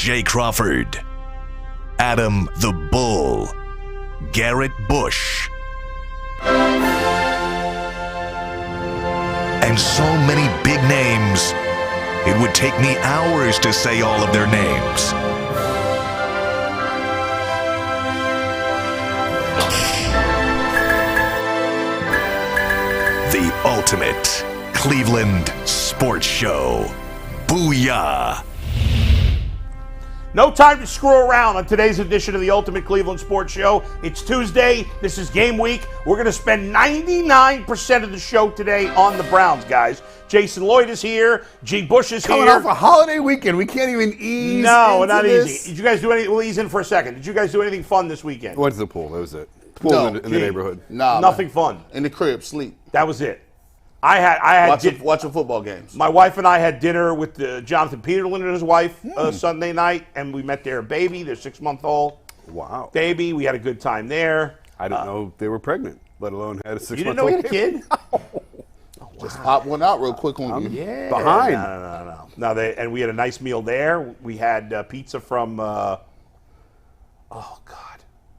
Jay Crawford, Adam the Bull, Garrett Bush, and so many big names, it would take me hours to say all of their names. The ultimate Cleveland sports show. Booyah! No time to screw around on today's edition of the Ultimate Cleveland Sports Show. It's Tuesday. This is game week. We're going to spend 99% of the show today on the Browns, guys. Jason Lloyd is here. G. Bush is Coming here. off a holiday weekend. We can't even ease No, into not this. easy. Did you guys do anything? We'll ease in for a second. Did you guys do anything fun this weekend? Went to the pool. That was it. Pool No, in the neighborhood. Nah, Nothing man. fun. In the crib, sleep. That was it. I had Watching football games. My wife and I had dinner with Jonathan Peterlin and his wife Sunday night, and we met their baby, their 6-month-old Wow. baby. We had a good time there. I didn't know they were pregnant, let alone had a 6-month-old. You didn't know we had a kid? Just pop one out real quick on you. Yeah. Behind. No, and we had a nice meal there. We had pizza from,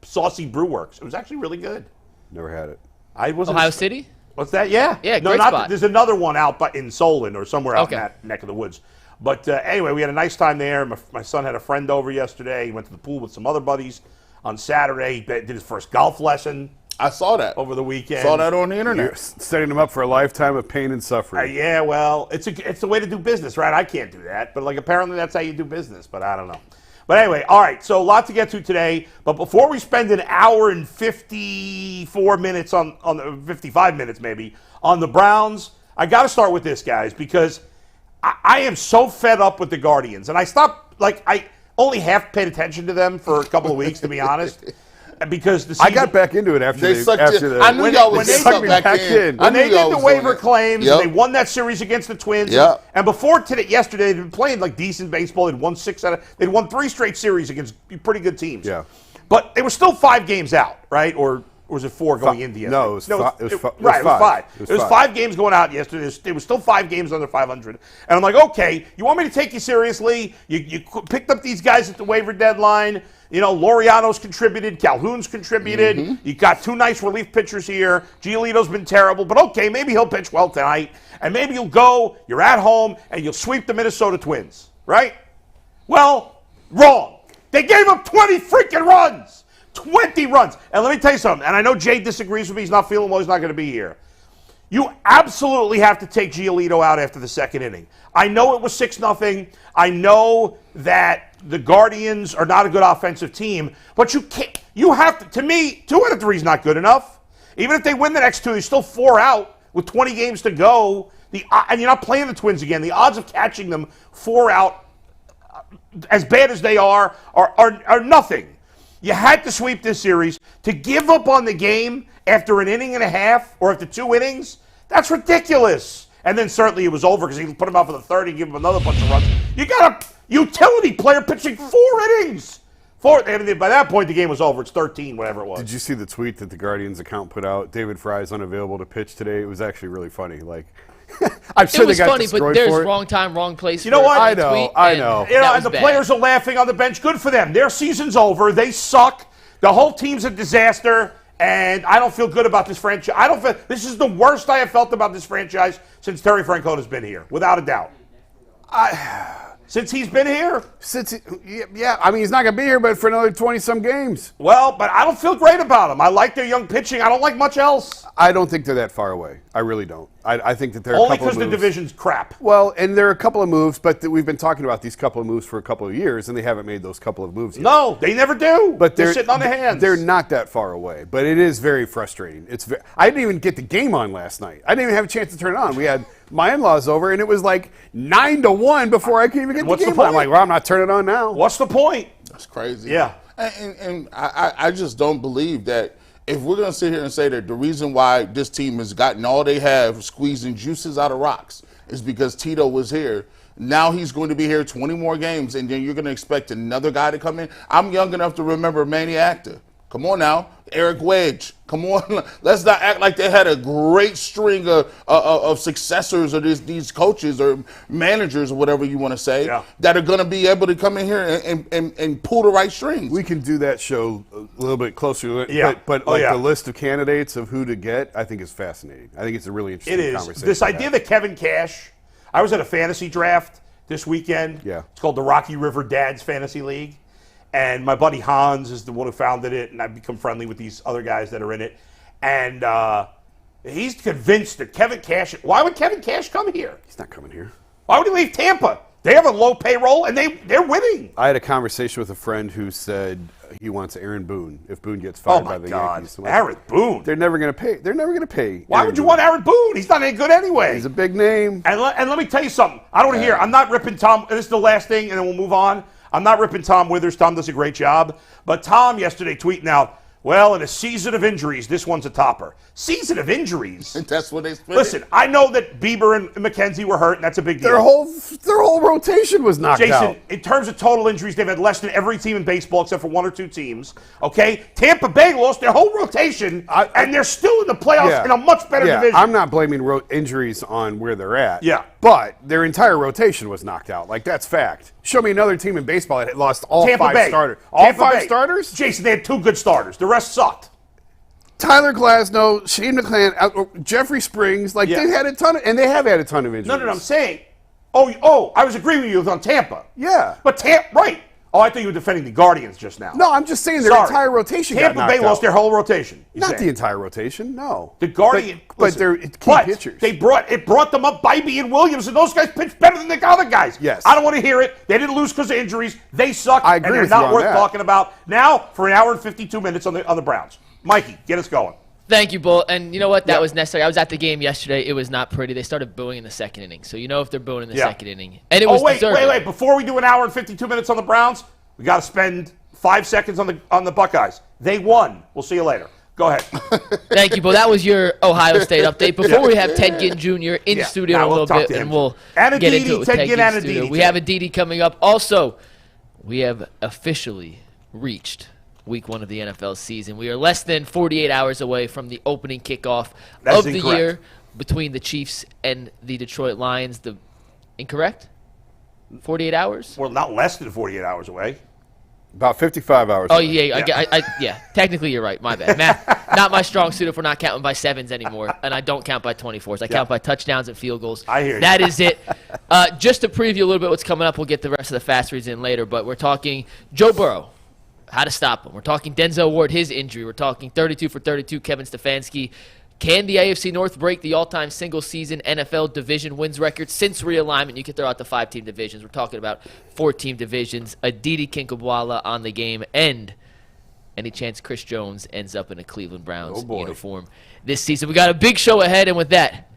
Saucy Brew Works. It was actually really good. Never had it. I wasn't. Ohio City? What's that? Yeah. Yeah, no, great not spot. there's another one out in Solon or somewhere out Okay. in that neck of the woods. But anyway, we had a nice time there. My son had a friend over yesterday. He went to the pool with some other buddies on Saturday. He did his first golf lesson I saw that. over the weekend. Saw that on the You're internet. setting them up for a lifetime of pain and suffering. Yeah, well, it's the way to do business, right? I can't do that, but apparently that's how you do business. But I don't know. But anyway, all right. So a lot to get to today. But before we spend an hour and 54 minutes on the 55 minutes maybe on the Browns, I got to start with this, guys, because I am so fed up with the Guardians, and I stopped. I only half paid attention to them for a couple of weeks, to be honest. Because the season, I got back into it after They sucked after you. the I knew y'all when was they sucked sucked me back back in. in. I when knew they y'all did the was doing waiver it. claims, Yep. they won that series against the Twins. Yep. And before today, yesterday, they'd been playing decent baseball. They'd won 3 straight series against pretty good teams. Yeah. But they were still 5 games out, right? Or was it 4 going into yesterday? No, it was five. It was Right, it was 5. It It was 5 games going out yesterday. There was still 5 games under 500. And I'm like, okay, you want me to take you seriously? You picked up these guys at the waiver deadline. Laureano's contributed. Calhoun's contributed. Mm-hmm. You got 2 nice relief pitchers here. Giolito's been terrible. But okay, maybe he'll pitch well tonight. And maybe you're at home, and you'll sweep the Minnesota Twins, right? Well, wrong. They gave up 20 freaking runs. 20 runs. And let me tell you something, and I know Jay disagrees with me. He's not feeling well. He's not going to be here. You absolutely have to take Giolito out after the second inning. I know it was 6-0. I know that the Guardians are not a good offensive team, but you have to me, 2 out of 3 is not good enough. Even if they win the next 2, they're still 4 out with 20 games to go. And you're not playing the Twins again. The odds of catching them 4 out, as bad as they are nothing. You had to sweep this series. To give up on the game after an inning and a half or after 2 innings, that's ridiculous. And then certainly it was over because he put him out for the third and gave him another bunch of runs. You got a utility player pitching 4 innings. By that point, the game was over. It's 13, whatever it was. Did you see the tweet that the Guardians account put out? David Fry is unavailable to pitch today. It was actually really funny. I'm sure It was they got funny, but destroyed there's for it. wrong time, wrong place. You know what? I know. And the players are laughing on the bench. Good for them. Their season's over. They suck. The whole team's a disaster, and I don't feel good about this franchise. This is the worst I have felt about this franchise since Terry Francona's been here, without a doubt. Since he's been here? I mean, he's not going to be here, but for another 20-some games. Well, but I don't feel great about him. I like their young pitching. I don't like much else. I don't think they're that far away. I really don't. I think that they're Only a couple of because the moves. division's crap. Well, and there are a couple of moves, but we've been talking about these couple of moves for a couple of years, and they haven't made those couple of moves yet. No, they never do. But they're sitting on their hands. They're not that far away, but it is very frustrating. I didn't even get the game on last night. I didn't even have a chance to turn it on. We had my in-laws over, and it was 9-1 before I could even get the game on. I'm like, well, I'm not turning it on now. What's the point? That's crazy. Yeah. And I just don't believe that if we're going to sit here and say that the reason why this team has gotten all they have squeezing juices out of rocks is because Tito was here. Now he's going to be here 20 more games, and then you're going to expect another guy to come in. I'm young enough to remember Manny Acta. Come on now. Eric Wedge. Come on, let's not act like they had a great string of successors or these coaches or managers or whatever you want to say that are going to be able to come in here and pull the right strings. We can do that show a little bit closer to it, but the list of candidates of who to get, I think is fascinating. I think it's a really interesting conversation. This idea that Kevin Cash, I was at a fantasy draft this weekend. Yeah. It's called the Rocky River Dads Fantasy League. And my buddy Hans is the one who founded it, and I've become friendly with these other guys that are in it. And he's convinced that Kevin Cash, why would Kevin Cash come here? He's not coming here. Why would he leave Tampa? They have a low payroll, and they're winning. I had a conversation with a friend who said he wants Aaron Boone if Boone gets fired by the Yankees. Oh, my God. Aaron Boone. They're never going to pay. They're never going to pay. Why would you want Aaron Boone? He's not any good anyway. He's a big name. And let me tell you something. I don't want to hear. I'm not ripping Tom. This is the last thing, and then we'll move on. I'm not ripping Tom Withers. Tom does a great job. But Tom yesterday tweeting out, well, in a season of injuries, this one's a topper. Season of injuries? That's what they split. Listen, I know that Bieber and McKenzie were hurt, and that's a big deal. Their whole rotation was knocked out. Jason, in terms of total injuries, they've had less than every team in baseball except for one or two teams. Okay? Tampa Bay lost their whole rotation, and they're still in the playoffs in a much better division. I'm not blaming injuries on where they're at. Yeah. But their entire rotation was knocked out. Like, that's fact. Show me another team in baseball that had lost all Tampa five Bay. starters. Tampa All five Bay. starters? Jason, they had two good starters. The rest sucked. Tyler Glasnow, Shane McClanahan, Jeffrey Springs, they had a ton of, and they have had a ton of injuries. No, I'm saying, I was agreeing with you on Tampa. Yeah. But right. Oh, I thought you were defending the Guardians just now. No, I'm just saying their entire rotation got knocked out. Tampa Bay lost their whole rotation. Not the entire rotation, no. The Guardians, but they're key pitchers. It brought them up Bybee and Williams, and those guys pitched better than the other guys. Yes. I don't want to hear it. They didn't lose because of injuries. They suck, I agree and they're with you not on worth that. talking about. Now, for an hour and 52 minutes on the Browns. Mikey, get us going. Thank you, Bull. And you know what? That was necessary. I was at the game yesterday. It was not pretty. They started booing in the second inning. So you know if they're booing in the second inning. And it was deserved. Wait. Before we do an hour and 52 minutes on the Browns, we got to spend 5 seconds on the Buckeyes. They won. We'll see you later. Go ahead. Thank you, Bull. That was your Ohio State update. Before we have Ted Ginn Jr. in studio in a little bit, and we'll get into it with Ted Ginn in studio. We have Aditi coming up. Also, we have officially reached Week 1 of the NFL season. We are less than 48 hours away from the opening kickoff of the year between the Chiefs and the Detroit Lions. Incorrect? 48 hours? Well, not less than 48 hours away. About 55 hours. Oh, yeah. Technically, you're right. My bad. Math, not my strong suit if we're not counting by sevens anymore, and I don't count by 24s. I count by touchdowns and field goals. I hear you. That is it. Just to preview a little bit what's coming up, we'll get the rest of the fast reads in later, but we're talking Joe Burrow. How to stop him. We're talking Denzel Ward, his injury. We're talking 32 for 32, Kevin Stefanski. Can the AFC North break the all-time single-season NFL division wins record since realignment? You can throw out the 5-team divisions. We're talking about 4-team divisions. Aditi Kinkhabwala on the game. And any chance Chris Jones ends up in a Cleveland Browns uniform this season. We got a big show ahead, and with that,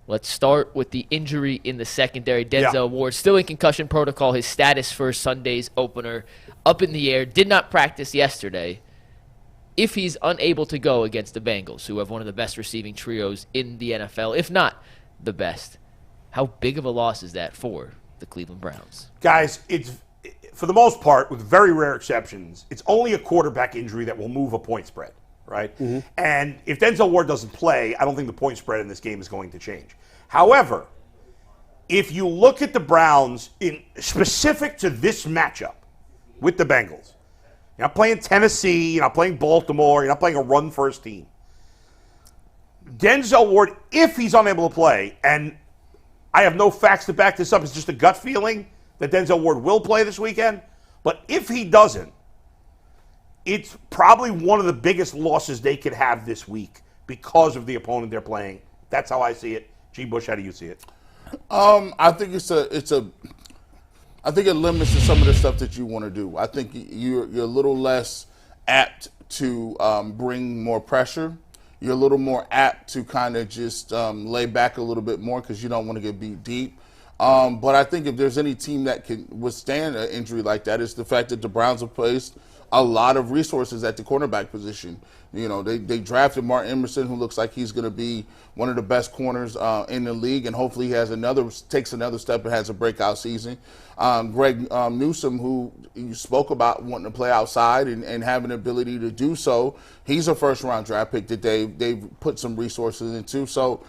let's start with the injury in the secondary. Denzel Ward still in concussion protocol. His status for Sunday's opener up in the air. Did not practice yesterday. If he's unable to go against the Bengals, who have one of the best receiving trios in the NFL, if not the best, how big of a loss is that for the Cleveland Browns? Guys, it's for the most part, with very rare exceptions, it's only a quarterback injury that will move a point spread, right? Mm-hmm. And if Denzel Ward doesn't play, I don't think the point spread in this game is going to change. However, if you look at the Browns in specific to this matchup with the Bengals, you're not playing Tennessee, you're not playing Baltimore, you're not playing a run-first team. Denzel Ward, if he's unable to play, and I have no facts to back this up, it's just a gut feeling that Denzel Ward will play this weekend, but if he doesn't, it's probably one of the biggest losses they could have this week because of the opponent they're playing. That's how I see it. G. Bush, how do you see it? I think I think it limits to some of the stuff that you want to do. I think you're a little less apt to bring more pressure. You're a little more apt to kind of just lay back a little bit more because you don't want to get beat deep. But I think if there's any team that can withstand an injury like that, it's the fact that the Browns have faced a lot of resources at the cornerback position. They drafted Martin Emerson, who looks like he's going to be one of the best corners in the league, and hopefully he takes another step and has a breakout season. Greg Newsome, who you spoke about wanting to play outside and having the ability to do so, he's a first-round draft pick that they've put some resources into. So,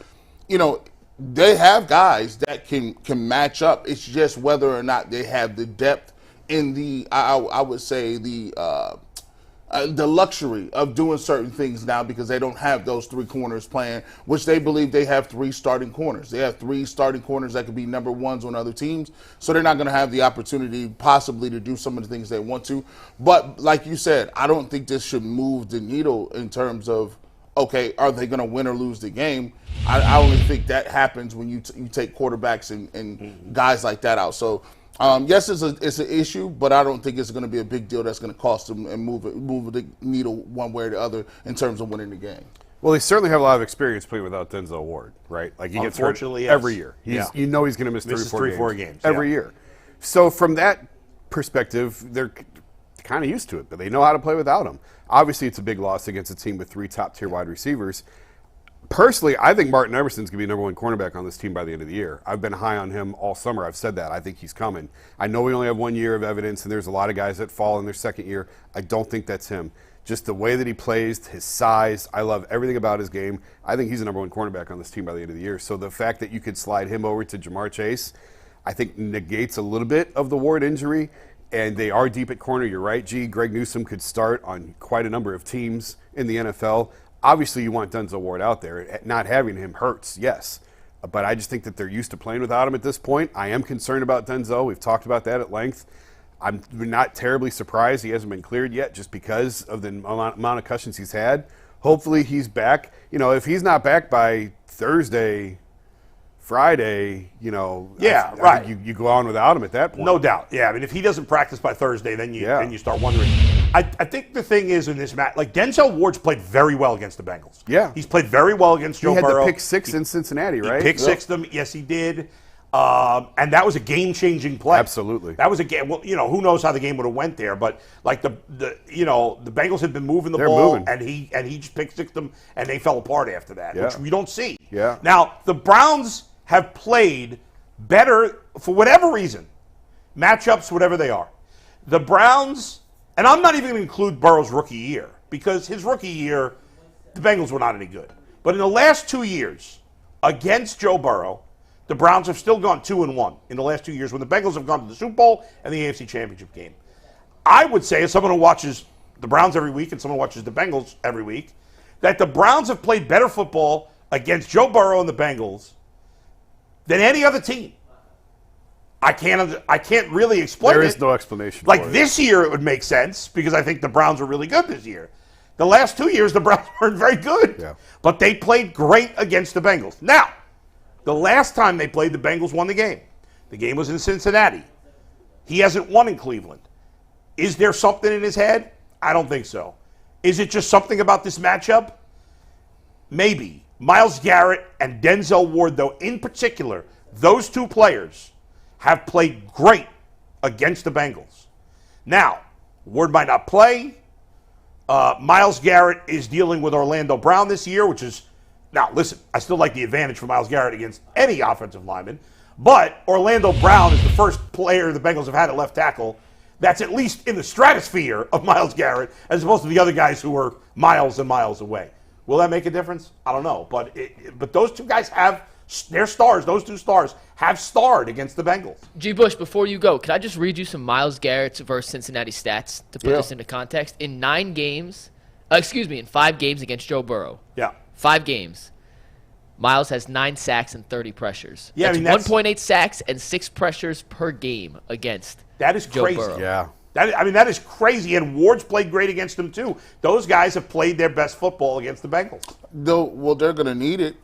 they have guys that can match up. It's just whether or not they have the depth in the, I would say, the luxury of doing certain things now, because they don't have those three corners playing, which they believe they have three starting corners. They have three starting corners that could be number ones on other teams, so they're not going to have the opportunity possibly to do some of the things they want to. But like you said, I don't think this should move the needle in terms of, okay, are they going to win or lose the game? I only think that happens when you take quarterbacks and guys like that out. So, yes, it's an issue, but I don't think it's going to be a big deal that's going to cost them and move the needle one way or the other in terms of winning the game. Well, they certainly have a lot of experience playing without Denzel Ward, right? Like, he gets hurt every year. He's he's going to miss 3-4 games every year. So from that perspective, they're kind of used to it, but they know how to play without him. Obviously, it's a big loss against a team with three top-tier wide receivers. Personally, I think Martin Emerson's going to be number one cornerback on this team by the end of the year. I've been high on him all summer. I've said that. I think he's coming. I know we only have 1 year of evidence, and there's a lot of guys that fall in their second year. I don't think that's him. Just the way that he plays, his size, I love everything about his game. I think he's the number one cornerback on this team by the end of the year. So the fact that you could slide him over to Jamar Chase, I think negates a little bit of the Ward injury. And they are deep at corner. You're right, G. Greg Newsome could start on quite a number of teams in the NFL. Obviously, you want Denzel Ward out there. Not having him hurts, yes. But I just think that they're used to playing without him at this point. I am concerned about Denzel. We've talked about that at length. I'm not terribly surprised he hasn't been cleared yet, just because of the amount of concussions he's had. Hopefully he's back. If he's not back by Thursday, Friday, I think you go on without him at that point. No doubt. Yeah, I mean, if he doesn't practice by Thursday, then you start wondering. I think the thing is in this match, like, Denzel Ward's played very well against the Bengals. Yeah. He's played very well against Joe Burrow. He had the pick six in Cincinnati, right? He pick sixed them. Yes, he did. And that was a game-changing play. Absolutely. That was a game. Well, who knows how the game would have went there, but like the Bengals had been moving the ball, and he just pick sixed them, and they fell apart after that, which we don't see. Yeah. Now the Browns have played better for whatever reason, matchups, whatever they are. The Browns, and I'm not even going to include Burrow's rookie year, because his rookie year, the Bengals were not any good. But in the last 2 years, against Joe Burrow, the Browns have still gone 2-1 in the last 2 years when the Bengals have gone to the Super Bowl and the AFC Championship game. I would say, as someone who watches the Browns every week and someone who watches the Bengals every week, that the Browns have played better football against Joe Burrow and the Bengals than any other team. I can't really explain it. There is no explanation like for it. This year it would make sense because I think the Browns are really good this year. The last 2 years the Browns weren't very good. Yeah. But they played great against the Bengals. Now, the last time they played, the Bengals won the game. The game was in Cincinnati. He hasn't won in Cleveland. Is there something in his head? I don't think so. Is it just something about this matchup? Maybe. Myles Garrett and Denzel Ward, though, in particular, those two players have played great against the Bengals. Now, Ward might not play. Myles Garrett is dealing with Orlando Brown this year, which is, now listen, I still like the advantage for Myles Garrett against any offensive lineman, but Orlando Brown is the first player the Bengals have had at left tackle that's at least in the stratosphere of Myles Garrett, as opposed to the other guys who are miles and miles away. Will that make a difference? I don't know. But those two guys have, they're stars. Those two stars have starred against the Bengals. G. Bush, before you go, can I just read you some Myles Garrett's versus Cincinnati stats to put this into context? In 5 games against Joe Burrow. Yeah. 5 games. Myles has 9 sacks and 30 pressures. Yeah, that's 1.8 sacks and 6 pressures per game against that is Joe crazy. Burrow. Yeah. That is crazy, and Ward's played great against them too. Those guys have played their best football against the Bengals. Well, they're going to need it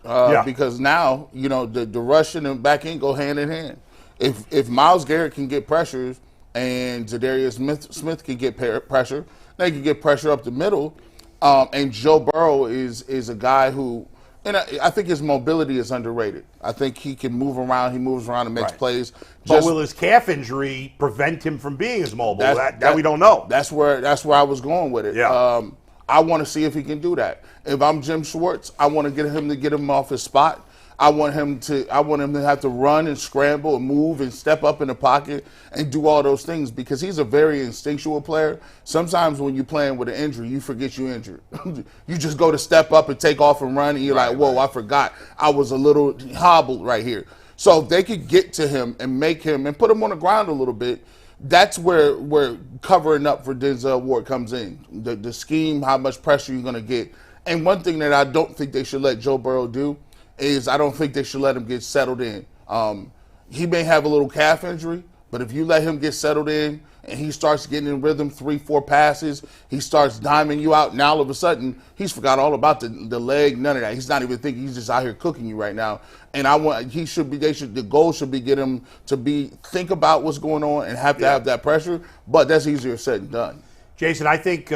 because now, the rush and the back end go hand in hand. If Myles Garrett can get pressures and Zadarius Smith can get pressure, they can get pressure up the middle. And Joe Burrow is a guy who And I think his mobility is underrated. I think he can move around. He moves around and makes plays. But will his calf injury prevent him from being as mobile? That we don't know. That's where I was going with it. Yeah. I want to see if he can do that. If I'm Jim Schwartz, I want to get him off his spot. I want him to have to run and scramble and move and step up in the pocket and do all those things because he's a very instinctual player. Sometimes when you're playing with an injury, you forget you're injured. You just go to step up and take off and run, and you're like, whoa, I forgot. I was a little hobbled right here. So if they could get to him and make him and put him on the ground a little bit, that's where covering up for Denzel Ward comes in. The scheme, how much pressure you're going to get. And one thing that I don't think they should let Joe Burrow do is I don't think they should let him get settled in. He may have a little calf injury, but if you let him get settled in and he starts getting in rhythm, 3-4 passes, he starts diming you out, now all of a sudden he's forgot all about the leg, none of that. He's not even thinking, he's just out here cooking you right now. And the goal should be get him to think about what's going on and have to have that pressure, but that's easier said than done. Jason, I think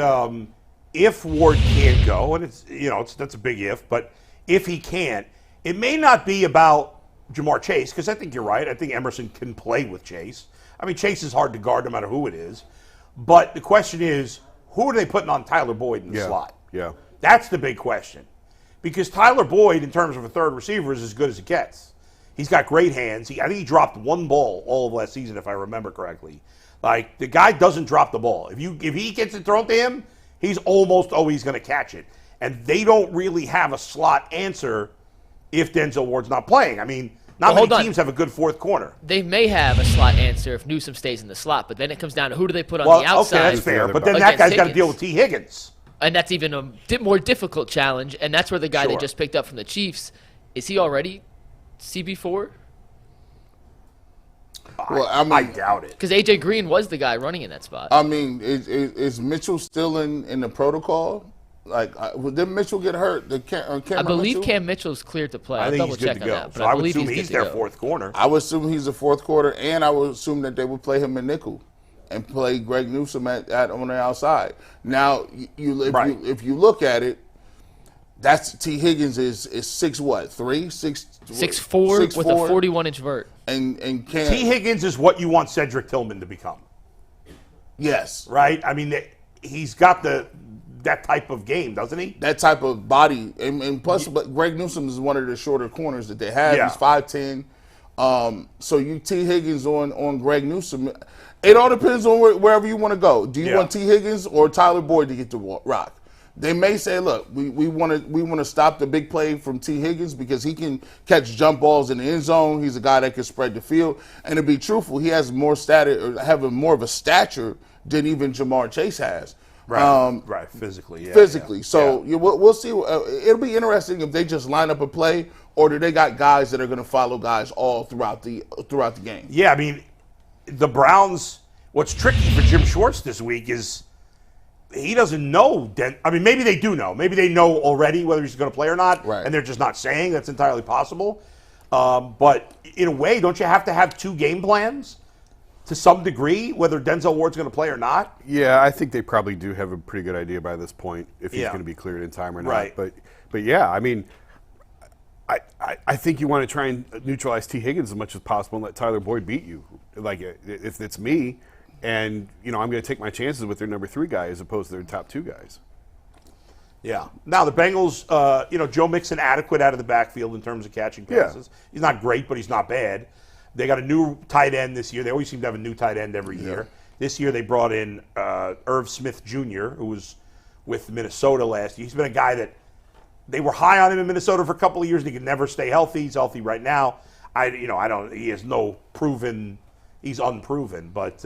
if Ward can't go, and that's a big if, but if he can't, it may not be about Jamar Chase, because I think you're right. I think Emerson can play with Chase. I mean, Chase is hard to guard no matter who it is. But the question is, who are they putting on Tyler Boyd in the slot? Yeah. That's the big question. Because Tyler Boyd, in terms of a third receiver, is as good as it gets. He's got great hands. I think he dropped one ball all of last season, if I remember correctly. Like, the guy doesn't drop the ball. If he gets it thrown to him, he's almost always going to catch it. And they don't really have a slot answer if Denzel Ward's not playing. I mean, not many teams have a good fourth corner. They may have a slot answer if Newsome stays in the slot, but then it comes down to who do they put on the outside. Okay, that's fair. But then that guy's got to deal with T. Higgins. And that's even a more difficult challenge, and that's where the guy they just picked up from the Chiefs, is he already CB4? Well, I doubt it. Because A.J. Green was the guy running in that spot. I mean, is Mitchell still in the protocol? Like, did Mitchell get hurt? I believe Cam Mitchell's cleared to play. I think he's good to go. That, so I would assume he's their fourth corner. I would assume he's the fourth quarter, and I would assume that they would play him in nickel and play Greg Newsome on the outside. Now, if you look at it, that's T. Higgins is 6'3", 6'4" with a 41-inch vert. And Cam, T. Higgins is what you want Cedric Tillman to become. Yes. Right? I mean, he's got that type of game, doesn't he? That type of body. And plus, but Greg Newsome is one of the shorter corners that they have. Yeah. He's 5'10". So you T. Higgins on Greg Newsome. It all depends on wherever you want to go. Do you want T. Higgins or Tyler Boyd to get the rock? They may say, look, we want to stop the big play from T. Higgins because he can catch jump balls in the end zone. He's a guy that can spread the field. And to be truthful, he has more more of a stature than even Jamar Chase has. Right, physically. Yeah, physically. Yeah. So we'll see. It'll be interesting if they just line up a play, or do they got guys that are going to follow guys all throughout the game? Yeah, I mean, the Browns. What's tricky for Jim Schwartz this week is he doesn't know. I mean, maybe they do know. Maybe they know already whether he's going to play or not, and they're just not saying. That's entirely possible. But in a way, don't you have to have two game plans to some degree, whether Denzel Ward's going to play or not? Yeah, I think they probably do have a pretty good idea by this point if he's going to be cleared in time or not. Right. But yeah, I mean, I think you want to try and neutralize T. Higgins as much as possible and let Tyler Boyd beat you. Like, if it's me, and I'm going to take my chances with their number 3 guy as opposed to their top 2 guys. Yeah. Now the Bengals, Joe Mixon adequate out of the backfield in terms of catching passes. Yeah. He's not great, but he's not bad. They got a new tight end this year. They always seem to have a new tight end every year. This year they brought in Irv Smith Jr., who was with Minnesota last year. He's been a guy that they were high on him in Minnesota for a couple of years, and he could never stay healthy. He's healthy right now. He has no proven. He's unproven, but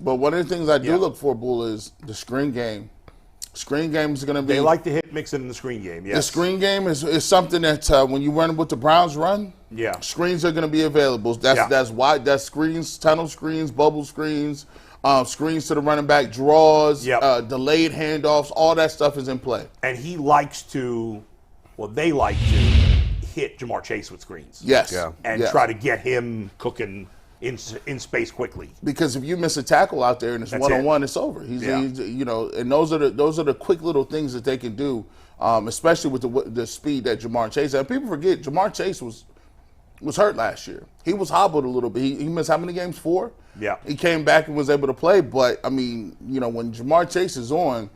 one of the things I do look for, Bull, is the screen game. Screen game is going to be. They like to hit Mixon in the screen game. Yes. The screen game is something that when you run what the Browns run, screens are going to be available. That's wide. That's screens, tunnel screens, bubble screens, screens to the running back, draws, delayed handoffs. All that stuff is in play. And they like to hit Jamar Chase with screens. Yes. And try to get him cooking. in space quickly. Because if you miss a tackle out there and it's one-on-one, it's over. He's you know, and those are the quick little things that they can do, especially with the speed that Jamar Chase. And people forget Jamar Chase was hurt last year. He was hobbled a little bit. He missed how many games? 4. Yeah. He came back and was able to play. But I mean, you know, when Jamar Chase is on,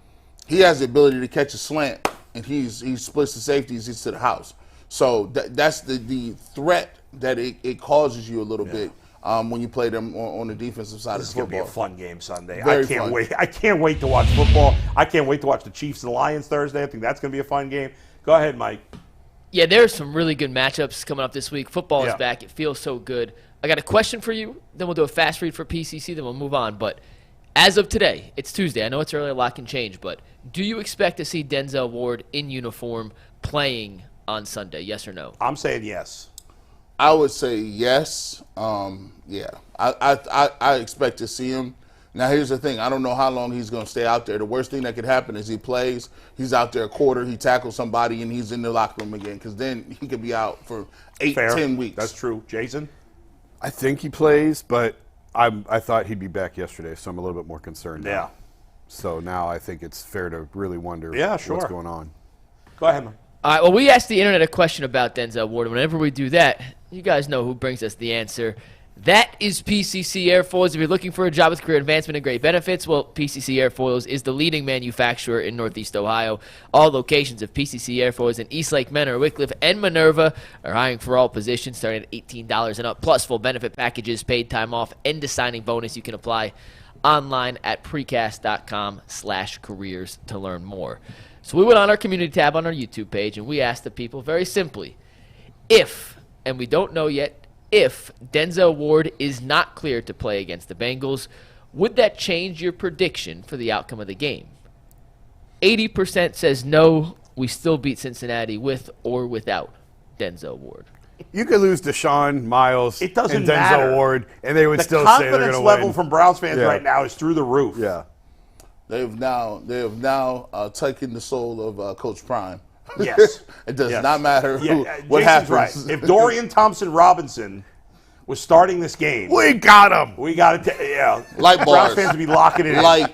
he has the ability to catch a slant, and he splits the safeties. He's to the house. So that's the threat that it causes you a little bit. When you play them on the defensive side of the football. This is going to be a fun game Sunday. Very I can't fun. wait. I can't wait to watch football. I can't wait to watch the Chiefs and Lions Thursday. I think that's going to be a fun game. Go ahead, Mike. Yeah, there's some really good matchups coming up this week. Football is back. It feels so good. I got a question for you. Then we'll do a fast read for PCC. Then we'll move on. But as of today, it's Tuesday. I know it's early. A lot can change. But do you expect to see Denzel Ward in uniform playing on Sunday? Yes or no? I'm saying yes. I would say yes. Yeah, I expect to see him. Now, here's the thing. I don't know how long he's going to stay out there. The worst thing that could happen is he plays, he's out there a quarter, he tackles somebody, and he's in the locker room again, because then he could be out for 8-10 weeks. That's true. Jason? I think he plays, but I thought he'd be back yesterday, so I'm a little bit more concerned now. Yeah. So now I think it's fair to really wonder what's going on. Go ahead, man. All right, well, we asked the internet a question about Denzel Ward. Whenever we do that, you guys know who brings us the answer. That is PCC Airfoils. If you're looking for a job with career advancement and great benefits, well, PCC Airfoils is the leading manufacturer in Northeast Ohio. All locations of PCC Airfoils in Eastlake, Menor, Wickliffe, and Minerva are hiring for all positions starting at $18 and up, plus full benefit packages, paid time off, and a signing bonus. You can apply online at precast.com/careers to learn more. So we went on our community tab on our YouTube page, and we asked the people very simply, if, and we don't know yet, if Denzel Ward is not cleared to play against the Bengals, would that change your prediction for the outcome of the game? 80% says no, we still beat Cincinnati with or without Denzel Ward. You could lose Deshaun, Miles, It doesn't and Denzel matter. Ward, and they would The still say they're going confidence to level win. from Browns fans Yeah. right now is through the roof. Yeah. They have now taken the soul of Coach Prime. Yes. It does Yes. not matter what Jason's happens. right. If Dorian Thompson-Robinson was starting this game, We got him. we got to Light Browns bars. fans would be locking it in.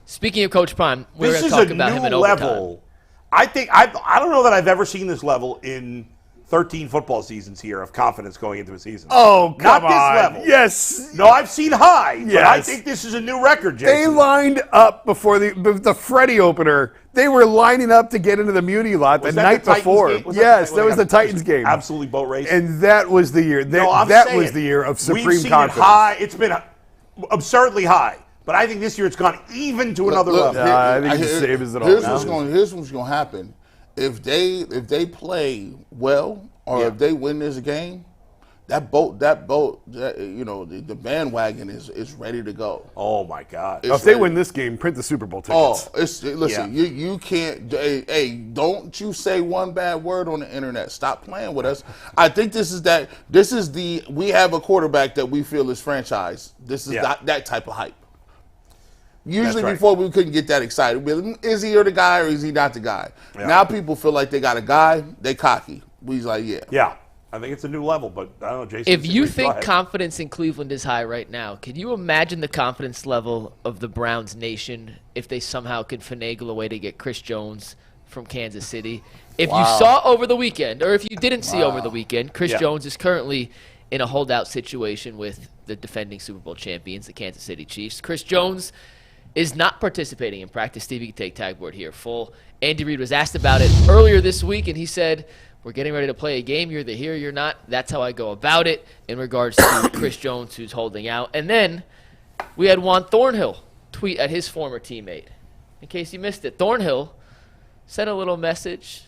Speaking of Coach Prime, we're This going is to talk a about him in new overtime. level. I think I don't know that I've ever seen this level in 13 football seasons here of confidence going into a season. Oh, come Not this on. level. Yes. No, I've seen high, but I Yes. think this is a new record, They Jason. lined up before the Freddie opener. They were lining up to get into the Muni lot Was the that night Titans before. game? Yes, that was like the Titans game. Absolutely boat race. And that was the year. No, I'm that saying, was the year of supreme we've seen confidence. It high. It's been absurdly high. But I think this year it's gone even to another level. I think the same as it all Here's now. what's going to happen. If they play well or if they win this game, the bandwagon is ready to go. Oh my God! If they win this game, print the Super Bowl tickets. Listen, you can't. Hey, don't you say one bad word on the internet. Stop playing with us. I think we have a quarterback that we feel is franchise. This is that type of hype. Usually before we couldn't get that excited. Is he the guy or is he not the guy? Yeah. Now people feel like they got a guy, they cocky. We's like, yeah. I think it's a new level, but I don't know, Jason. If you think confidence in Cleveland is high right now, could you imagine the confidence level of the Browns nation if they somehow could finagle a way to get Chris Jones from Kansas City? If you saw over the weekend, or if you didn't see over the weekend, Chris Jones is currently in a holdout situation with the defending Super Bowl champions, the Kansas City Chiefs. Chris Jones is not participating in practice. Steve, you can take tag board here. Full. Andy Reid was asked about it earlier this week, and he said, we're getting ready to play a game. You're either here or you're not. That's how I go about it in regards to Chris Jones, who's holding out. And then we had Juan Thornhill tweet at his former teammate. In case you missed it, Thornhill sent a little message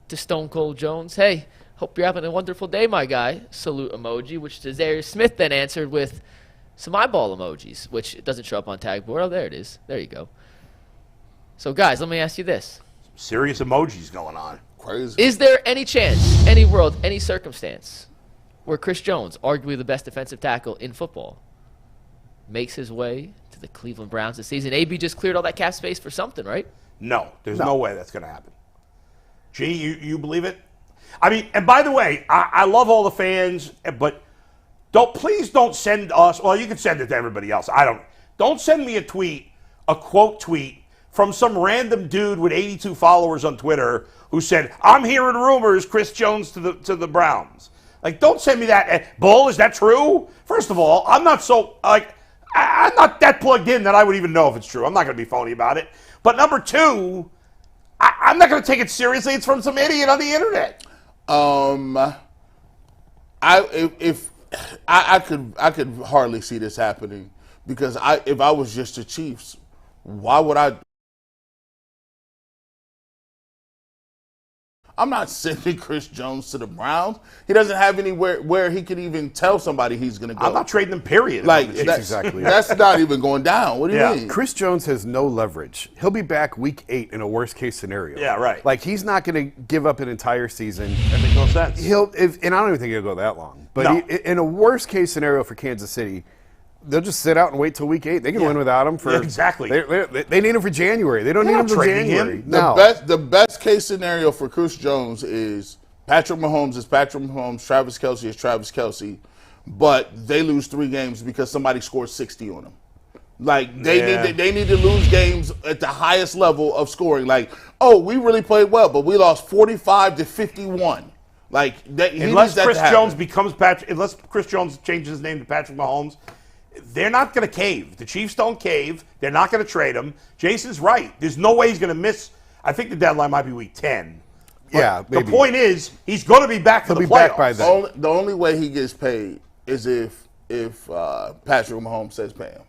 to Stone Cold Jones. Hey, hope you're having a wonderful day, my guy. Salute emoji, which Zarius Smith then answered with some eyeball emojis, which it doesn't show up on tag board. Oh, there it is. There you go. So, guys, let me ask you this. Some serious emojis going on. Crazy. Is there any chance, any world, any circumstance where Chris Jones, arguably the best defensive tackle in football, makes his way to the Cleveland Browns this season? AB just cleared all that cap space for something, right? No, there's no way that's going to happen. G, you believe it? I mean, and by the way, I love all the fans, but Please don't send us. Well, you can send it to everybody else. Don't send me a quote tweet from some random dude with 82 followers on Twitter who said, "I'm hearing rumors Chris Jones to the Browns." Like, don't send me that. Bull, is that true? First of all, I'm not I'm not that plugged in that I would even know if it's true. I'm not going to be phony about it. But number two, I'm not going to take it seriously. It's from some idiot on the internet. I could hardly see this happening because if I was just the Chiefs, why would I? I'm not sending Chris Jones to the Browns. He doesn't have anywhere where he can even tell somebody he's going to go. I'm not trading him, period. That's not even going down. What do you mean? Chris Jones has no leverage. He'll be back week 8 in a worst-case scenario. Yeah, right. Like, he's not going to give up an entire season. That makes no sense. And I don't even think he'll go that long. But in a worst-case scenario for Kansas City, they'll just sit out and wait till week 8. They can win without him for exactly. They need him for January. They don't need him for January. No. The best case scenario for Chris Jones is Patrick Mahomes is Patrick Mahomes, Travis Kelce is Travis Kelce, but they lose 3 games because somebody scored 60 on them. Like they need to lose games at the highest level of scoring. Like, oh, we really played well, but we lost 45-51. Like unless Chris Jones becomes unless Chris Jones changes his name to Patrick Mahomes. They're not going to cave. The Chiefs don't cave. They're not going to trade him. Jason's right. There's no way he's going to miss. I think the deadline might be week 10. Yeah, maybe. The point is, he's going to be back for the playoffs. Back by then. The only way he gets paid is if Patrick Mahomes says pay him.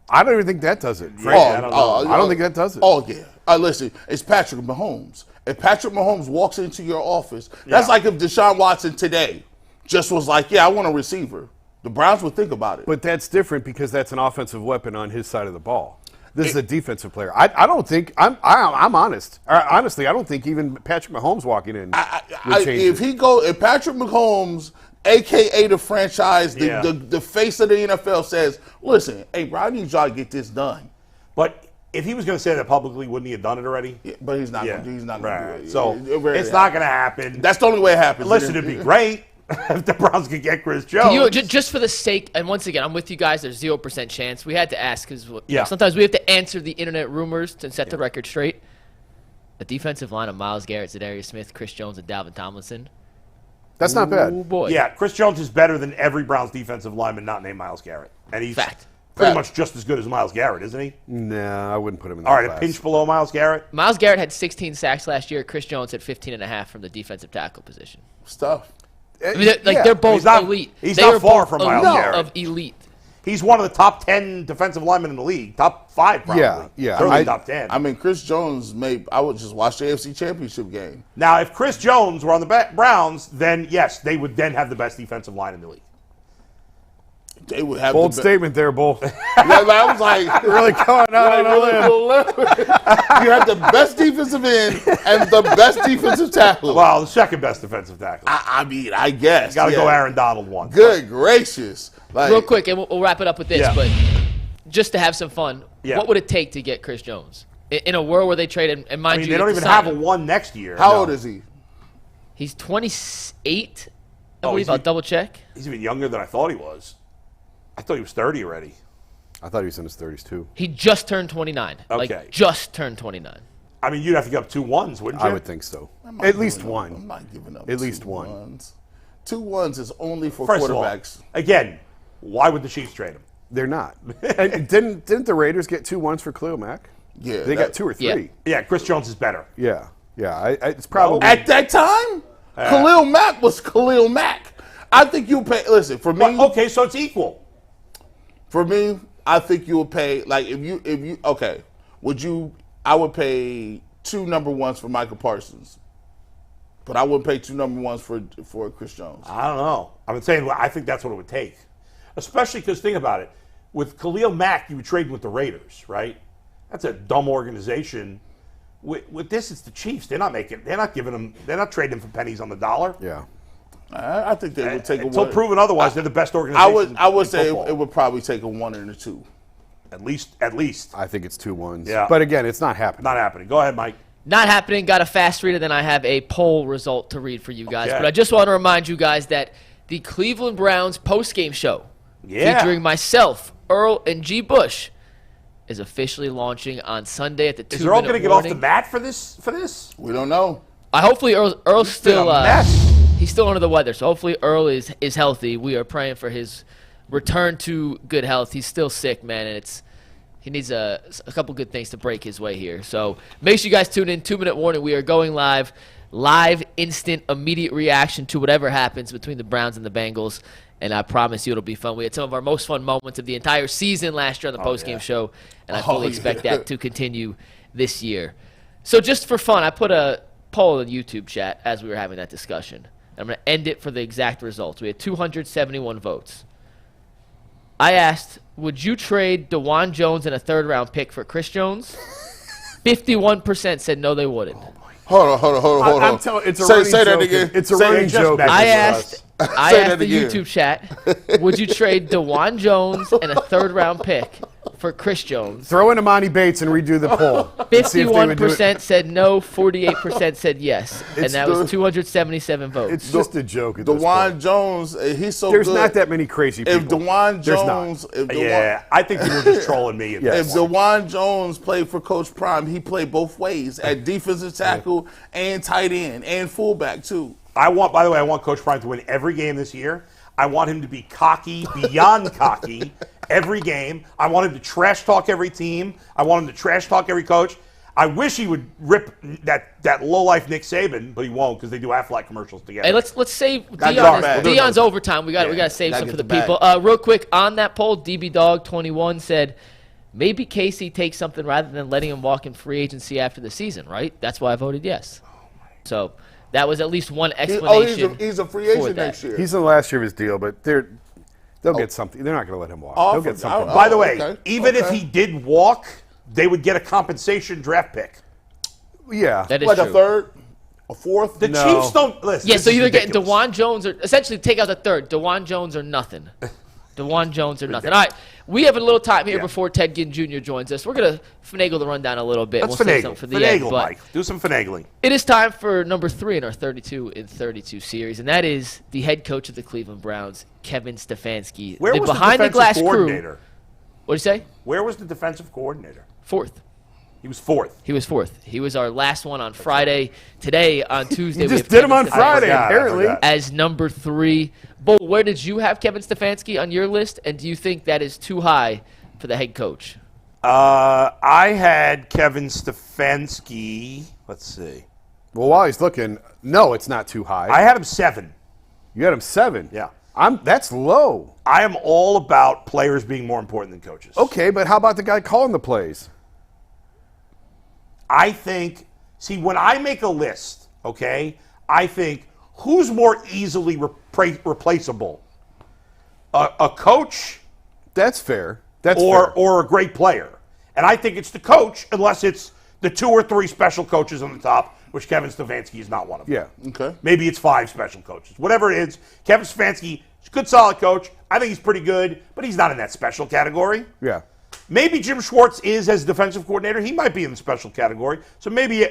I don't even think that does it. I don't think that does it. Oh, yeah. Listen, it's Patrick Mahomes. If Patrick Mahomes walks into your office, that's like if Deshaun Watson today just was like, yeah, I want a receiver. The Browns would think about it. But that's different because that's an offensive weapon on his side of the ball. This is a defensive player. I don't think – I'm honest. Honestly, I don't think even Patrick Mahomes walking in would change if Patrick Mahomes, a.k.a. the franchise, the face of the NFL says, listen, hey, bro, I need y'all to get this done. But if he was going to say that publicly, wouldn't he have done it already? Yeah, but he's not going to do it. So it's not going to happen. That's the only way it happens. Listen, it'd be great. If the Browns could get Chris Jones. Just for the sake, and once again, I'm with you guys, there's 0% chance. We had to ask because sometimes we have to answer the internet rumors to set the record straight. The defensive line of Myles Garrett, Zadarius Smith, Chris Jones, and Dalvin Tomlinson. That's not bad. Oh, boy. Yeah, Chris Jones is better than every Browns defensive lineman not named Myles Garrett. And he's pretty much just as good as Myles Garrett, isn't he? No, I wouldn't put him in that All right, class. A pinch below Myles Garrett? Myles Garrett had 16 sacks last year. Chris Jones had 15.5 from the defensive tackle position. Stuff. I mean, they're both elite. He's not far from Myles Garrett. Of elite. He's one of the top 10 defensive linemen in the league. Top 5, probably. Yeah. Certainly top 10. I mean, Chris Jones, I would just watch the AFC Championship game. Now, if Chris Jones were on the Browns, then yes, they would then have the best defensive line in the league. They would have bold statement there, Bull. I was like, really going out on a limb. You have the best defensive end and the best defensive tackle. Well, the second best defensive tackle. I mean, I guess. You got to go Aaron Donald once. Good gracious. Real quick, and we'll wrap it up with this, but just to have some fun, what would it take to get Chris Jones? In a world where they trade, and mind you, they don't even have a 1 next year. How old is he? He's 28. I believe I'll double check. He's even younger than I thought he was. I thought he was 30 already. I thought he was in his 30s, too. He just turned 29. Okay. Just turned 29. I mean, you'd have to give up 2 1s, wouldn't you? I would think so. At least one. I'm not giving up At least 2 one. 1s. 2 1s is only for First quarterbacks. Of all, again, why would the Chiefs trade him? They're not. And didn't the Raiders get 2 1s for Khalil Mack? Yeah. They got 2 or 3. Yeah, Chris Jones is better. Yeah. It's probably. At that time, Khalil Mack was Khalil Mack. I think you pay. Listen, for me. Well, okay, so it's equal. For me, I think you would pay, like, if you, okay, I would pay 2 number 1s for Michael Parsons, but I wouldn't pay 2 number 1s for Chris Jones. I don't know. I'm saying, I think that's what it would take. Especially because, think about it, with Khalil Mack, you would trade with the Raiders, right? That's a dumb organization. With this, it's the Chiefs. They're not trading him for pennies on the dollar. Yeah. I think they would take until proven otherwise. They're the best organization. I would say it would probably take a 1 and a 2. At least. I think it's 2 1s. Yeah. But again, it's not happening. Not happening. Go ahead, Mike. Not happening. Got a fast reader. Then I have a poll result to read for you guys. Okay. But I just want to remind you guys that the Cleveland Browns postgame show Yeah. featuring myself, Earl, and G. Bush is officially launching on Sunday at the 2-minute Is Earl going to get off the warning. mat for this? We don't know. Hopefully Earl's still a mess. he's still under the weather, so hopefully Earl is healthy. We are praying for his return to good health. He's still sick, man, and he needs a couple good things to break his way here. So make sure you guys tune in. 2-minute warning. We are going live, instant, immediate reaction to whatever happens between the Browns and the Bengals. And I promise you it'll be fun. We had some of our most fun moments of the entire season last year on the postgame show, and I fully expect that to continue this year. So just for fun, I put a poll in the YouTube chat as we were having that discussion. I'm going to end it for the exact results. We had 271 votes. I asked, would you trade DeJuan Jones and a third-round pick for Chris Jones? 51% said no, they wouldn't. Hold on. I'm telling it's a say running that joke. again. It's a Say running it joke. just I Say asked that the again. YouTube chat, would you trade DeJuan Jones and a third-round pick for Chris Jones? Throw in Amani Bates and redo the poll. Let's see if they would do it. 51% said no, 48% said yes, and It's that was 277 votes. It's just a joke at this DeJuan point. Jones, he's so There's good. not that many crazy people. If DeJuan There's Jones, Yeah, I think people are just trolling me. If DeJuan Jones played for Coach Prime, he played both ways at defensive tackle and tight end and fullback too. By the way, I want Coach Prime to win every game this year. I want him to be cocky, beyond cocky, every game. I want him to trash talk every team. I want him to trash talk every coach. I wish he would rip that low-life Nick Saban, but he won't because they do Aflac commercials together. Hey, let's save Dion's Dion's overtime. We got to save gotta some get for the the bag. people. Real quick on that poll, DB Dog 21 said maybe Casey takes something rather than letting him walk in free agency after the season. Right? That's why I voted yes. So that was at least one explanation. He's a free for agent that. next year. He's in the last year of his deal, but they'll get something. They're not going to let him walk. Oh, They'll get something. By the way, okay. even if he did walk, they would get a compensation draft pick. Yeah. That is like true. a third, a fourth. The No. Chiefs don't listen. Yeah, this so is either getting ridiculous. DeJuan Jones or essentially take out the third. DeJuan Jones or nothing. DeJuan Jones or nothing. All right, we have a little time here before Ted Ginn Jr. joins us. We're going to finagle the rundown a little bit. Let's We'll save finagle. something for the end. Finagle, But Mike. Do some finagling. it is time for number 3 in our 32 in 32 series, and that is the head coach of the Cleveland Browns, Kevin Stefanski. Where the was behind the the defensive glass crew. coordinator? What'd you say? Where was the defensive coordinator? 4th. He was 4th. He was 4th. He was our last one on Friday. Today, on Tuesday, You we just have did him Kevin on Friday, forgot, I apparently. forgot. as number 3. Bull, where did you have Kevin Stefanski on your list, and do you think that is too high for the head coach? I had Kevin Stefanski. Let's see. Well, while he's looking, no, it's not too high. I had him 7. You had him 7. Yeah. That's low. I am all about players being more important than coaches. Okay, but how about the guy calling the plays? I think, when I make a list, okay, I think who's more easily replaceable? A coach That's fair. That's fair. or a great player? And I think it's the coach unless it's the 2 or 3 special coaches on the top, which Kevin Stefanski is not one of them. Yeah. Okay. Maybe it's 5 special coaches. Whatever it is, Kevin Stefanski is a good, solid coach. I think he's pretty good, but he's not in that special category. Yeah. Maybe Jim Schwartz is as defensive coordinator. He might be in the special category. So maybe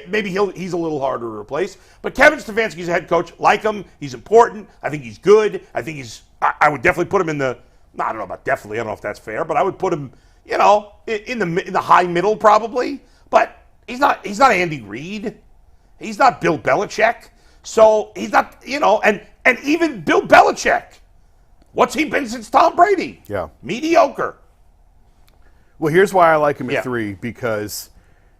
he's a little harder to replace. But Kevin Stefanski's a head coach. Like him. He's important. I think he's good. I would definitely put him in the, I don't know about definitely. I don't know if that's fair, but I would put him, in the high middle probably. But he's not Andy Reid. He's not Bill Belichick. So he's not, and even Bill Belichick. What's he been since Tom Brady? Yeah. Mediocre. Well, here's why I like him Yeah. at 3, because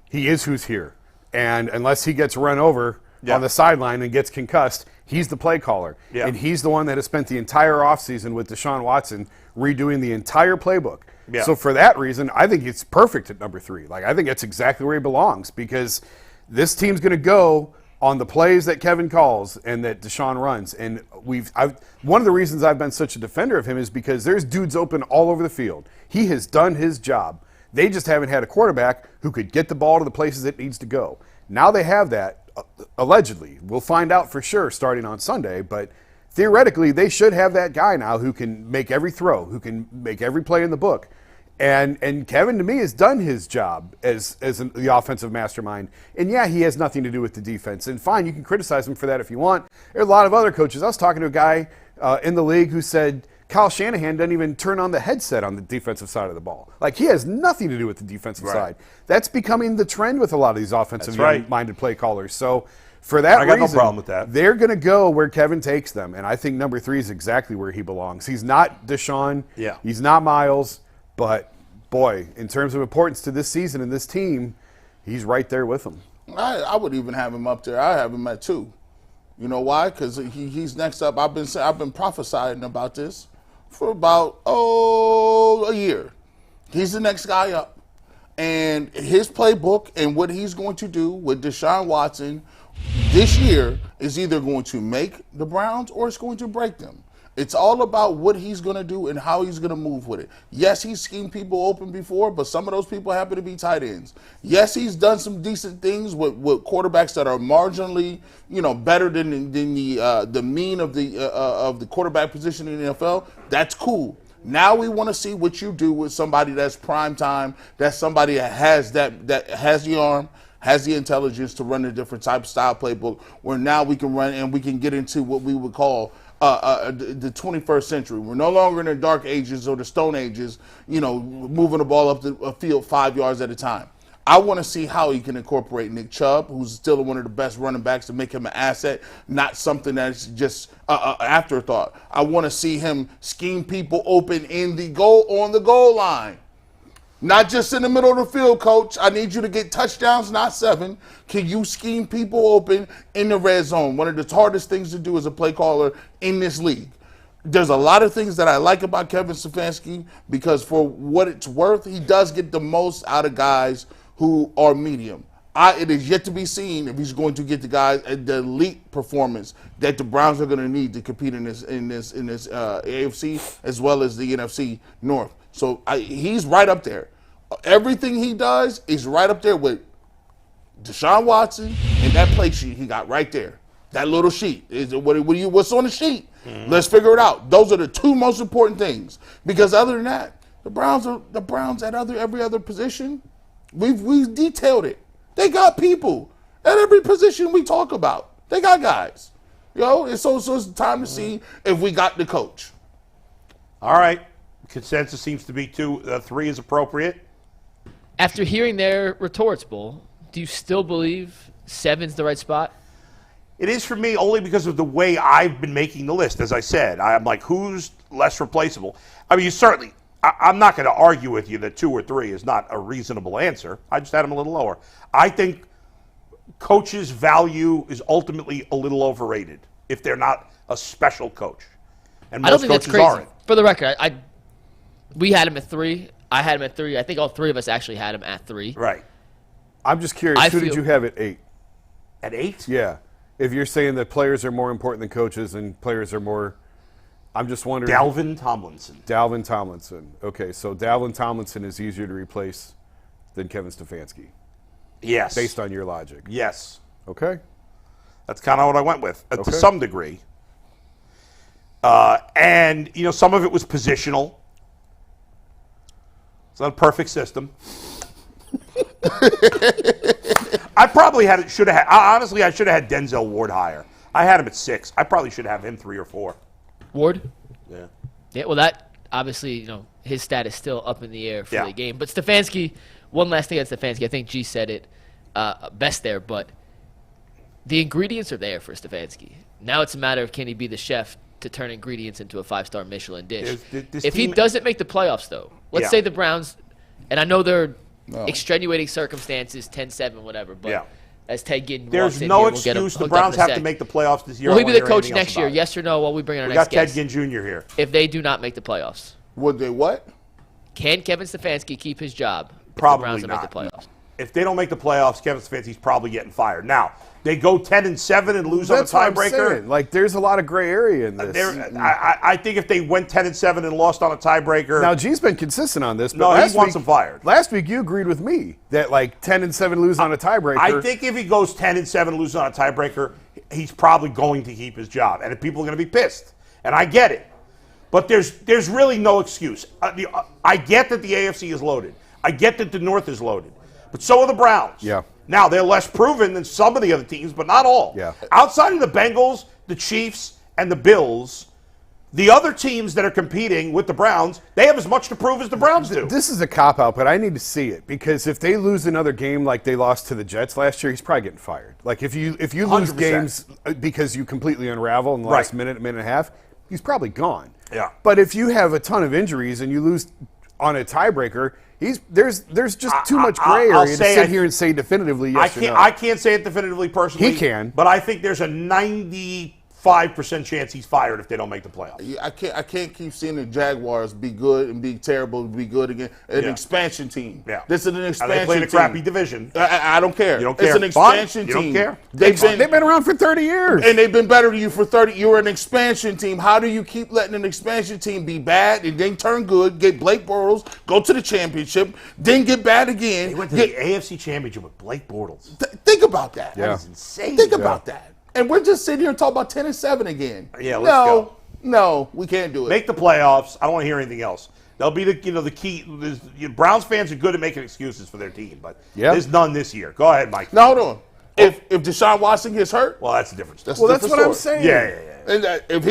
he is who's here. And unless he gets run over on the sideline and gets concussed, he's the play caller. Yeah. And he's the one that has spent the entire offseason with Deshaun Watson redoing the entire playbook. Yeah. So for that reason, I think it's perfect at number 3. I think that's exactly where he belongs, because this team's going to go on the plays that Kevin calls and that Deshaun runs. And one of the reasons I've been such a defender of him is because there's dudes open all over the field. He has done his job. They just haven't had a quarterback who could get the ball to the places it needs to go. Now they have that, allegedly. We'll find out for sure starting on Sunday, but theoretically they should have that guy now who can make every throw, who can make every play in the book. And Kevin, to me, has done his job as the offensive mastermind. And, yeah, he has nothing to do with the defense. And, fine, you can criticize him for that if you want. There are a lot of other coaches. I was talking to a guy in the league who said Kyle Shanahan doesn't even turn on the headset on the defensive side of the ball. Like, he has nothing to do with the defensive side. That's becoming the trend with a lot of these offensive-minded play callers. So, for that reason, no problem with that. They're going to go where Kevin takes them, and I think number 3 is exactly where he belongs. He's not Deshaun. Yeah. He's not Myles, but, boy, in terms of importance to this season and this team, he's right there with them. I would even have him up there. I have him at 2. You know why? Because he's next up. I've been prophesying about this for about a year. He's the next guy up, and his playbook and what he's going to do with Deshaun Watson this year is either going to make the Browns or it's going to break them. It's all about what he's going to do and how he's going to move with it. Yes, he's schemed people open before, but some of those people happen to be tight ends. Yes, he's done some decent things with quarterbacks that are marginally, better than the mean of the quarterback position in the NFL. That's cool. Now we want to see what you do with somebody that's prime time, that's somebody that has that has the arm, has the intelligence to run a different type of style playbook, where now we can run and we can get into what we would call the 21st century. We're no longer in the dark ages or the stone ages, moving the ball up the field 5 yards at a time. I want to see how he can incorporate Nick Chubb, who's still one of the best running backs, to make him an asset, not something that's just an afterthought. I want to see him scheme people open on the goal line. Not just in the middle of the field, coach. I need you to get touchdowns, not 7. Can you scheme people open in the red zone? One of the hardest things to do as a play caller in this league. There's a lot of things that I like about Kevin Stefanski, because for what it's worth, he does get the most out of guys who are medium. It is yet to be seen if he's going to get the guys at the elite performance that the Browns are going to need to compete in this AFC as well as the NFC North. So he's right up there. Everything he does is right up there with Deshaun Watson and that play sheet he got right there. That little sheet. What's on the sheet? Mm-hmm. Let's figure it out. Those are the 2 most important things. Because other than that, the Browns at every other position, we've detailed it. They got people at every position we talk about. They got guys. And so it's time to see if we got the coach. All right. Consensus seems to be 3 is appropriate. After hearing their retorts, Bull, do you still believe 7's the right spot? It is for me only because of the way I've been making the list. As I said, I'm like, who's less replaceable? I mean, I'm not going to argue with you that 2 or 3 is not a reasonable answer. I just had them a little lower. I think coach's value is ultimately a little overrated if they're not a special coach. And most I don't think that's coaches crazy. aren't. For the record, we had him at 3. I had him at 3. I think all 3 of us actually had him at 3. Right. I'm just curious, who did you have at 8? At 8? Yeah. If you're saying that players are more important than coaches and players are more, I'm just wondering. Dalvin Tomlinson. Okay, so Dalvin Tomlinson is easier to replace than Kevin Stefanski. Yes. Based on your logic. Yes. Okay. That's kind of what I went with, to some degree. And, some of it was positional. It's not a perfect system. I probably should have had Denzel Ward higher. I had him at 6. I probably should have him 3 or 4. Ward? Yeah. Yeah, well, that, obviously, his stat is still up in the air for the game. But Stefanski, one last thing on Stefanski, I think G said it best there, but the ingredients are there for Stefanski. Now it's a matter of, can he be the chef to turn ingredients into a 5-star Michelin dish. If he doesn't make the playoffs, though, let's say the Browns, and I know they're extenuating circumstances, 10-7, whatever, but as Ted Ginn there's no excuse the Browns have to make the playoffs this year. Will he be the coach next year? Yes or no? While we bring in our next guest. We got Ted Ginn Jr. here. If they do not make the playoffs. Would they what? Can Kevin Stefanski keep his job if probably the Browns don't not. make the playoffs? If they don't make the playoffs, Kevin Stefanski's probably getting fired. Now, they go 10-7 and lose on a tiebreaker. Like, there's a lot of gray area in this. I think if they went 10-7 and lost on a tiebreaker. Now, G's been consistent on this. But no, he wants him fired. Last week, you agreed with me that, 10-7 lose on a tiebreaker. I think if he goes 10-7 and loses on a tiebreaker, he's probably going to keep his job. And people are going to be pissed. And I get it. But there's really no excuse. I get that the AFC is loaded. I get that the North is loaded. But so are the Browns. Yeah. Now, they're less proven than some of the other teams, but not all. Yeah. Outside of the Bengals, the Chiefs, and the Bills, The other teams that are competing with the Browns, they have as much to prove as the Browns do. This is a cop-out, but I need to see it because if they lose another game like they lost to the Jets last year, he's probably getting fired. Like if you lose 100%. games because you completely unravel in the last minute and a half, he's probably gone. Yeah. But if you have a ton of injuries and you lose on a tiebreaker, there's just too much gray area to sit here and say definitively yes or no. I can't say it definitively personally. He can. But I think there's a 95% chance he's fired if they don't make the playoffs. I can't keep seeing the Jaguars be good and be terrible and be good again. An expansion team. Yeah. This is an expansion team. They play in a crappy division. I don't care. You don't care. It's an expansion Fine. You team. don't care. They've been around for 30 years. And they've been better than you for 30. You're an expansion team. How do you keep letting an expansion team be bad and then turn good, get Blake Bortles, go to the championship, then get bad again? They went to the AFC Championship with Blake Bortles. Think about that. That is insane. Think about that. And we're just sitting here and talk about 10-7 again. Yeah, let's go. No, we can't do it. Make the playoffs. I don't want to hear anything else. They'll be the key. Browns fans are good at making excuses for their team, but there's none this year. Go ahead, Mike. Now, hold on. If Deshaun Watson gets hurt, well, that's a different story. Well, that's what I'm saying. Yeah. And if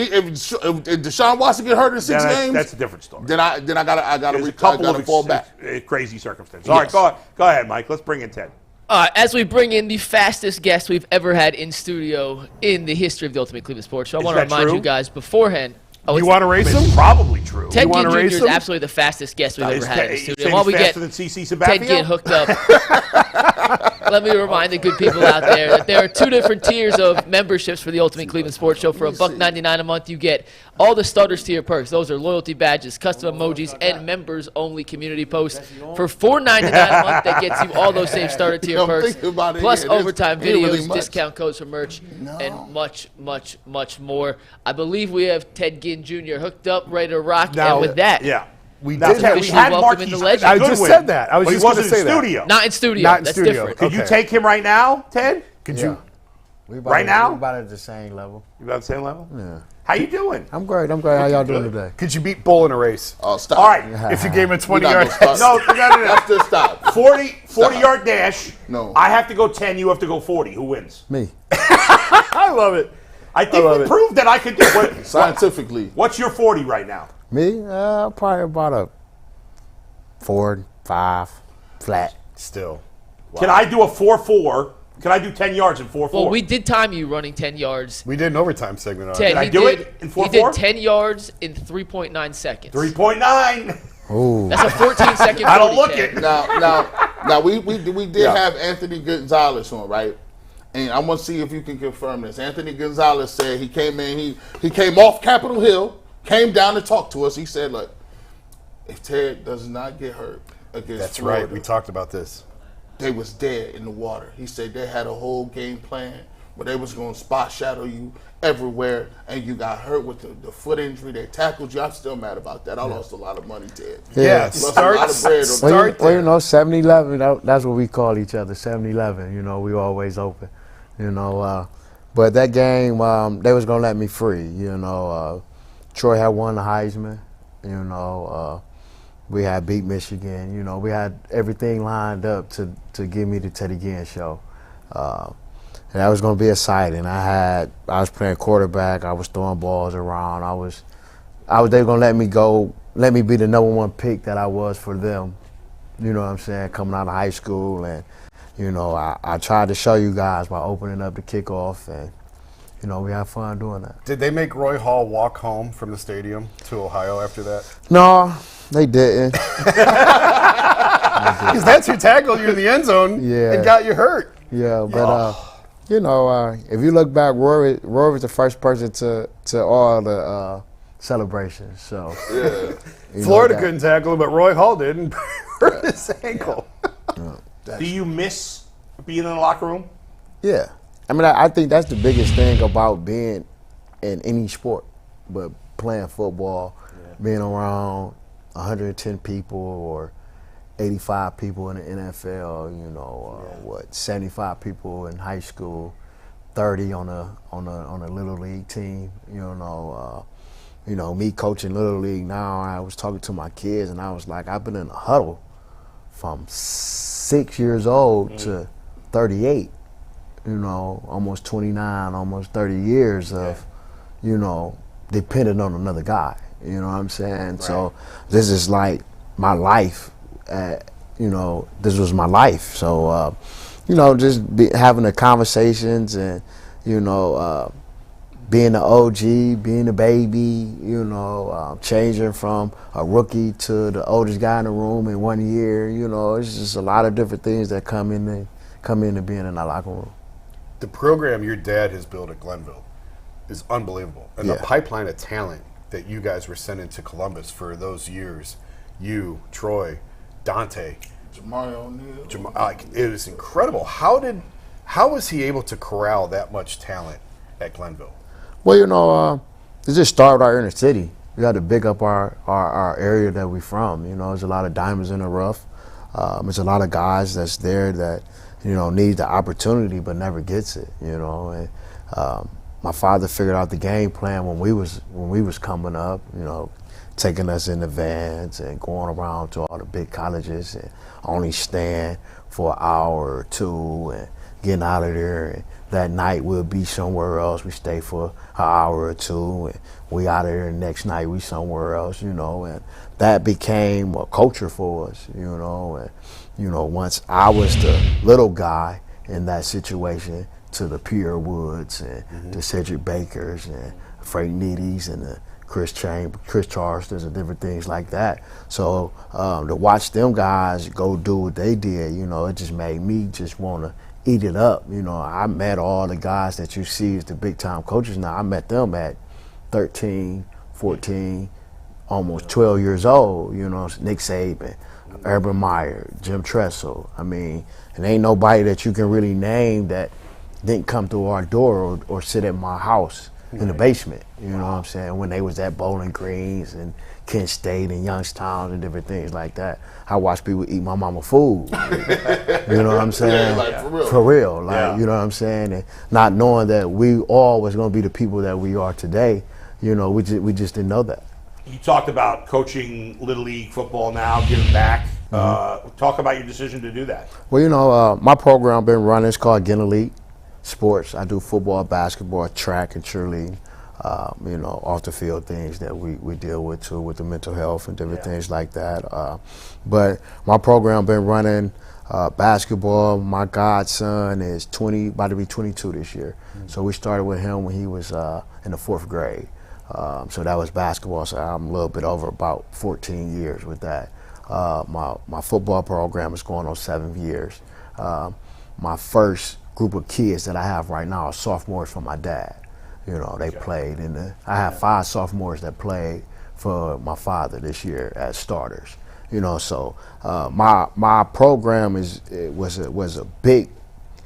Deshaun Watson get hurt in 6 games, that's a different story. Then I gotta There's a couple of fall back. Crazy circumstances. All right, go ahead, Mike. Let's bring in Ted. As we bring in the fastest guest we've ever had in studio in the history of the Ultimate Cleveland Sports Show, I want to remind you guys beforehand. You want to race him? It's probably true. Ted Ginn Jr. race is him? absolutely the fastest guest we've ever had in the studio. While we get Ted Sabathia? Ginn hooked up, let me remind the good people out there that there are 2 different tiers of memberships for the Ultimate Cleveland Sports Show. For $1.99 a month, you get all the starters tier perks. Those are loyalty badges, custom emojis, and members-only community posts. For $4.99 a month, that gets you all those same starter tier perks, plus overtime videos, discount codes for merch, and much, much, much more. I believe we have Ted Ginn Jr. hooked up, ready to rock. Now, and with that, we Now, did Ted, have, we had welcome Marquise in the legend. I just said that. I was but just he going to wasn't say in that. studio. not in studio. Not in That's studio. different. Could you Okay. take him right now, Ted? Could you? We about Right now? We about at the same level. You about the same level? Yeah. How you doing? I'm great. How y'all doing today? Could you beat Bull in a race? Oh, stop. All right. If you gave him a We're not 20-yard gonna start. No, no. Let's just stop. 40-yard dash. No. I have to go 10. You have to go 40. Who wins? Me. I love it. I think we proved that I could do it. Scientifically. What's your 40 right now? Me? Probably about a 4, 5, flat. Still. Can I do a 4-4? Can I do 10 yards in 4-4? Well, we did time you running 10 yards. We did an overtime segment on Ted, it. Did I he do did, it in He 4-4? did 10 yards in 3.9 seconds. 3.9. Ooh. That's a 14-second 40, I don't look Ted. it. Now we did have Anthony Gonzalez on, right? And I want to see if you can confirm this. Anthony Gonzalez said he came in, he came off Capitol Hill, came down to talk to us. He said, look, if Ted does not get hurt against That's Florida, right. We talked about this. they was dead in the water. He said they had a whole game plan where they was going to spot shadow you everywhere, and you got hurt with the foot injury. They tackled you. I'm still mad about that. I lost a lot of money, Ted. Yeah. Lost a lot of bread on Well, that. you know, 7-Eleven, that's what we call each other, 7-Eleven. You know, we always open. You know, but that game, they was going to let me free. You know, Troy had won the Heisman. You know, we had beat Michigan. You know, we had everything lined up to give me the Teddy Ginn show. And that was going to be exciting. I was playing quarterback. I was throwing balls around. They were going to let me be the #1 pick that I was for them. You know what I'm saying? Coming out of high school, and you know, I tried to show you guys by opening up the kickoff, and you know, we had fun doing that. Did they make Roy Hall walk home from the stadium to Ohio after that? No, they didn't. Because that's who tackled you in the end zone and got you hurt. Yeah, but you know, if you look back, Roy was the first person to all the celebrations. So Florida couldn't tackle him, but Roy Hall did and hurt his ankle. Do you miss being in the locker room? Yeah, I mean, I think that's the biggest thing about being in any sport, but playing football, being around 110 people or 85 people in the NFL. You know, 75 people in high school, 30 on a little league team. You know, me coaching little league now. I was talking to my kids, and I was like, I've been in a huddle from 6 years old to 38. You know, almost 29, almost 30 years of, you know, dependent on another guy. You know what I'm saying? Right. So this is like my life. This was my life. So, just having the conversations and, being the OG, being the baby, changing from a rookie to the oldest guy in the room in 1 year. It's just a lot of different things that come into being in that locker room. The program your dad has built at Glenville is unbelievable. And the pipeline of talent that you guys were sending to Columbus for those years, you, Troy, Dante, Jamario O'Neal. It is incredible. How was he able to corral that much talent at Glenville? Well, it just started our inner city. We got to big up our area that we're from. There's a lot of diamonds in the rough. There's a lot of guys that's there that, need the opportunity but never gets it, And my father figured out the game plan when we was coming up, taking us in the vans and going around to all the big colleges and only staying for an hour or two and getting out of there. And that night we'll be somewhere else. We stay for an hour or two and we out of there the next night we somewhere else, and that became a culture for us, and once I was the little guy in that situation to the Pierre Woods and the Cedric Bakers and Frank Needys and the Chris Charlestons and different things like that. So to watch them guys go do what they did, it just made me just want to eat it up. I met all the guys that you see as the big time coaches now. I met them at 13, 14, almost 12 years old, Nick Saban, Urban Meyer, Jim Tressel. And ain't nobody that you can really name that didn't come through our door or sit at my house in the basement, what I'm saying, when they was at Bowling Greens and Kent State and Youngstown and different things like that. I watched people eat my mama food, you know what I'm saying? Yeah, for real, you know what I'm saying? And not knowing that we all was going to be the people that we are today, we just didn't know that. You talked about coaching Little League football now, giving back. Talk about your decision to do that. Well, my program I've been running, it's called Ginn Elite Sports. I do football, basketball, track, and cheerleading. Off the field things that we deal with too, with the mental health and different things like that. But my program been running basketball. My godson is about to be 22 this year. So we started with him when he was in the 4th grade. So that was basketball. So I'm a little bit over about 14 years with that. My football program is going on 7 years. My first group of kids that I have right now are sophomores from my dad. They played I have 5 sophomores that played for my father this year as starters. So my program was a big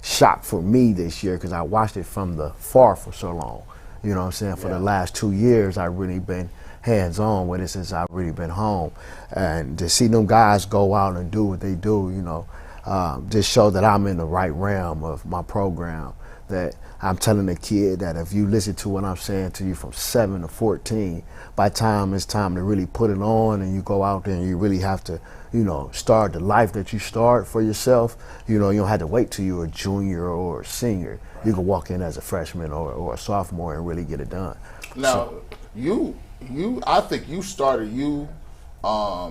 shock for me this year because I watched it from the far for so long. You know what I'm saying? For the last 2 years, I've really been hands-on with it since I've really been home. And to see them guys go out and do what they do, just show that I'm in the right realm of my program. That I'm telling the kid that if you listen to what I'm saying to you from 7 to 14, by the time it's time to really put it on and you go out there and you really have to, start the life that you start for yourself, you don't have to wait till you're a junior or a senior. You can walk in as a freshman or a sophomore and really get it done. Now, I think you started, I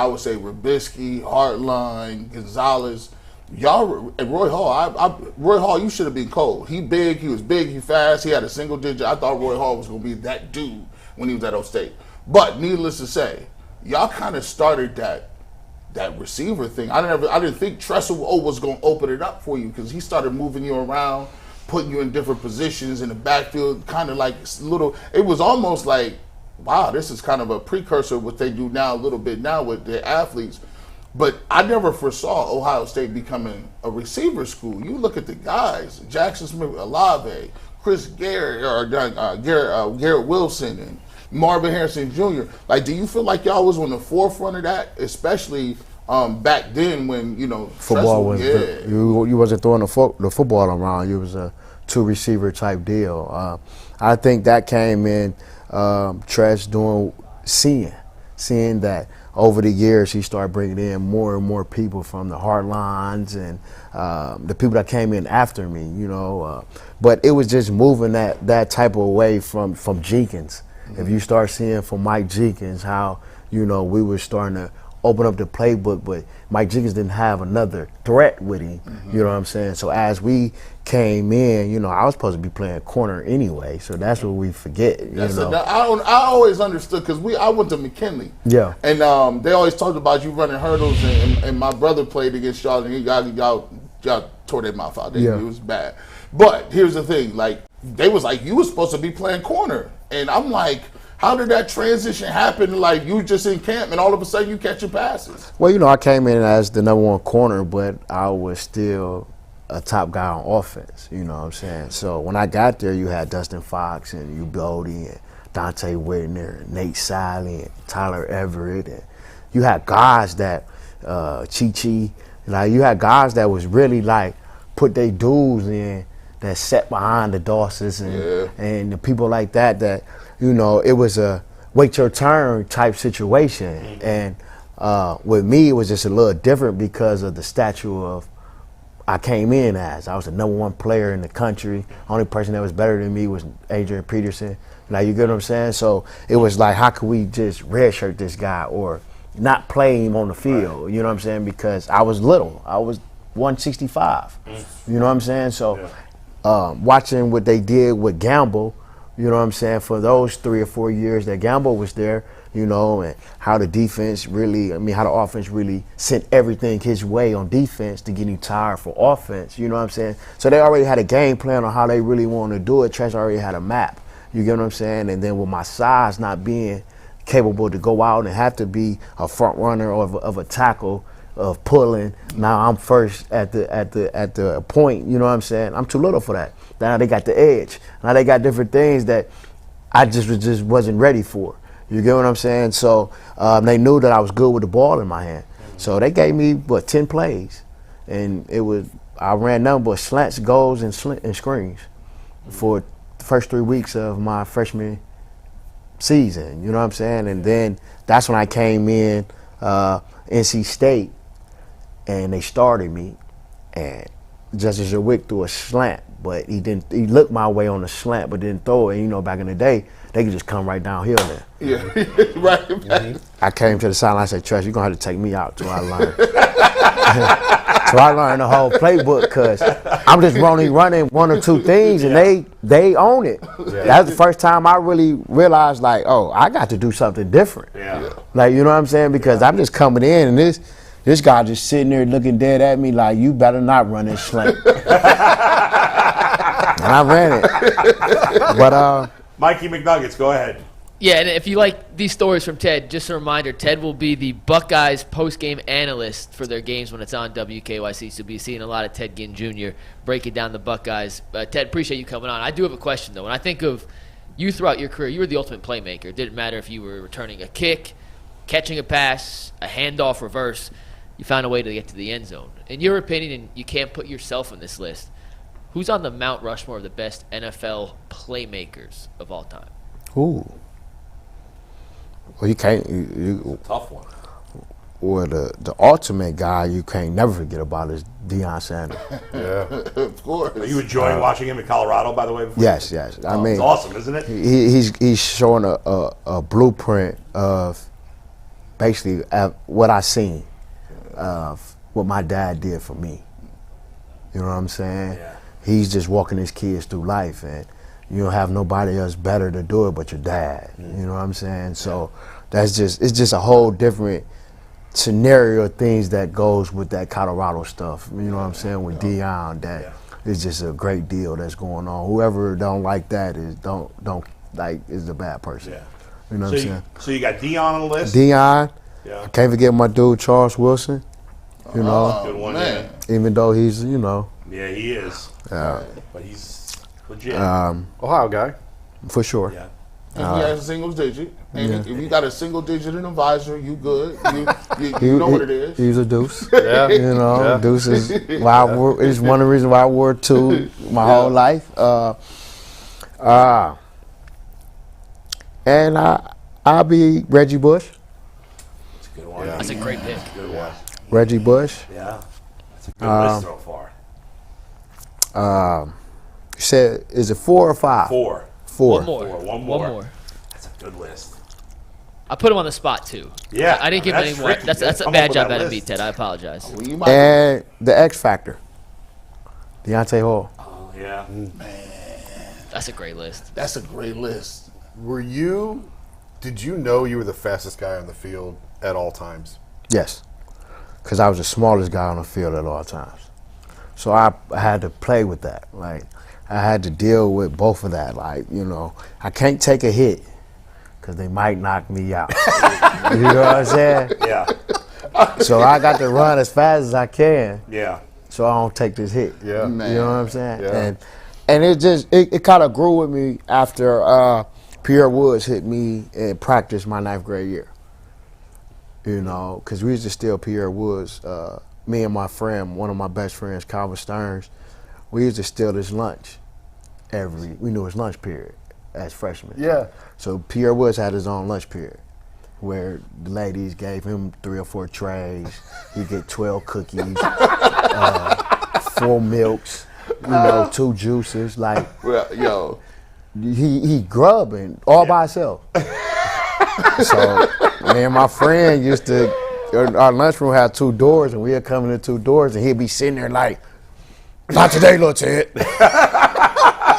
would say Rubisky, Hartline, Gonzalez. Y'all at Roy Hall, Roy Hall, you should have been cold. He was big, he fast, he had a single digit. I thought Roy Hall was going to be that dude when he was at Oak State. But needless to say, y'all kind of started that receiver thing. I didn't think Tressel was going to open it up for you because he started moving you around, putting you in different positions in the backfield, kind of like it was almost like, wow, this is kind of a precursor of what they do now a little bit now with their athletes. But I never foresaw Ohio State becoming a receiver school. You look at the guys, Jackson Smith, Olave, Chris Garrett, or Garrett Wilson, and Marvin Harrison Jr. Do you feel like y'all was on the forefront of that, especially back then when, football was you wasn't throwing the football around. You was a 2-receiver type deal. I think that came in Tresh seeing that over the years, he started bringing in more and more people from the hard lines and the people that came in after me, you know. But it was just moving that type of way from Jenkins. If you start seeing from Mike Jenkins how, you know, we were starting to open up the playbook, but Mike Jenkins didn't have another threat with him, you know what I'm saying? So as we came in, you know, I was supposed to be playing corner anyway, so that's what we forget, you know. I always understood, because I went to McKinley. Yeah. And they always talked about you running hurdles, and my brother played against y'all, and y'all tore their mouth out. It was bad. But here's the thing, like, they was like, you was supposed to be playing corner. And I'm like, how did that transition happen? Like, you just in camp and all of a sudden you catching passes. Well, you know, I came in as the #1 corner, but I was still a top guy on offense, you know what I'm saying? So when I got there, you had Dustin Fox and Ubaldi and Dante Whitner and Nate Siley and Tyler Everett. And you had guys that, Chi-Chi, like you had guys that was really like put their dudes in, that sat behind the Dawsons and the people like that, you know, it was a wait your turn type situation. And with me, it was just a little different because of the stature of I came in as. I was the #1 player in the country. Only person that was better than me was Adrian Peterson. Like, you get what I'm saying? So it was like, how could we just redshirt this guy or not play him on the field? You know what I'm saying? Because I was little. I was 165. You know what I'm saying? So watching what they did with Gamble, you know what I'm saying, for those 3 or 4 years that Gamble was there, you know, and how the defense really, how the offense really sent everything his way on defense to get him tired for offense, you know what I'm saying? So they already had a game plan on how they really wanted to do it. Trash already had a map, you get what I'm saying? And then with my size not being capable to go out and have to be a front runner of a tackle, of pulling. Now I'm first at the point, you know what I'm saying? I'm too little for that. Now they got the edge. Now they got different things that I just wasn't ready for. You get what I'm saying? So they knew that I was good with the ball in my hand. So they gave me 10 plays, and I ran nothing but slants, goals, and screens for the first 3 weeks of my freshman season. You know what I'm saying? And then that's when I came in NC State. And they started me, and Justice Wick threw a slant, but he looked my way on the slant, but didn't throw it. And, you know, back in the day, they could just come right downhill there. Yeah, right. I came to the sideline and said, Tress, you're going to have to take me out till I learn. So I learned the whole playbook, because I'm just only running 1 or 2 things, and they own it. Yeah. That was the first time I really realized, like, oh, I got to do something different. Yeah. Like, you know what I'm saying? Because I'm just coming in, and this guy just sitting there looking dead at me like, you better not run this slant. And I ran it. But Mikey McNuggets, go ahead. Yeah, and if you like these stories from Ted, just a reminder, Ted will be the Buckeyes post-game analyst for their games when it's on WKYC, so you'll be seeing a lot of Ted Ginn Jr. breaking down the Buckeyes. Ted, appreciate you coming on. I do have a question, though. When I think of you throughout your career, you were the ultimate playmaker. It didn't matter if you were returning a kick, catching a pass, a handoff, reverse. You found a way to get to the end zone. In your opinion, and you can't put yourself on this list, who's on the Mount Rushmore of the best NFL playmakers of all time? Ooh. Well, you can't. Tough one. Well, the ultimate guy you can't never forget about is Deion Sanders. Yeah, of course. Are you enjoying watching him in Colorado, by the way? Yes. I mean, it's awesome, isn't it? He's showing a blueprint of basically what I seen of what my dad did for me. You know what I'm saying? Yeah. He's just walking his kids through life, and you don't have nobody else better to do it but your dad. You know what I'm saying? So it's just a whole different scenario of things that goes with that Colorado stuff. You know what I'm saying? With Deion, that is just a great deal that's going on. Whoever don't like that is a bad person. Yeah. You know what I'm saying? So you got Deion on the list? Deion. Yeah. I can't forget my dude Charles Wilson. You know, good one, man. even though he's, you know. Yeah, he is. Yeah. But he's legit. Ohio guy. For sure. Yeah. And he has a single digit. And if you got a single digit in advisor, you good. You know what it is. He's a deuce. Yeah. You know, Yeah. deuce is why it's one of the reasons why I wore 2 my whole life. And I'll be Reggie Bush. Good one. That's a great pick. Good one. Reggie Bush. Yeah. That's a good list so far. You said, is it 4 or 5? 4. 4. One more. That's a good list. I put him on the spot too. Yeah, I didn't give him any more. tricky. That's a Come bad up with job that out of me, list. Ted. I apologize. Well, you might And the X Factor. Deontay Hall. Oh, yeah. That's a great list. That's a great list. Did you know you were the fastest guy on the field at all times? Yes. Because I was the smallest guy on the field at all times. So I had to play with that. Like, I had to deal with both of that. Like, you know, I can't take a hit because they might knock me out. You know what I'm saying? Yeah. So I got to run as fast as I can Yeah. so I don't take this hit. Yeah. You know what I'm saying? Yeah. And it just, it kind of grew with me after Pierre Woods hit me in practice my 9th grade year. You know, because we used to steal Pierre Woods. Me and my friend, one of my best friends, Calvin Stearns, we used to steal his lunch we knew his lunch period as freshmen. Yeah. So Pierre Woods had his own lunch period where the ladies gave him 3 or 4 trays. He'd get 12 cookies, 4 milks, 2 juices. Like, Well, yo, he grubbing all by himself. So me and my friend used to, our lunchroom had 2 doors, and we'd come in the 2 doors, and he'd be sitting there like, not today, little Ted.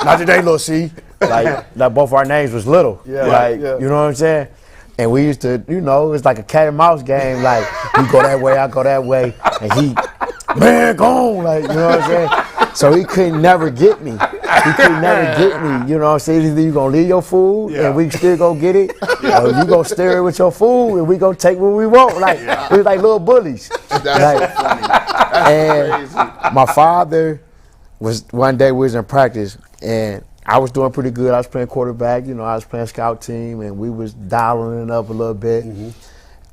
Not today, little C. Like both our names was little. Yeah. Like, Yeah. you know what I'm saying? And we used to, it was like a cat and mouse game. Like, you go that way, I go that way. And he, man, gone. Like, you know what I'm saying? So he couldn't never get me. He could never get me. You know what I'm saying? Either you going to leave your food and we still go get it, or you going to stare with your food and we going to take what we want. Like, we was like little bullies. that's Like, so funny. That's and crazy. my father one day we was in practice and I was doing pretty good. I was playing quarterback, I was playing scout team and we was dialing it up a little bit.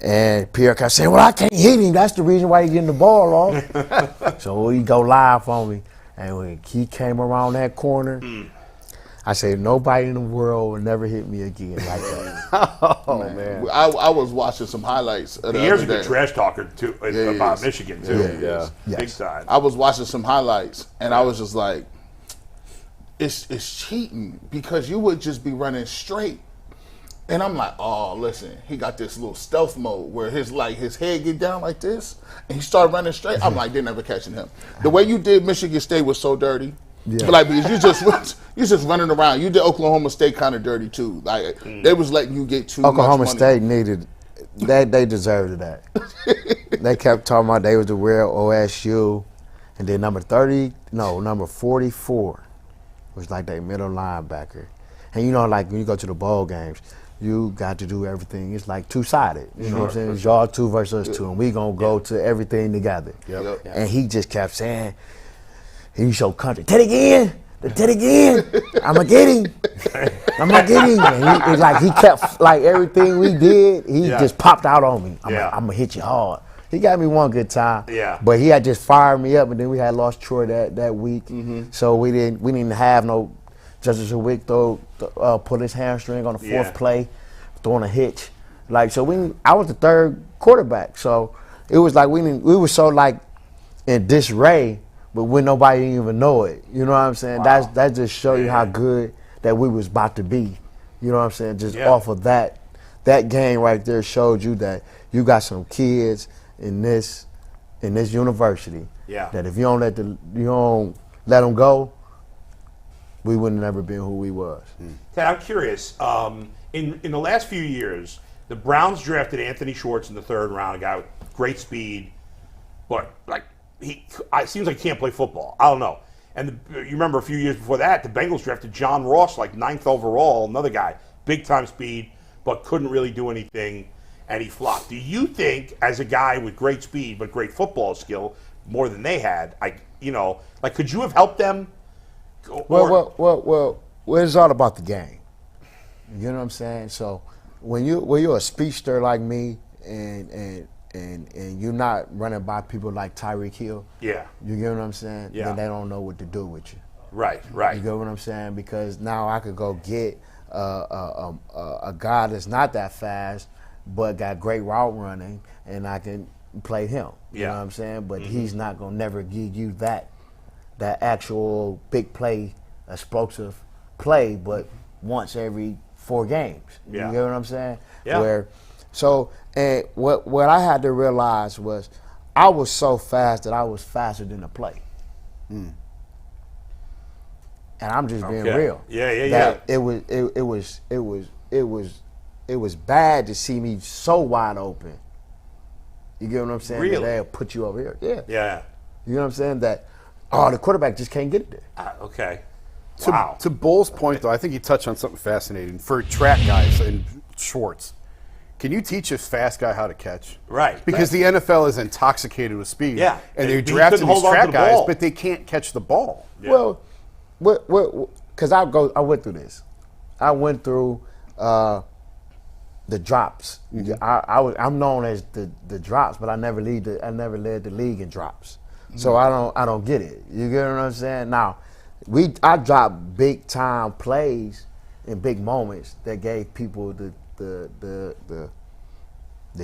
And Pierre kept saying, well, I can't hit him. That's the reason why he's getting the ball off. So he go live on me. And when he came around that corner, I said, nobody in the world will never hit me again like that. Oh, man. I was watching some highlights of the Here's a other good day. trash talker too about Michigan too. Yeah. Big Yes. time. I was watching some highlights, and I was just like, it's cheating because you would just be running straight. And I'm like, oh, listen, he got this little stealth mode where his head get down like this, and he started running straight. I'm like, they're never catching him. The way you did Michigan State was so dirty. Yeah. Like, because you just running around. You did Oklahoma State kind of dirty too. Like they was letting you get too Oklahoma much money. State needed, they deserved that. They kept talking about they was the real OSU. And then number 44 was like their middle linebacker. And like when you go to the bowl games, you got to do everything. It's like two-sided. You know what I'm saying? It's y'all 2 versus us 2, and we going to go to everything together. Yep. And he just kept saying, he showed country, Ted again, I'm going to get him. And he kept, like everything we did, he just popped out on me. I'm going to hit you hard. He got me one good time. Yeah. But he had just fired me up, and then we had lost Troy that week. So we didn't have no Justice Wick put his hamstring on the 4th play, throwing a hitch. Like, so I was the 3rd quarterback. So it was like we were so like in disarray, but when nobody didn't even know it. You know what I'm saying? Wow. That just show you how good that we was about to be. You know what I'm saying? Just off of that game right there showed you that you got some kids in this university. Yeah. That if you don't let them go, we would have never been who we was. Ted, I'm curious. In the last few years, the Browns drafted Anthony Schwartz in the 3rd round, a guy with great speed, but like it seems like he can't play football. I don't know. And you remember a few years before that, the Bengals drafted John Ross, like 9th overall, another guy, big time speed, but couldn't really do anything, and he flopped. Do you think, as a guy with great speed but great football skill, more than they had, could you have helped them? Well, it's all about the game. You know what I'm saying? So when you're a speedster like me and you're not running by people like Tyreek Hill, you get what I'm saying? Yeah. Then they don't know what to do with you. Right. You get what I'm saying? Because now I could go get a guy that's not that fast but got great route running, and I can play him. You Yeah. know what I'm saying? But he's not gonna never give you that actual big play, explosive play, but once every 4 games. Yeah. You get what I'm saying? Yeah. And what I had to realize was I was so fast that I was faster than the play. And I'm just being Okay. real. Yeah. That it was bad to see me so wide open. You get what I'm saying? Really? That they'll put you over here. Yeah. Yeah. You know what I'm saying? That the quarterback just can't get it there. Okay. To, Wow. to Bull's point, though, I think he touched on something fascinating. For track guys and Schwartz, can you teach a fast guy how to catch? Right. Because the NFL is intoxicated with speed. Yeah. And He they're couldn't drafting these hold on to track the guys, ball. but they can't catch the ball. Yeah. Well, because I went through this. I went through the drops. I'm known as the drops, but I never led the league in drops. So I don't get it. You get what I'm saying? Now, I dropped big time plays in big moments that gave people the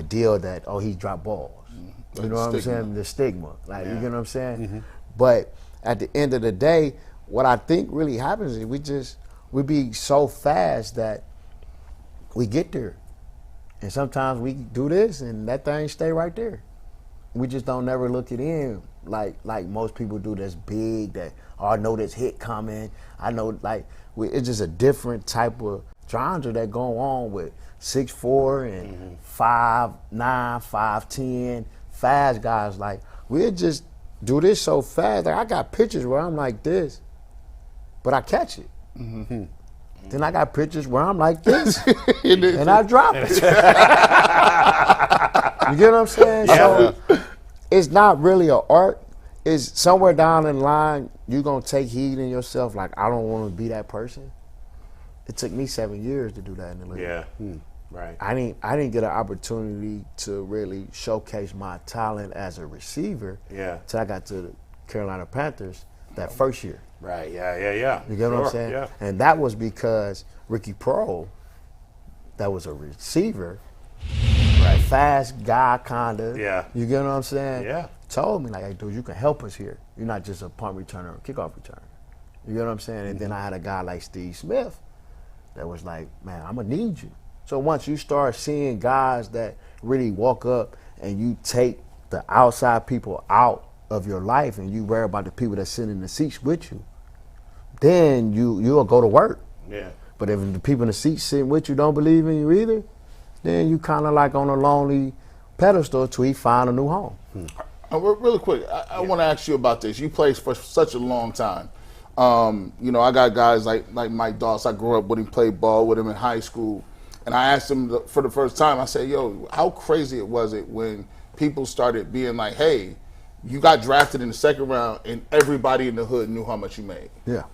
deal that he dropped balls. You know what I'm saying? The stigma. Like, you get what I'm saying? But at the end of the day, what I think really happens is we be so fast that we get there. And sometimes we do this and that thing stay right there. We just don't never look it in like most people do that's big, that I know this hit coming. I know it's just a different type of genre that go on with 6'4" and 5'9", 5'10", fast guys. Like, we'll just do this so fast. Like, I got pictures where I'm like this, but I catch it. Then I got pictures where I'm like this, and I drop it. You get what I'm saying? Yeah. So it's not really an art. It's somewhere down the line, you're going to take heed in yourself, like, I don't want to be that person. It took me 7 years to do that in the league. Yeah. Right. I didn't get an opportunity to really showcase my talent as a receiver till I got to the Carolina Panthers that first year. Right. Yeah. You get what I'm saying? Yeah. And that was because Ricky Prohl, that was a receiver, right, fast guy kinda. Yeah. You get what I'm saying? Yeah. Told me, like, hey, dude, you can help us here. You're not just a punt returner or kickoff returner. You get what I'm saying? And then I had a guy like Steve Smith that was like, man, I'm gonna need you. So once you start seeing guys that really walk up and you take the outside people out of your life and you worry about the people that sit in the seats with you, then you'll go to work. Yeah. But if the people in the seats sitting with you don't believe in you either, then you kind of like on a lonely pedestal till he find a new home. Really quick, I want to ask you about this. You played for such a long time. I got guys like Mike Doss. I grew up with him, played ball with him in high school. And I asked him for the first time, I said, yo, how crazy was it when people started being like, hey, you got drafted in the second round and everybody in the hood knew how much you made? Yeah.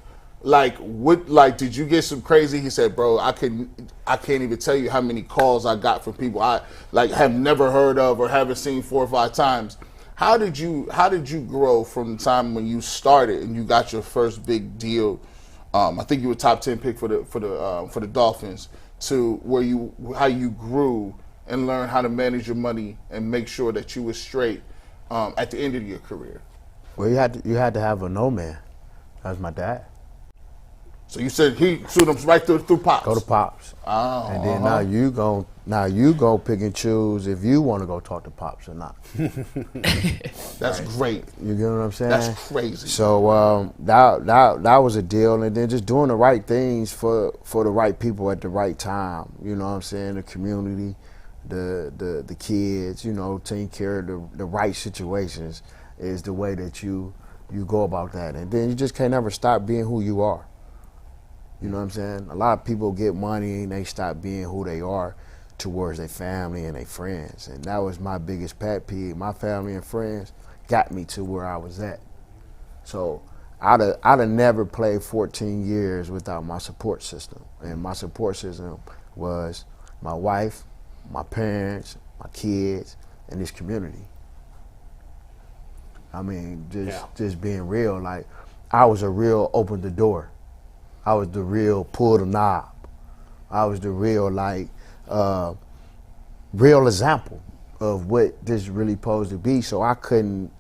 Did you get some crazy? He said, bro, I can't even tell you how many calls I got from people I have never heard of or haven't seen 4 or 5 times. How did you grow from the time when you started and you got your first big deal? I think you were top 10 pick for the Dolphins, to how you grew and learned how to manage your money and make sure that you were straight at the end of your career. Well, you had to have a no man. That was my dad. So you said he shoot them right through Pops. Go to Pops. Oh, and then now you go pick and choose if you want to go talk to Pops or not. That's great. You get what I'm saying? That's crazy. So that was a deal, and then just doing the right things for the right people at the right time. You know what I'm saying? The community, the kids. Taking care of the right situations is the way that you go about that, and then you just can't ever stop being who you are. You know what I'm saying? A lot of people get money and they stop being who they are towards their family and their friends. And that was my biggest pet peeve. My family and friends got me to where I was at. So I'd have never played 14 years without my support system. And my support system was my wife, my parents, my kids, and this community. I mean, just being real. Like, I was a real open the door. I was the real pull the knob. I was the real real example of what this really supposed to be. So I couldn't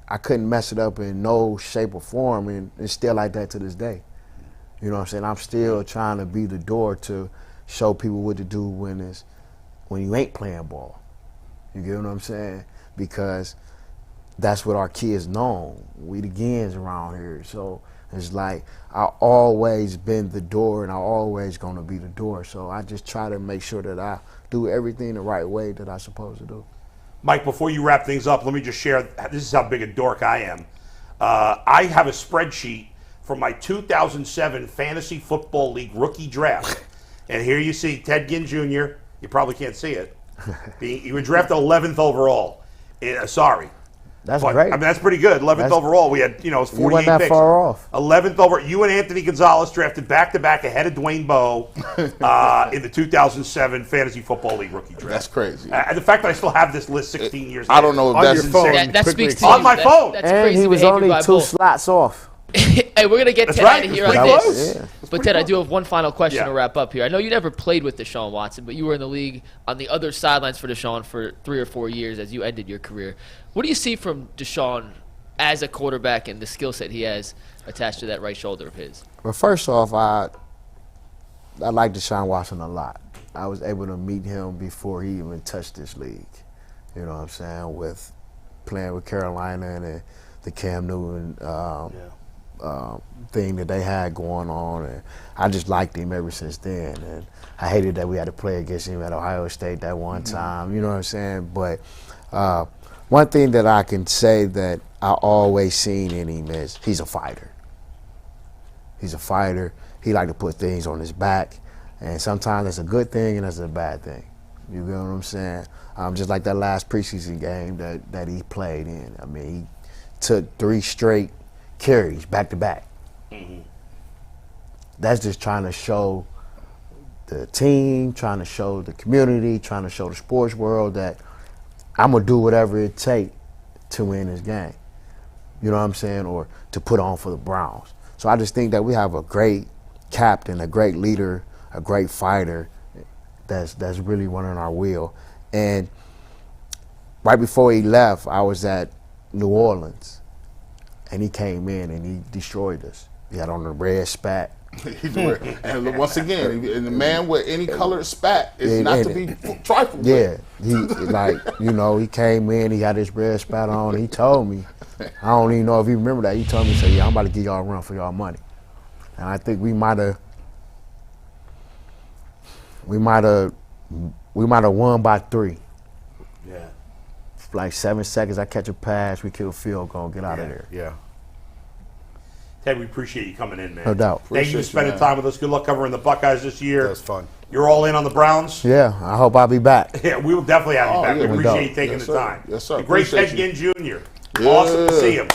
mess it up in no shape or form, and it's still like that to this day. You know what I'm saying? I'm still trying to be the door to show people what to do when you ain't playing ball. You get what I'm saying? Because that's what our kids know. We the Ginns around here. So it's like I always been the door, and I always gonna be the door. So I just try to make sure that I do everything the right way that I'm supposed to do. Mike, before you wrap things up, let me just share. This is how big a dork I am. I have a spreadsheet for my 2007 Fantasy Football League rookie draft. And here you see Ted Ginn Jr. You probably can't see it. You were drafted 11th overall. Sorry. That's But, great. I mean, that's pretty good. 11th overall. We had, it was 48 You weren't that picks. far off. 11th over. You and Anthony Gonzalez drafted back-to-back ahead of Dwayne Bowe in the 2007 Fantasy Football League rookie draft. That's crazy. And the fact that I still have this list 16 years I don't know if On that's your phone. insane. That Quickly speaks to On you. my phone. That's And crazy he was behavior only by 2 both. slots off. Hey, we're gonna get That's Ted right. out of here That on was- this. Yeah. But Ted, I do have one final question Yeah. to wrap up here. I know you never played with Deshaun Watson, but you were in the league on the other sidelines for Deshaun for 3 or 4 years as you ended your career. What do you see from Deshaun as a quarterback and the skill set he has attached to that right shoulder of his? Well, first off, I like Deshaun Watson a lot. I was able to meet him before he even touched this league. You know what I'm saying? With playing with Carolina and the Cam Newton thing that they had going on, and I just liked him ever since then. And I hated that we had to play against him at Ohio State that one time. You know what I'm saying? But one thing that I can say that I always seen in him is he's a fighter. He's a fighter. He like to put things on his back, and sometimes that's a good thing and that's a bad thing. You know what I'm saying? Just like that last preseason game that he played in. I mean, he took 3 straight carries back to back. That's just trying to show the team, trying to show the community, trying to show the sports world that I'm gonna do whatever it takes to win this game. You know what I'm saying? Or to put on for the Browns. So I just think that we have a great captain, a great leader, a great fighter that's really running our wheel. And right before he left, I was at New Orleans, and he came in and he destroyed us. He had on the red spat. And once again, and the man with any colored spat is not to be trifled Yeah, with. he came in, he had his red spat on. He told me, I don't even know if he remember that. He told me, he said, "Yeah, I'm about to give y'all a run for y'all money." And I think we might have won by 3. Yeah. Like 7 seconds, I catch a pass, we kill a field goal, get out of there. Yeah. Ted, we appreciate you coming in, man. No doubt. Thank you for Appreciate you, spending man. time with us. Good luck covering the Buckeyes this year. That was fun. You're all in on the Browns? Yeah, I hope I'll be back. Yeah, we will definitely have you Oh, back. yeah, We no appreciate doubt. you taking Yes, the sir. time. Yes, sir. The great Ted Appreciate Ginn Jr. Yeah. Awesome to see him.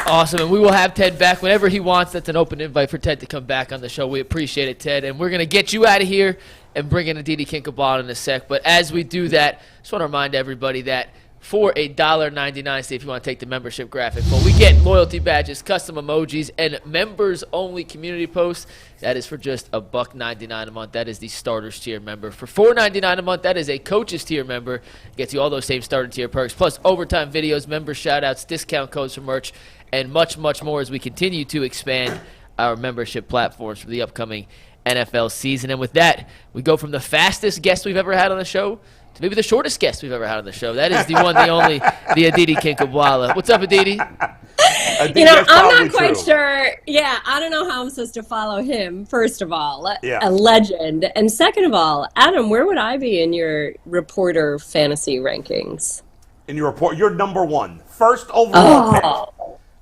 Awesome, and we will have Ted back whenever he wants. That's an open invite for Ted to come back on the show. We appreciate it, Ted, and we're going to get you out of here and bring in Aditi Kinkhabwala in a sec. But as we do that, I just want to remind everybody that for $1.99, see if you want to take the membership graphic, but we get loyalty badges, custom emojis, and members-only community posts. That is for just $1.99 a month. That is the starters tier member. For $4.99 a month, that is a coaches tier member. Gets you all those same starter tier perks, plus overtime videos, member shout-outs, discount codes for merch, and much, much more as we continue to expand our membership platforms for the upcoming NFL season. And with that, we go from the fastest guest we've ever had on the show to maybe the shortest guest we've ever had on the show. That is the one, the only, the Aditi Kinkhabwala. What's up, Aditi? Aditi, You know, that's I'm probably not quite true. sure. Yeah, I don't know how I'm supposed to follow him, first of all. Yeah. A legend. And second of all, Adam, where would I be in your reporter fantasy rankings? In your report, you're number 1. First overall pick. Oh.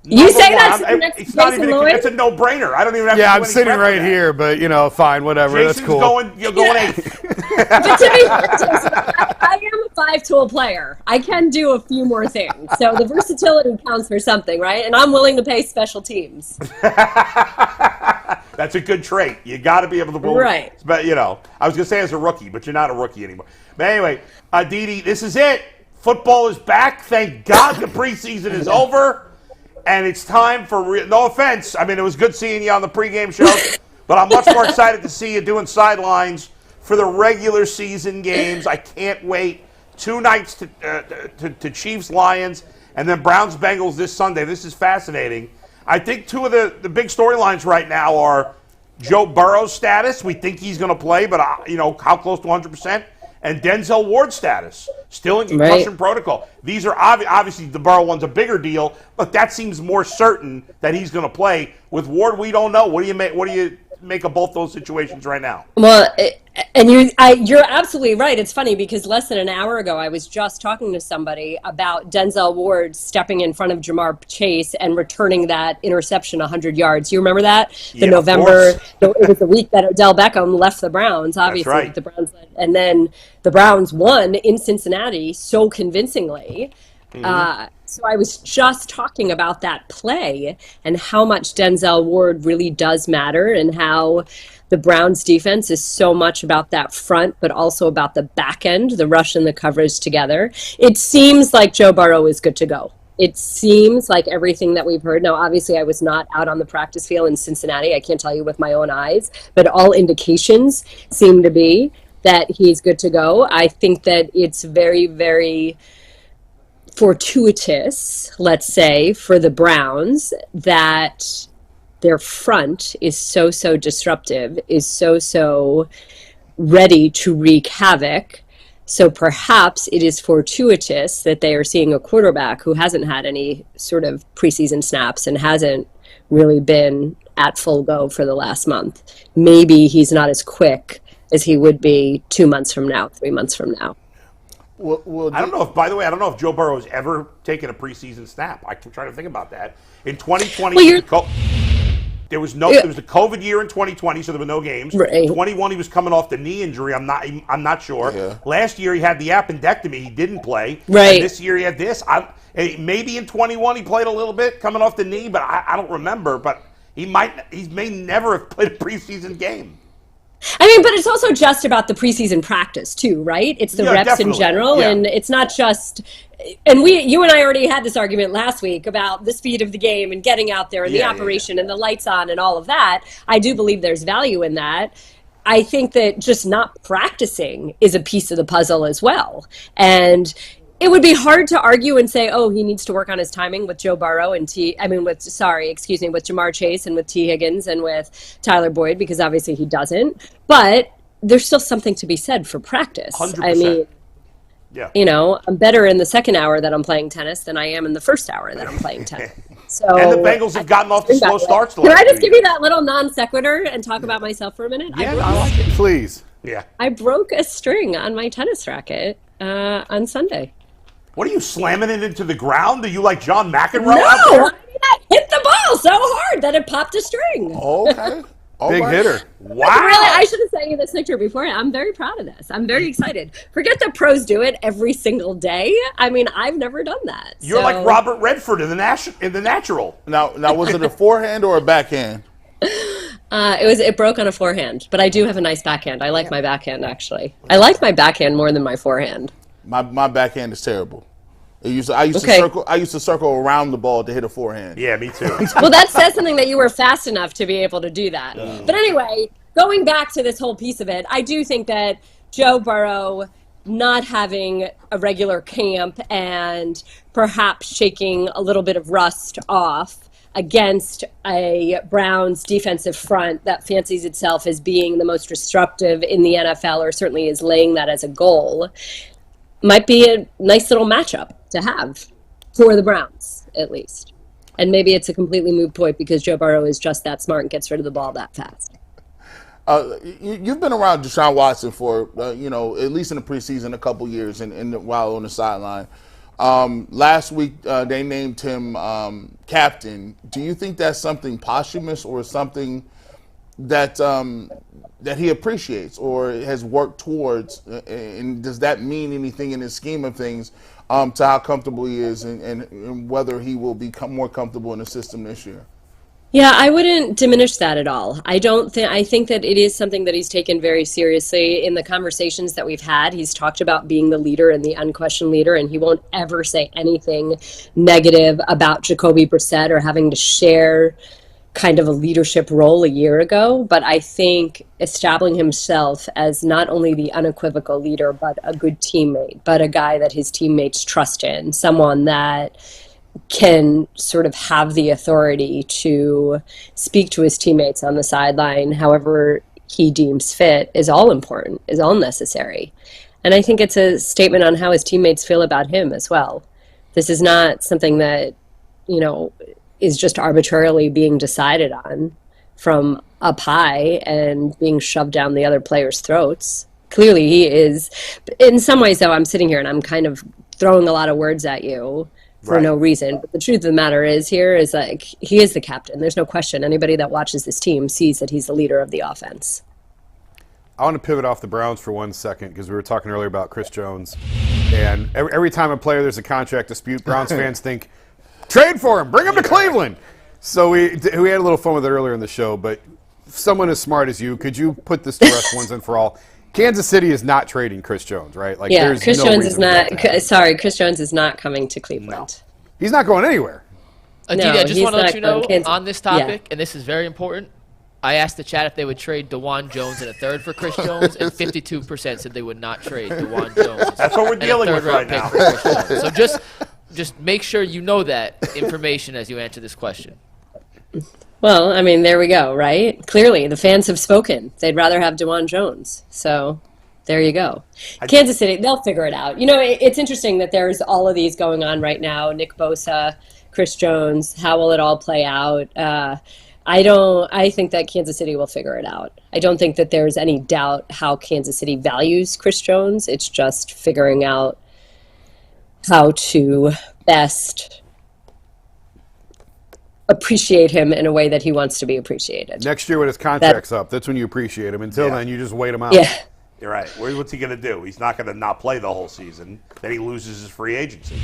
You say Number that's one. next It's to not Jason even. Lloyd? It's a no-brainer. I don't even have to Yeah, do I'm any sitting prep for right that. here, but fine, whatever. Jason's That's cool. you're going 8th. But to be fair, Jason, I am a 5-tool player. I can do a few more things. So the versatility counts for something, right? And I'm willing to pay special teams. That's a good trait. You got to be able to move. Right. But, I was going to say as a rookie, but you're not a rookie anymore. But anyway, Aditi, this is it. Football is back. Thank God the preseason is over. And it's time for, no offense, I mean, it was good seeing you on the pregame show, but I'm much more excited to see you doing sidelines for the regular season games. I can't wait 2 nights to Chiefs, Lions, and then Browns, Bengals this Sunday. This is fascinating. I think 2 of the big storylines right now are Joe Burrow's status. We think he's going to play, but how close to 100%? And Denzel Ward's status, still in concussion protocol. These are obviously the Burrow one's a bigger deal, but that seems more certain that he's going to play. With Ward, we don't know. What do you make of both those situations right now? Well, and you're absolutely right. It's funny because less than an hour ago, I was just talking to somebody about Denzel Ward stepping in front of Jamar Chase and returning that interception 100 yards. You remember that? The November, it was the week that Odell Beckham left the Browns, obviously. That's right. The Browns, and then the Browns won in Cincinnati so convincingly. So I was just talking about that play and how much Denzel Ward really does matter and how the Browns defense is so much about that front, but also about the back end, the rush and the coverage together. It seems like Joe Burrow is good to go. It seems like everything that we've heard. Now, obviously, I was not out on the practice field in Cincinnati. I can't tell you with my own eyes, but all indications seem to be that he's good to go. I think that it's very, very fortuitous, let's say, for the Browns that their front is so disruptive, is so ready to wreak havoc. So perhaps it is fortuitous that they are seeing a quarterback who hasn't had any sort of preseason snaps and hasn't really been at full go for the last month. Maybe he's not as quick as he would be 2 months from now, 3 months from now. Well, I don't know if, by the way, if Joe Burrow has ever taken a preseason snap. I'm trying to think about that. In 2020, there was the COVID year in 2020, so there were no games. Right. 21, he was coming off the knee injury. I'm not sure. Yeah. Last year he had the appendectomy. He didn't play. Right. And this year he had this. Maybe in 21 he played a little bit coming off the knee, but I don't remember. But he may never have played a preseason game. I mean, but it's also just about the preseason practice too, right? It's the reps definitely. in general, and it's not just. And you and I already had this argument last week about the speed of the game and getting out there and the operation and the lights on and all of that. I do believe there's value in that. I think that just not practicing is a piece of the puzzle as well, and it would be hard to argue and say, oh, he needs to work on his timing with Joe Burrow and with Jamar Chase and with T. Higgins and with Tyler Boyd, because obviously he doesn't. But there's still something to be said for practice. 100%. I mean, I'm better in the second hour that I'm playing tennis than I am in the first hour that I'm playing tennis. So, and the Bengals have gotten off to slow starts. Can I just give you that little non sequitur and talk about myself for a minute? Yeah, I like it. Please. Yeah. I broke a string on my tennis racket on Sunday. What are you slamming it into the ground? Are you like John McEnroe? No, I hit the ball so hard that it popped a string. Okay. Big hitter. Wow. Really, I should have sent you this picture before. I'm very proud of this. I'm very excited. Forget that pros do it every single day. I mean, I've never done that. You're like Robert Redford in the Natural. Now, was it a forehand or a backhand? It broke on a forehand, but I do have a nice backhand. I like my backhand, actually. I like my backhand more than my forehand. My backhand is terrible. I used to circle around the ball to hit a forehand. Yeah, me too. Well, that says something that you were fast enough to be able to do that. But anyway, going back to this whole piece of it, I do think that Joe Burrow not having a regular camp and perhaps shaking a little bit of rust off against a Browns defensive front that fancies itself as being the most disruptive in the NFL, or certainly is laying that as a goal, might be a nice little matchup to have for the Browns, at least. And maybe it's a completely moot point because Joe Burrow is just that smart and gets rid of the ball that fast. You've been around Deshaun Watson for, at least in the preseason, a couple years, and while on the sideline. Last week, they named him captain. Do you think that's something posthumous or something that he appreciates or has worked towards? And does that mean anything in his scheme of things to how comfortable he is and whether he will become more comfortable in the system this year? Yeah, I wouldn't diminish that at all. I think that it is something that he's taken very seriously. In the conversations that we've had, he's talked about being the leader and the unquestioned leader, and he won't ever say anything negative about Jacoby Brissett or having to share kind of a leadership role a year ago, but I think establishing himself as not only the unequivocal leader, but a good teammate, but a guy that his teammates trust in, someone that can sort of have the authority to speak to his teammates on the sideline however he deems fit, is all important, is all necessary. And I think it's a statement on how his teammates feel about him as well. This is not something that, is just arbitrarily being decided on from up high and being shoved down the other players' throats. Clearly he is. In some ways, though, I'm sitting here and I'm kind of throwing a lot of words at you for no reason. But the truth of the matter is like, he is the captain. There's no question. Anybody that watches this team sees that he's the leader of the offense. I want to pivot off the Browns for 1 second because we were talking earlier about Chris Jones. And every time a player there's a contract dispute, Browns fans think, trade for him, bring him to Cleveland. So we had a little fun with it earlier in the show, but someone as smart as you, could you put this to rest once and for all? Kansas City is not trading Chris Jones, right? Like, yeah, there's Chris no Jones is not. Chris Jones is not coming to No. Cleveland. He's not going anywhere. Aditi, I just want to let you know Kansas. on this topic, and this is very important. I asked the chat if they would trade DeJuan Jones and a third for Chris Jones, and 52% said they would not trade DeJuan Jones. That's what we're dealing with right now. So just make sure you know that information as you answer this question. Well, I mean, there we go, right? Clearly, the fans have spoken. They'd rather have DeJuan Jones. So there you go. Kansas City, they'll figure it out. It's interesting that there's all of these going on right now. Nick Bosa, Chris Jones, how will it all play out? I think that Kansas City will figure it out. I don't think that there's any doubt how Kansas City values Chris Jones. It's just figuring out how to best appreciate him in a way that he wants to be appreciated. Next year when his contract's up, that's when you appreciate him. Until then, you just wait him out. Yeah. You're right. What's he going to do? He's not going to not play the whole season. Then he loses his free agency.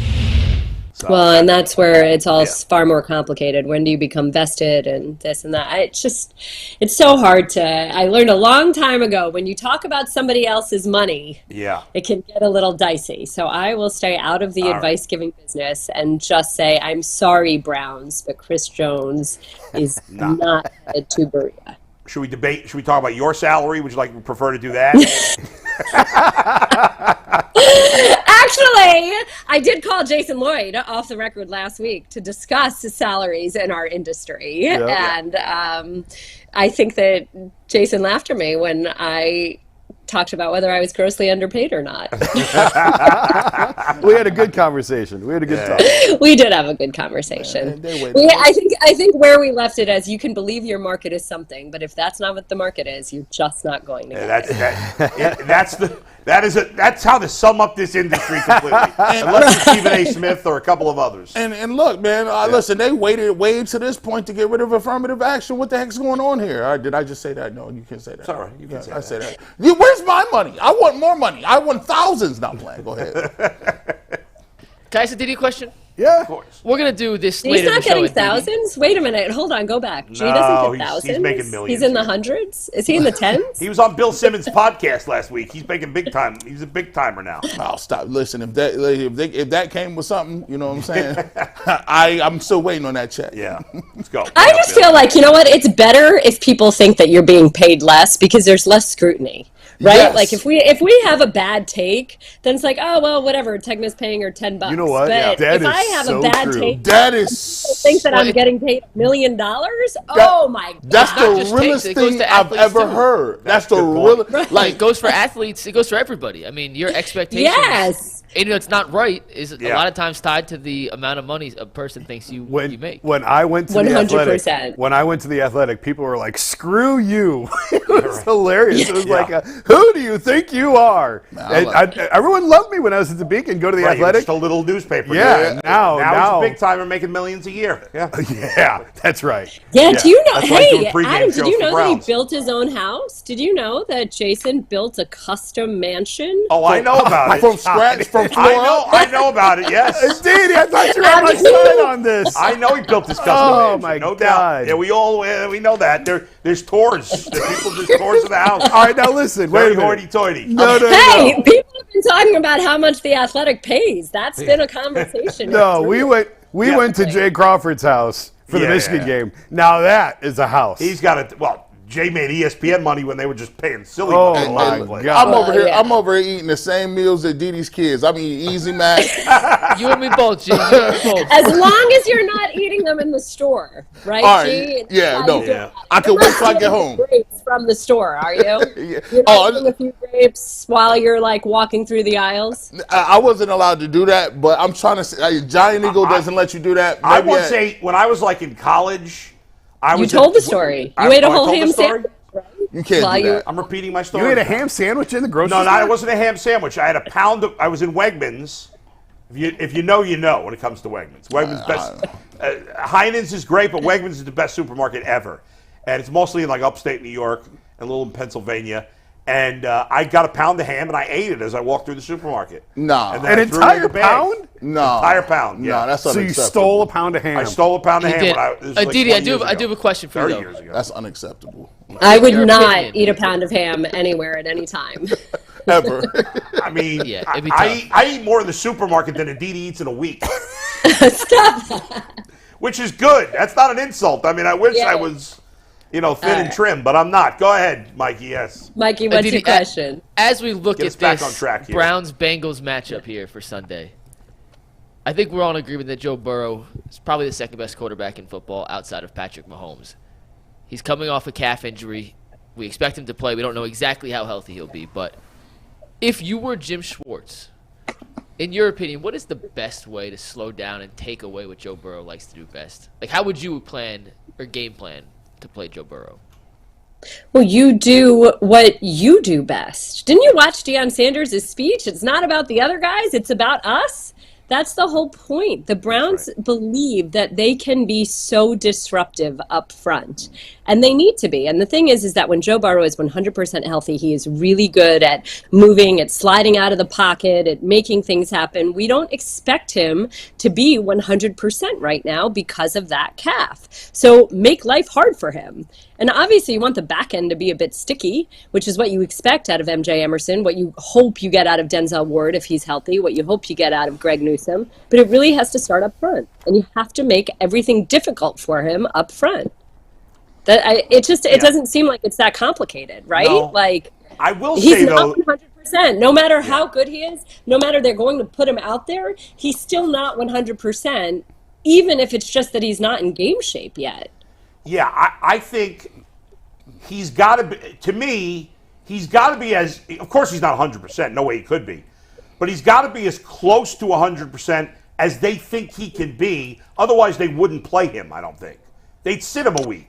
So, well, and that's where it's all far more complicated. When do you become vested and this and that? It's so hard to, I learned a long time ago, when you talk about somebody else's money, it can get a little dicey. So I will stay out of the advice-giving business and just say, I'm sorry, Browns, but Chris Jones is not headed to Berea. Should we talk about your salary? Would you prefer to do that? Actually, I did call Jason Lloyd off the record last week to discuss salaries in our industry. And I think that Jason laughed at me when I talked about whether I was grossly underpaid or not. We had a good conversation. We had a good talk. We did have a good conversation. I think where we left it as, you can believe your market is something, but if that's not what the market is, you're just not going to get it. That's how to sum up this industry completely. Unless it's Stephen A. Smith or a couple of others. And look, man, listen, they waited way to this point to get rid of affirmative action. What the heck's going on here? Did I just say that? No, you can't say that. Sorry, you can say that. Where's my money? I want more money. I want thousands. Not playing. Go ahead. Can I ask a Diddy question? Yeah. Of course. We're going to do this He's later in not the show. getting thousands? Wait a minute. Hold on. Go back. G No, doesn't get thousands. he's making millions He's in the here. hundreds? Is he in the tens? He was on Bill Simmons' podcast last week. He's making big time. He's a big timer now. Oh, stop. Listen, if that came with something, you know what I'm saying? I'm still waiting on that check. Yeah. Let's go. I just feel like, you know what? It's better if people think that you're being paid less because there's less scrutiny. Right? Yes. Like if we have a bad take, then it's like, oh well, whatever. Tegna's paying her $10. You know what? But That if is I have so a bad true. take, That is. think that I'm getting paid $1 million. Oh my God! That's not the just realest takes, it goes thing to I've athletes, ever too. heard. That's the good point. real. Like, it goes for athletes. It goes for everybody. I mean, your expectations. Yes. And, it's not right. Is a Yeah. lot of times tied to the amount of money a person thinks you make. When I went to the 100%. Athletic, people were like, "Screw you!" It was hilarious. It was like, "Who do you think you are?" Everyone loved me when I was at the Beacon. Go to the Athletic. Just a little newspaper. Yeah. Now he's a big timer making millions a year. Yeah. Yeah, that's right. Yeah, do you know? That's why he's doing Hey, pregame Adam, shows did you for know that he Browns. built his own house? Did you know that Jason built a custom mansion? Oh, I know about it. From scratch, from floor up. I know about it. Yes. Indeed, I thought you were on my side on this. I know he built this custom Oh, mansion, my no God. doubt. Yeah, we know that. There's tours. There's tours of the house. All right, now listen. Very Wait a minute. hoity-toity. No. Hey, people have been talking about how much the Athletic pays. That's been a conversation. No, we went to Jay Crawford's house for the Michigan game. Now that is a house. He's got it. Well, Jay made ESPN money when they were just paying silly Oh, money. my Live. God. I'm over here eating the same meals that Diddy's kids. I'm eating Easy Mac. You and me both, G. You and me both. As long as you're not eating them in the store, right, All right. G? Yeah, That's no. how you do Yeah. it. I can You're wait not till I get eating home. Grapes from the store, are you? Yeah. You're Oh, not eating a few grapes while you're like walking through the aisles. I wasn't allowed to do that, but I'm trying to say, Giant Eagle doesn't let you do that. I Maybe would say when I was like in college, I You was told the story. You ate a whole ham sandwich, right? you can't While do you- that. I'm repeating my story. You ate a ham sandwich in the grocery No, store? it wasn't a ham sandwich. I had a pound of. I was in Wegmans. If you know, you know. When it comes to Wegmans, Wegmans best. Heinen's is great, but Wegmans is the best supermarket ever, and it's mostly in like upstate New York and a little in Pennsylvania. And I got a pound of ham and I ate it as I walked through the supermarket. No. And then An I threw it in entire the bag. pound? No. Entire pound. Yeah. No, that's So you unacceptable. stole a pound of ham. I stole a pound of You ham did. when I. This was like Aditi, 20 I do years have ago. a question for 30 you, years though. ago. That's unacceptable. I would Your not opinion. eat a pound of ham anywhere at any time. Ever. I mean, Yeah, it'd be I eat more in the supermarket than Aditi eats in a week, Stop that. which is good. That's not an insult. I mean, I wish Yeah. I was, thin and trim, but I'm not. Go ahead, Mikey. Yes. Mikey, what's Aditi, your question? As we look Get at us back this on track here. Browns-Bengals matchup here for Sunday, I think we're all in agreement that Joe Burrow is probably the second best quarterback in football outside of Patrick Mahomes. He's coming off a calf injury. We expect him to play. We don't know exactly how healthy he'll be, but if you were Jim Schwartz, in your opinion, what is the best way to slow down and take away what Joe Burrow likes to do best? Like, how would you plan or game plan to play Joe Burrow? Well, you do what you do best. Didn't you watch Deion Sanders' speech? It's not about the other guys, it's about us. That's the whole point. The Browns believe that they can be so disruptive up front, and they need to be. And the thing is that when Joe Burrow is 100% healthy, he is really good at moving, at sliding out of the pocket, at making things happen. We don't expect him to be 100% right now because of that calf. So make life hard for him. And obviously you want the back end to be a bit sticky, which is what you expect out of MJ Emerson, what you hope you get out of Denzel Ward if he's healthy, what you hope you get out of Greg Newsome. But it really has to start up front. And you have to make everything difficult for him up front. It doesn't seem like it's that complicated, right? No. Like, I will he's say, not though, 100%. No matter how good he is, no matter they're going to put him out there, he's still not 100%, even if it's just that he's not in game shape yet. yeah, I think he's got to be, to me, he's got to be as, of course he's not 100%, no way he could be, but he's got to be as close to 100% as they think he can be. Otherwise, they wouldn't play him, I don't think. They'd sit him a week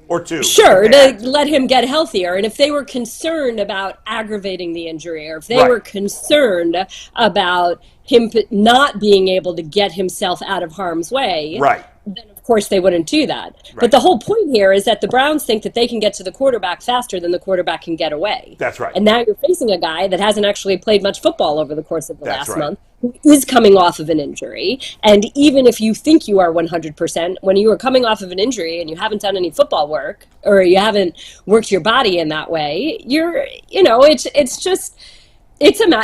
or two. Sure, to let him get healthier. And if they were concerned about aggravating the injury, or if they Right. were concerned about him not being able to get himself out of harm's way, Right. then of course they wouldn't do that. Right. But the whole point here is that the Browns think that they can get to the quarterback faster than the quarterback can get away. That's right. And now you're facing a guy that hasn't actually played much football over the course of the That's last right. month, who is coming off of an injury. And even if you think you are 100%, when you are coming off of an injury and you haven't done any football work, or you haven't worked your body in that way,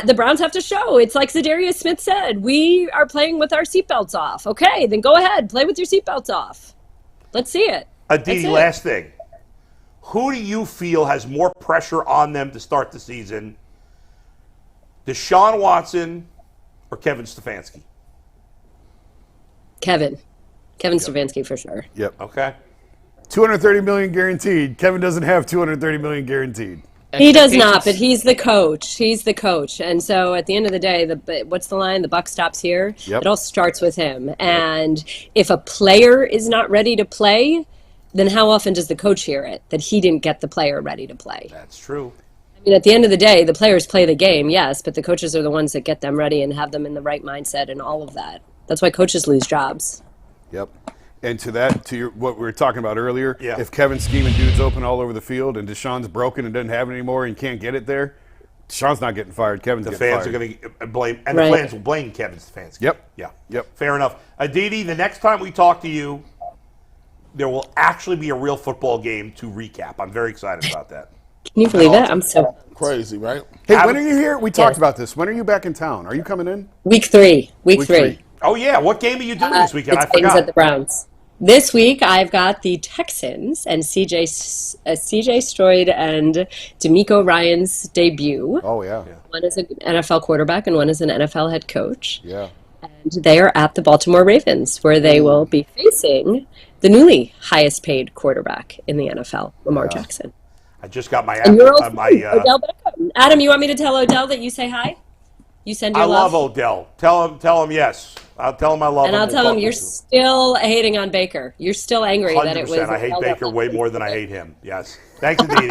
the Browns have to show. It's like Zadarius Smith said, we are playing with our seatbelts off. Okay, then go ahead, play with your seatbelts off. Let's see it. Aditi, That's it. last thing. Who do you feel has more pressure on them to start the season? Deshaun Watson or Kevin Stefanski? Kevin Stefanski for sure. Yep. Okay. $230 million guaranteed. Kevin doesn't have $230 million guaranteed. He does not, but he's the coach. He's the coach. And so at the end of the day, what's the line? The buck stops here. Yep. It all starts with him. And if a player is not ready to play, then how often does the coach hear it that he didn't get the player ready to play? That's true. I mean, at the end of the day, the players play the game, yes, but the coaches are the ones that get them ready and have them in the right mindset and all of that. That's why coaches lose jobs. Yep. And what we were talking about earlier, Yeah. if Kevin's scheming dudes open all over the field and Deshaun's broken and doesn't have it anymore and can't get it there, Deshaun's not getting fired. Kevin's The getting fans fired. are going to blame, and Right. the fans will blame Kevin Stefanski. Yep. Yeah. Yep. Fair enough. Aditi, the next time we talk to you, there will actually be a real football game to recap. I'm very excited about that. Can you believe it? I'm so Crazy, right? Hey, Have when it- are you here? We talked Yeah. about this. When are you back in town? Are you coming in? week three. Week three. Oh, yeah. What game are you doing this weekend? It's I Higgins forgot. at the Browns. This week, I've got the Texans and CJ Stroud and D'Amico Ryan's debut. Oh, yeah. One is an NFL quarterback and one is an NFL head coach. Yeah. And they are at the Baltimore Ravens, where they will be facing the newly highest paid quarterback in the NFL, Lamar Jackson. I just got my And you're also Odell Beckham. Adam, you want me to tell Odell that you say hi? You send your love? I love Odell. Tell him yes. I'll tell him I love him. And I'll tell him you're still hating on Baker. You're still angry that it was. 100%. I hate Baker way more than I hate him. Yes. Thanks, Aditi.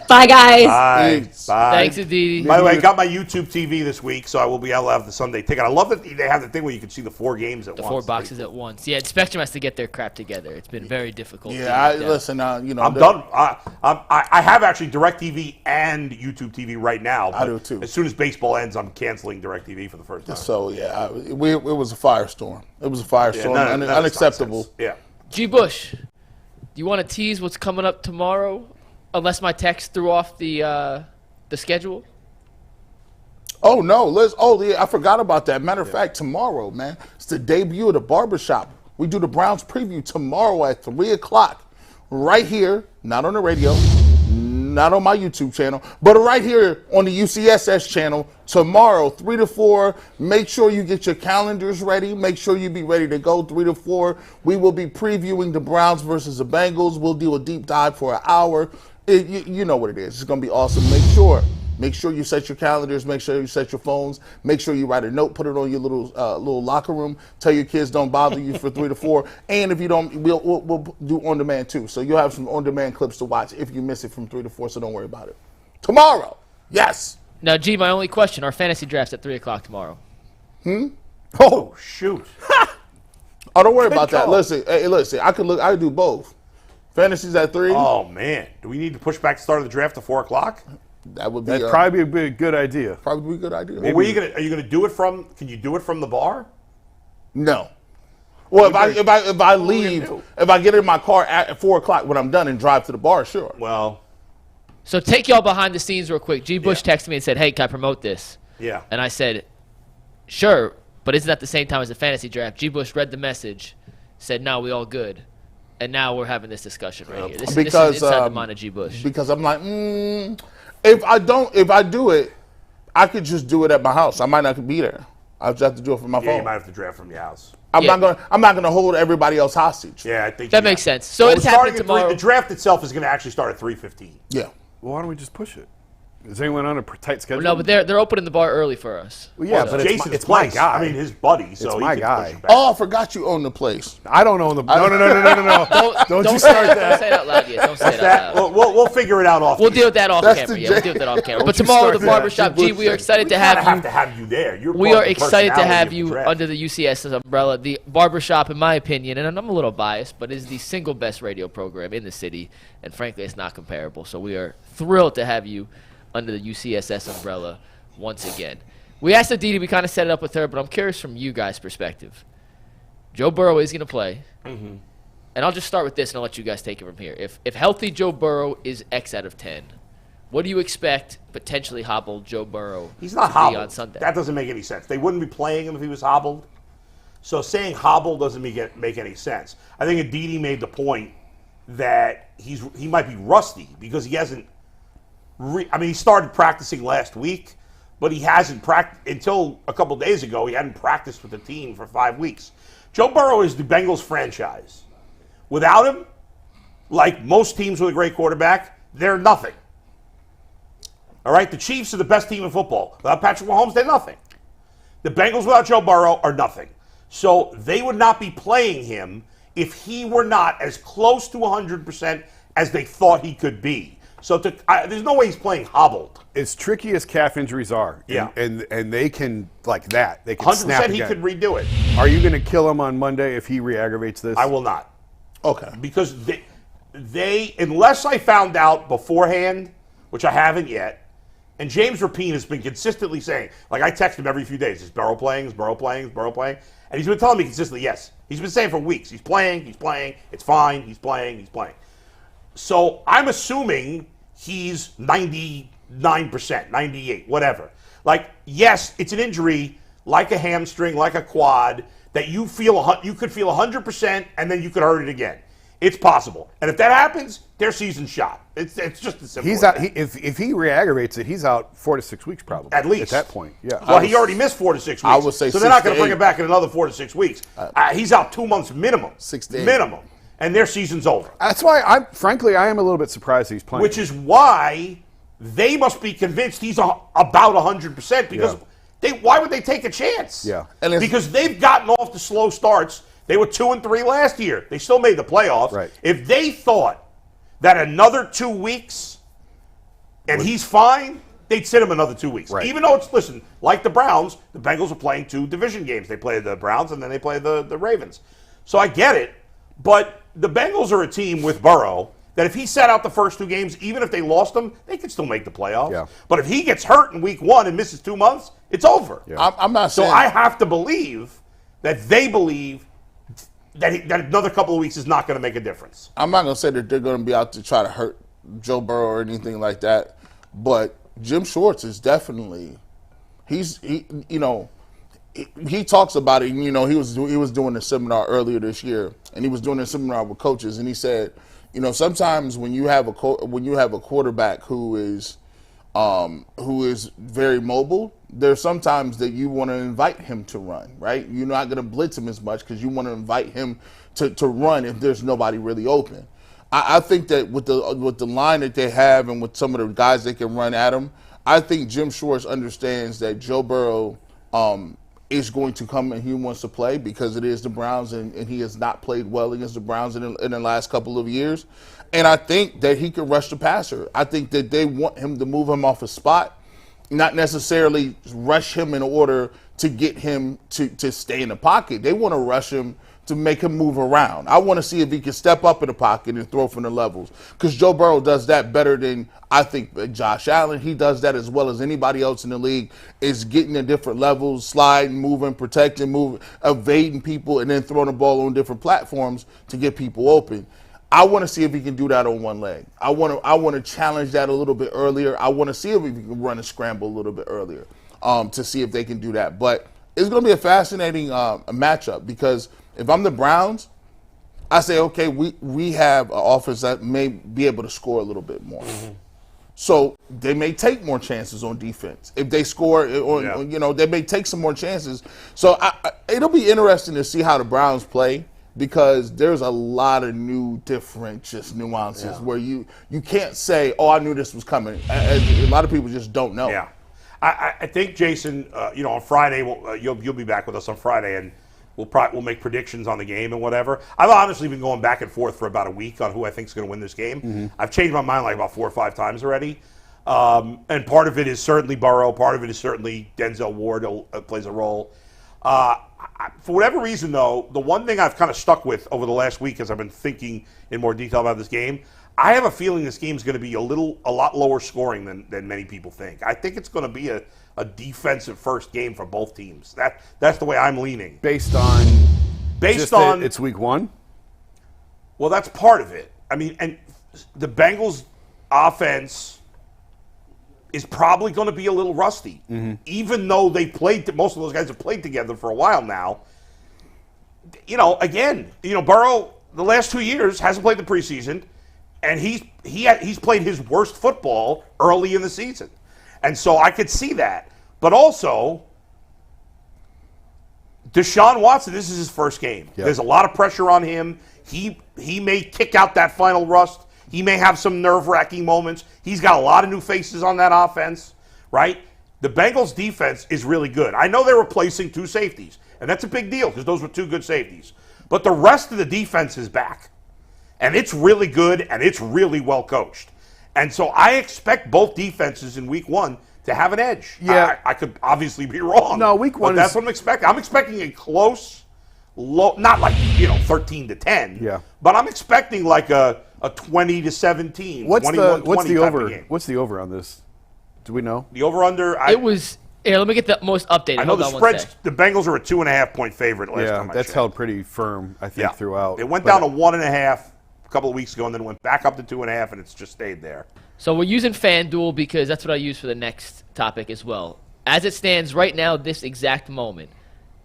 Bye, guys. Bye. Bye. Thanks, Aditi. By the way, I got my YouTube TV this week, so I will be able to have the Sunday ticket. I love that they have the thing where you can see the 4 games at once. The 4 boxes at once. Yeah, Spectrum has to get their crap together. It's been very difficult. Yeah, listen, you know. I'm done. I have actually DirecTV and YouTube TV right now. I do, too. As soon as baseball ends, I'm canceling DirecTV for the first time. So, yeah, it was a firestorm. It was a firestorm. Unacceptable. Yeah. G. Bush, do you want to tease what's coming up tomorrow? Unless my text threw off the schedule. Oh, no. I forgot about that. Matter of fact, tomorrow, man, it's the debut of the barbershop. We do the Browns preview tomorrow at 3 o'clock. Right here, not on the radio, not on my YouTube channel, but right here on the UCSS channel tomorrow, 3 to 4. Make sure you get your calendars ready. Make sure you be ready to go 3 to 4. We will be previewing the Browns versus the Bengals. We'll do a deep dive for an hour. You know what it is. It's going to be awesome. Make sure you set your calendars. Make sure you set your phones. Make sure you write a note. Put it on your little locker room. Tell your kids don't bother you for 3 to 4. And if you don't, we'll do on demand too. So you'll have some on demand clips to watch if you miss it from 3 to 4. So don't worry about it. Tomorrow, yes. Now, G, my only question: our fantasy draft's at 3 o'clock tomorrow. Oh shoot! Oh, don't worry about that. Listen, I could do both. Fantasy's at 3. Oh man, do we need to push back the start of the draft to 4 o'clock? That'd probably be a good idea. Probably be a good idea. Well, are you gonna do it from? Can you do it from the bar? No. Well, if I leave, if I get in my car at 4 o'clock when I'm done and drive to the bar, sure. Well, so take y'all behind the scenes real quick. G. Bush texted me and said, "Hey, can I promote this?" Yeah. And I said, "Sure, but isn't that the same time as the fantasy draft?" G. Bush read the message, said, "No, we all good." And now we're having this discussion right here. This is inside the mind of G. Bush. Because I'm like, if I do it, I could just do it at my house. I might not be there. I'll just have to do it from my phone. You might have to draft from your house. I'm not gonna hold everybody else hostage. Yeah, I think that makes sense. So it's happening tomorrow. The draft itself is going to actually start at 3:15. Yeah. Well, why don't we just push it? Is anyone on a tight schedule? Well, no, but they're opening the bar early for us. Well, yeah, but Jason's it's my guy. I mean, his buddy. So it's he my can guy. push it back. Oh, I forgot you own the place. I don't own the. No. Don't you start that. Don't say it out loud yet. Don't say it out loud. We'll figure it out off. We'll deal with that off camera. Yeah, we'll deal with that off camera. But tomorrow, the barbershop. G, we are excited to have you. there. We are excited to have you under the UCSS umbrella. The barbershop, in my opinion, and I'm a little biased, but is the single best radio program in the city, and frankly, it's not comparable. So we are thrilled to have you under the UCSS umbrella once again. We asked Aditi, we kind of set it up with her, but I'm curious from you guys' perspective. Joe Burrow is going to play. Mm-hmm. And I'll just start with this, and I'll let you guys take it from here. If healthy Joe Burrow is X out of 10, what do you expect potentially hobbled Joe Burrow He's not to hobbled. be on Sunday? That doesn't make any sense. They wouldn't be playing him if he was hobbled. So saying hobbled doesn't make any sense. I think Aditi made the point that he might be rusty because he hasn't he started practicing last week, but he hasn't practiced until a couple days ago. He hadn't practiced with the team for 5 weeks. Joe Burrow is the Bengals franchise. Without him, like most teams with a great quarterback, they're nothing. All right? The Chiefs are the best team in football. Without Patrick Mahomes, they're nothing. The Bengals without Joe Burrow are nothing. So they would not be playing him if he were not as close to 100% as they thought he could be. So there's no way he's playing hobbled. As tricky as calf injuries are, and they can, like that, they can 100% snap again. he could redo it. Are you going to kill him on Monday if he re-aggravates this? I will not. Okay. Because they unless I found out beforehand, which I haven't yet, and James Rapine has been consistently saying, like I text him every few days, is Burrow playing, is Burrow playing, is Burrow playing? And he's been telling me consistently, yes. He's been saying for weeks, he's playing, it's fine, he's playing. So I'm assuming he's 99%, 98%, whatever. Like, yes, it's an injury like a hamstring, like a quad, that you could feel 100% and then you could hurt it again. It's possible. And if that happens, their season's shot. It's just as simple He's as out. that. If he re-aggravates it, he's out 4 to 6 weeks probably. At least. At that point, yeah. Well, he already missed 4 to 6 weeks. I would say so. They're not 6 to going to bring 8. him back in another 4 to 6 weeks. He's out 2 months minimum. 6 to 8. Minimum. And their season's over. That's why I am a little bit surprised he's playing. Which is why they must be convinced he's about 100% because why would they take a chance? Yeah. Because they've gotten off the slow starts. They were 2-3 last year. They still made the playoffs. Right. If they thought that another 2 weeks and he's fine, they'd sit him another 2 weeks. Right. Even though listen, like the Browns, the Bengals are playing 2 division games. They play the Browns and then they play the Ravens. So I get it, but the Bengals are a team with Burrow that if he sat out the first 2 games, even if they lost them, they could still make the playoffs. Yeah. But if he gets hurt in week 1 and misses 2 months, it's over. Yeah. I'm not So saying. I have to believe that they believe that another couple of weeks is not going to make a difference. I'm not going to say that they're going to be out to try to hurt Joe Burrow or anything like that, but Jim Schwartz is definitely he talks about it. He was doing a seminar earlier this year, and he was doing a seminar with coaches, and he said, sometimes when you have a quarterback who is very mobile, there's sometimes that you want to invite him to run, right? You're not going to blitz him as much because you want to invite him to run if there's nobody really open. I think that with the line that they have and with some of the guys they can run at him, I think Jim Schwartz understands that Joe Burrow is going to come and he wants to play because it is the Browns and he has not played well against the Browns in the last couple of years. And I think that he can rush the passer. I think that they want him to move him off a spot, not necessarily rush him in order to get him to stay in the pocket. They want to rush him to make him move around. I want to see if he can step up in the pocket and throw from the levels because Joe Burrow does that better than I think Josh Allen. He does that as well as anybody else in the league, is getting to different levels, sliding, moving, protecting, moving, evading people, and then throwing the ball on different platforms to get people open. I want to see if he can do that on one leg. I want to challenge that a little bit earlier. I want to see if he can run a scramble a little bit earlier to see if they can do that. But it's going to be a fascinating matchup because if I'm the Browns, I say, okay, we have an offense that may be able to score a little bit more. Mm-hmm. So they may take more chances on defense. If they score, they may take some more chances. So it'll be interesting to see how the Browns play because there's a lot of new, different just nuances where you can't say, oh, I knew this was coming. A lot of people just don't know. Yeah. I think, Jason, on Friday, you'll be back with us on Friday, and we'll make predictions on the game and whatever. I've honestly been going back and forth for about a week on who I think is going to win this game. Mm-hmm. I've changed my mind like about 4 or 5 times already. And part of it is certainly Burrow. Part of it is certainly Denzel Ward plays a role. For whatever reason, though, the one thing I've kind of stuck with over the last week as I've been thinking in more detail about this game, I have a feeling this game's going to be a lot lower scoring than many people think. I think it's going to be a defensive first game for both teams. That's the way I'm leaning. Based on it's week 1? Well, that's part of it. I mean, and the Bengals offense is probably going to be a little rusty. Mm-hmm. Even though most of those guys have played together for a while now. Burrow the last 2 years hasn't played the preseason, and he's played his worst football early in the season. And so I could see that. But also, Deshaun Watson, this is his first game. Yep. There's a lot of pressure on him. He may kick out that final rust. He may have some nerve-wracking moments. He's got a lot of new faces on that offense, right? The Bengals' defense is really good. I know they're replacing 2 safeties, and that's a big deal because those were 2 good safeties. But the rest of the defense is back, and it's really good, and it's really well coached. And so I expect both defenses in week 1 to have an edge. Yeah. I could obviously be wrong. No, week 1 that's what I'm expecting. I'm expecting a close, low, not like 13-10. Yeah. But I'm expecting like a 20-17. What's the over? Game. What's the over on this? Do we know? The over under. It was. Here, let me get the most updated. I know the spreads. The Bengals are a 2.5 point favorite last time I that's checked. held pretty firm, I think, throughout. It went down to 1.5 a couple of weeks ago, and then went back up to 2.5, and it's just stayed there. So we're using FanDuel because that's what I use for the next topic as well. As it stands right now, this exact moment,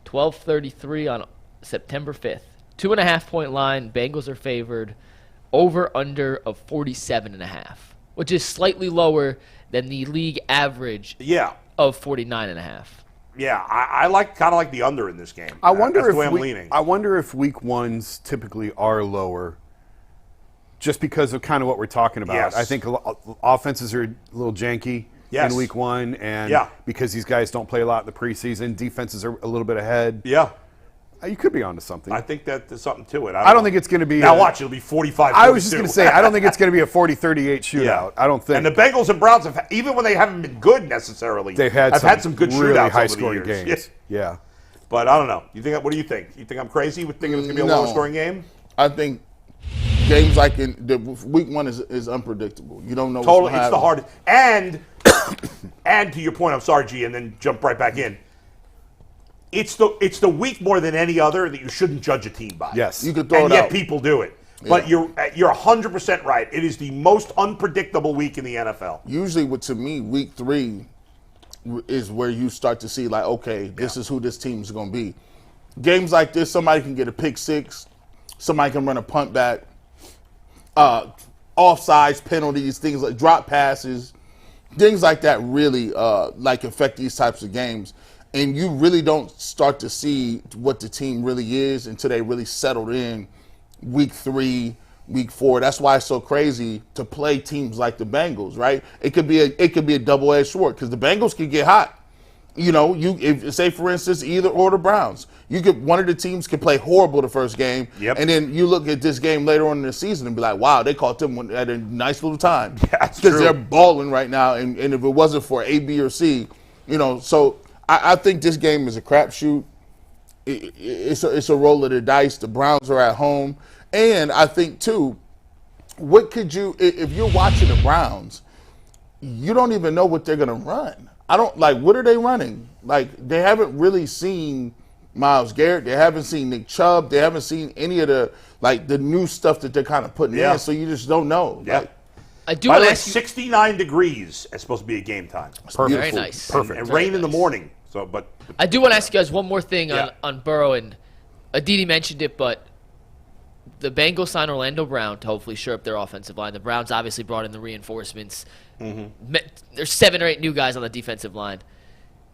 12:33 on September 5th. 2.5-point line. Bengals are favored. Over/under of 47.5, which is slightly lower than the league average of 49.5. Yeah, I kind of like the under in this game. I wonder That's the way I'm leaning. I wonder if week ones typically are lower, just because of kind of what we're talking about. Yes. I think offenses are a little janky in week one, and because these guys don't play a lot in the preseason, defenses are a little bit ahead. Yeah. You could be onto something. I think that there's something to it. I don't think it's going to be. Now watch, it'll be 45-42. I was just going to say, I don't think it's going to be a 40-38 shootout. Yeah. I don't think. And the Bengals and Browns have, even when they haven't been good necessarily, they've had some good really shootouts high-scoring over the years. games. Yeah. But I don't know. What do you think? You think I'm crazy with thinking it's going to be a lower-scoring game? I think games like week one is unpredictable. You don't know what's Totally, going to it's the happen. hardest. And to your point, I'm sorry, G, and then jump right back in. It's the week more than any other that you shouldn't judge a team by. Yes, you could throw and it yet out. People do it. Yeah. But you're 100% right. It is the most unpredictable week in the NFL. Usually, to me, week 3 is where you start to see, like, okay, this is who this team is going to be. Games like this, somebody can get a pick six, somebody can run a punt back, offsides, penalties, things like drop passes, things like that really affect these types of games. And you really don't start to see what the team really is until they really settled in week 3, week 4. That's why it's so crazy to play teams like the Bengals, right? It could be a double-edged sword because the Bengals can get hot. You know, say for instance, either or the Browns. One of the teams could play horrible the first game, and then you look at this game later on in the season and be like, wow, they caught them at a nice little time. That's because true. they're balling right now, and if it wasn't for A, B, or C, so I think this game is a crapshoot. It's a roll of the dice. The Browns are at home. And I think, too, if you're watching the Browns, you don't even know what they're going to run. What are they running? They haven't really seen Myles Garrett. They haven't seen Nick Chubb. They haven't seen any of the new stuff that they're kind of putting in. So you just don't know. Yeah. I do want to ask 69 degrees. It's supposed to be a game time. Perfect. Very nice. Perfect. And rain in the morning. So, but I do want to ask you guys one more thing on Burrow, and Aditi mentioned it, but the Bengals signed Orlando Brown to hopefully shore up their offensive line. The Browns obviously brought in the reinforcements. There's 7 or 8 new guys on the defensive line.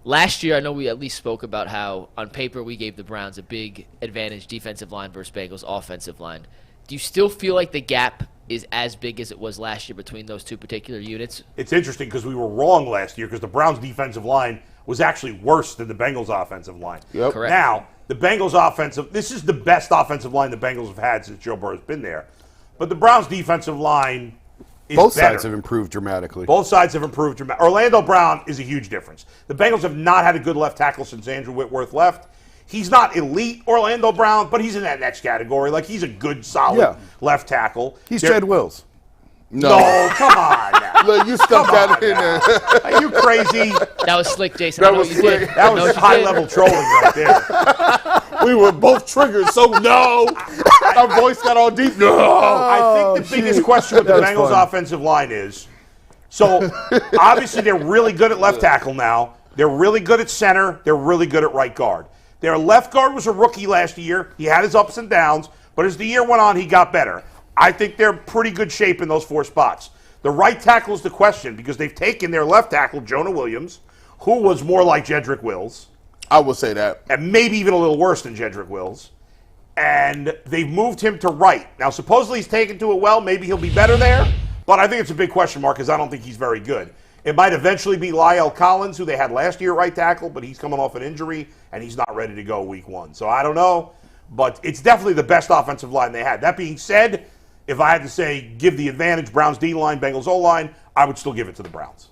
Last year, I know we at least spoke about how, on paper, we gave the Browns a big advantage defensive line versus Bengals offensive line. Do you still feel like the gap is as big as it was last year between those two particular units? It's interesting because we were wrong last year because the Browns' defensive line was actually worse than the Bengals' offensive line. Yep. Correct. Now, the Bengals' this is the best offensive line the Bengals have had since Joe Burrow's been there. But the Browns' defensive line is Both better. sides have improved dramatically. Both sides have improved dramatically. Orlando Brown is a huge difference. The Bengals have not had a good left tackle since Andrew Whitworth left. He's not elite Orlando Brown, but he's in that next category. He's a good, solid left tackle. He's Jed Wills. No, come on now. Look, you stuck that in there. Are you crazy? That was slick, Jason. That I know was what you slick. did. That was high-level trolling right there. We were both triggered, so no. Our voice got all deep. No. I think the biggest question with the Bengals' offensive line is, so obviously they're really good at left tackle now. They're really good at center. They're really good at right guard. Their left guard was a rookie last year. He had his ups and downs, but as the year went on, he got better. I think they're in pretty good shape in those 4 spots. The right tackle is the question because they've taken their left tackle, Jonah Williams, who was more like Jedrick Wills. I would say that. And maybe even a little worse than Jedrick Wills. And they've moved him to right. Now, supposedly he's taken to it well. Maybe he'll be better there. But I think it's a big question mark because I don't think he's very good. It might eventually be Lyle Collins, who they had last year right tackle, but he's coming off an injury, and he's not ready to go week 1. So I don't know. But it's definitely the best offensive line they had. That being said, if I had to say give the advantage, Browns D-line, Bengals O-line, I would still give it to the Browns.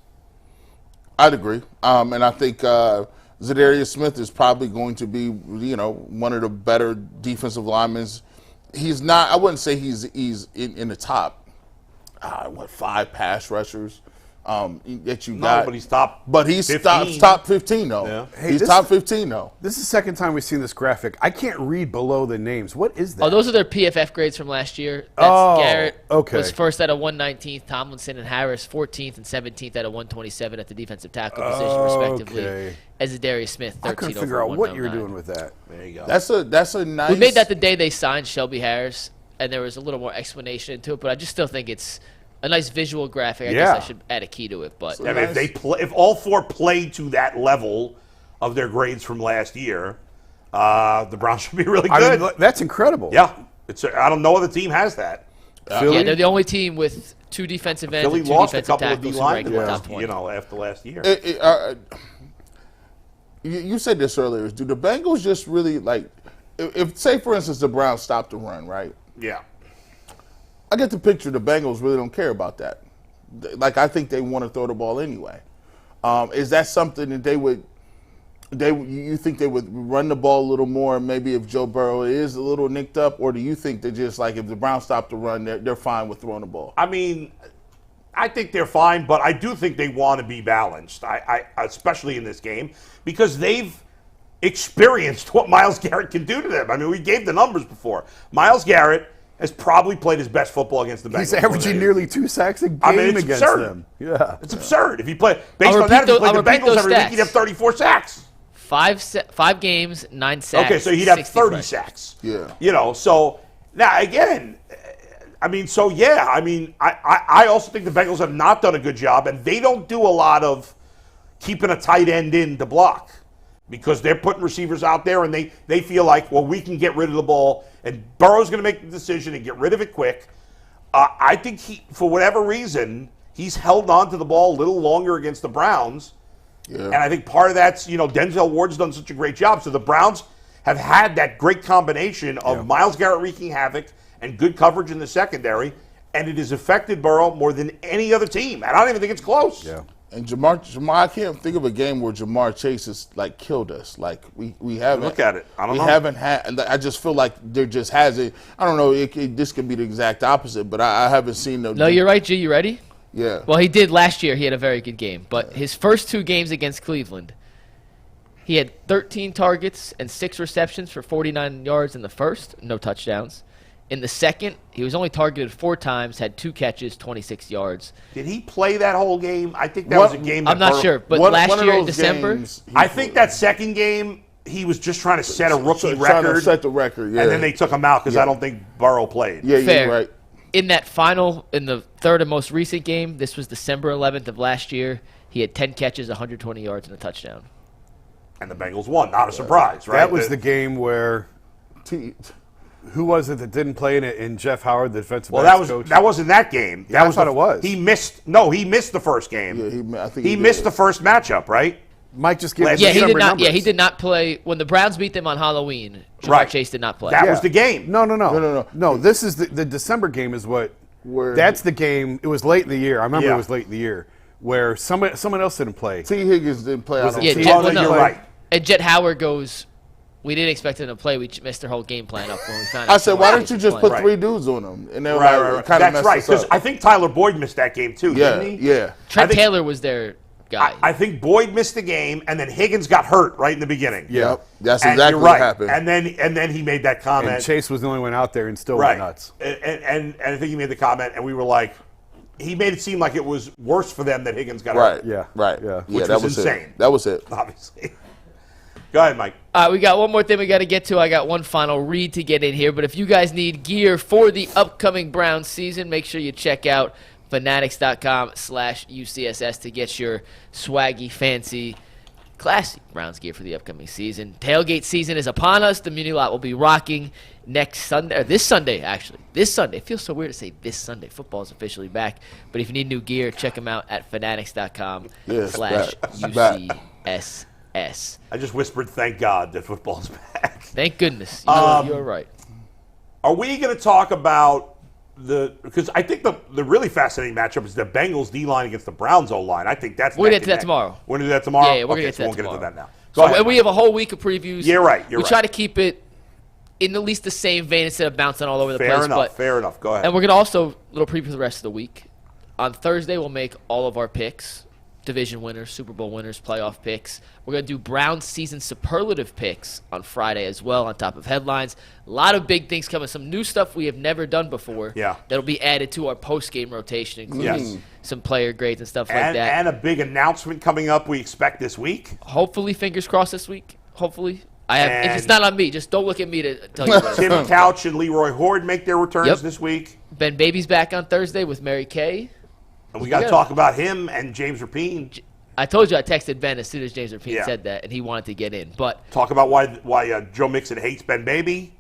I'd agree. And I think Zadarius Smith is probably going to be, one of the better defensive linemen. He's not, I wouldn't say he's in the top, 5 pass rushers. that you No, got. but he's top. But he's 15. top 15 though. Yeah. Hey, He's this- top 15 though. This is the second time we've seen this graphic. I can't read below the names. What is that? Oh, those are their PFF grades from last year. That's Oh, Garrett okay. was first at a 119th, Tomlinson and Harris 14th and 17th at a 127 at the defensive tackle position, respectively. Okay. As Darius Smith, 13 I couldn't over figure out what you were 109. doing with that. There you go. That's a nice. We made that the day they signed Shelby Harris, and there was a little more explanation into it, but I just still think it's a nice visual graphic. I guess Yeah. I should add a key to it, but I mean, if all four played to that level of their grades from last year, the Browns should be really I good. mean, that's incredible. Yeah, I don't know other team has that. Philly? yeah, they're the only team with 2 defensive ends Philly and 2 lost a defensive couple of tackles D who rank in the linemen, top 20. after last year. You said this earlier. Do the Bengals just really like? If say for instance the Browns stop the run, right? Yeah. I get the picture. The Bengals really don't care about that. Like I think they want to throw the ball anyway. Is that something that they would? You think they would run the ball a little more? Maybe if Joe Burrow is a little nicked up, or do you think that just like if the Browns stop the run, they're fine with throwing the ball? I mean, I think they're fine, but I do think they want to be balanced. I especially in this game because they've experienced what Myles Garrett can do to them. I mean, we gave the numbers before. Myles Garrett has probably played his best football against the Bengals. He's averaging nearly 2 sacks a game it's against absurd. them. Yeah. It's absurd. If you play based I'll on that, if you repeat played the those- I'll repeat Bengals those every week, stats. you'd have 34 sacks. 5 games, 9 sacks. Okay, so he'd have 60 30 pressures. sacks. Yeah. So now again, I mean, I also think the Bengals have not done a good job, and they don't do a lot of keeping a tight end in to block because they're putting receivers out there, and they feel like, well, we can get rid of the ball, and Burrow's going to make the decision and get rid of it quick. I think for whatever reason, he's held on to the ball a little longer against the Browns. Yeah. And I think part of that's, Denzel Ward's done such a great job. So the Browns have had that great combination of Myles Garrett wreaking havoc and good coverage in the secondary, and it has affected Burrow more than any other team. And I don't even think it's close. Yeah. And Jamar, I can't think of a game where Jamar Chase has like killed us. Like we haven't. Look at it. I don't know. We haven't had. I just feel like there just hasn't. I don't know. This could be the exact opposite, but I haven't seen the. No, you're right, G. You ready? Yeah. Well, he did last year. He had a very good game. But his first 2 games against Cleveland, he had 13 targets and 6 receptions for 49 yards in the first, no touchdowns. In the second, he was only targeted 4 times, had 2 catches, 26 yards. Did he play that whole game? I think that was a game that I'm not Burrow- sure, but One last of year in those December, games, he I think that second game, he was just trying to set a rookie trying record. to set the record. Yeah. And then they took him out because I don't think Burrow played. Yeah, Fair. you're right. in that final, in the third and most recent game, this was December 11th of last year, he had 10 catches, 120 yards, and a touchdown. And the Bengals won. Not a surprise, right? That was the game where who was it that didn't play in it? In Jeff Howard, the defensive Well, backs coach. that wasn't that game. Yeah, That I was thought it was. He missed. No, he missed the first game. Yeah, I think he he missed did. the first matchup, right? Mike just gave Yeah, us Yeah, he did December not. numbers. Yeah, he did not play when the Browns beat them on Halloween. Jamar Right. Chase did not play. That Yeah. was the game. No. This is the December game is what. Where- That's the game. It was late in the year. I remember Yeah. it was late in the year where someone else didn't play. T. Higgins didn't play. Was I don't it Yeah, think. Jet, Oh, well, no, no. you're right. And Jet Howard goes, we didn't expect him to play. We missed their whole game plan up when we found out. I said, why don't you just put Right. 3 dudes on them? And they were Right, like, right, right. kind of That's right. Because I think Tyler Boyd missed that game too, Yeah, didn't he? yeah. Trent I think- Taylor was their guy. I think Boyd missed the game, and then Higgins got hurt right in the beginning. Yep. That's And exactly you're what right. happened. And then he made that comment. And Chase was the only one out there and still right. went nuts. And I think he made the comment, and we were like, he made it seem like it was worse for them that Higgins got Right. hurt. Yeah. Right. Yeah. Which that was insane. It. That was it. Obviously. Go ahead, Mike. We got one more thing we got to get to. I got one final read to get in here. But if you guys need gear for the upcoming Browns season, make sure you check out fanatics.com/UCSS to get your swaggy, fancy, classy Browns gear for the upcoming season. Tailgate season is upon us. The Muni Lot will be rocking next Sunday, or this Sunday, actually. This Sunday. It feels so weird to say this Sunday. Football is officially back. But if you need new gear, check them out at fanatics.com/UCSS. I just whispered, thank God that football's back. Thank goodness. You're right. Are we going to talk about because I think the really fascinating matchup is the Bengals D-line against the Browns O-line. I think that's We're gonna neck get to that and neck. tomorrow. We're going to do that tomorrow? Yeah, we're okay, gonna get to so that we'll get into tomorrow. that now. So, Go ahead, and we Mike. have a whole week of previews. You're right. We try to keep it in at least the same vein instead of bouncing all over the Fair place. enough. But, Fair enough. Go ahead. and we're going to also little preview for the rest of the week. on Thursday, we'll make all of our picks. Division winners, Super Bowl winners, playoff picks. We're going to do Browns season superlative picks on Friday as well, on top of headlines. A lot of big things coming. Some new stuff we have never done before. Yeah. That'll be added to our post-game rotation, including some player grades and stuff like that. And a big announcement coming up we expect this week. Hopefully, fingers crossed this week. Hopefully. If it's not on me, just don't look at me to tell you what. Tim Couch and Leroy Horde make their returns this week. Ben Baby's back on Thursday with Mary Kay. And we got to talk about him and James Rapine. I told you I texted Ben as soon as James Rapine said that, and he wanted to get in. But talk about why Joe Mixon hates Ben Baby.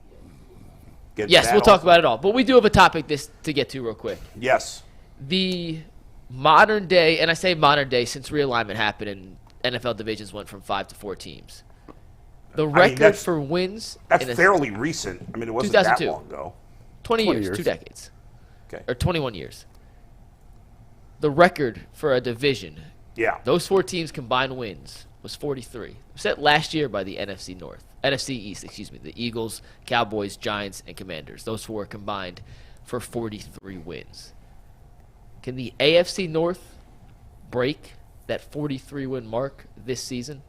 Yes, we'll talk about it all. But we do have a topic to get to real quick. Yes. The modern day, and I say modern day since realignment happened and NFL divisions went from 5 to 4 teams. The record for wins. That's fairly recent. I mean, it wasn't that long ago. 20 years, 2 decades. Okay. Or 21 years. The record for a division, those 4 teams combined wins, was 43. It was set last year by the NFC East, the Eagles, Cowboys, Giants, and Commanders. Those 4 combined for 43 wins. Can the AFC North break that 43-win mark this season?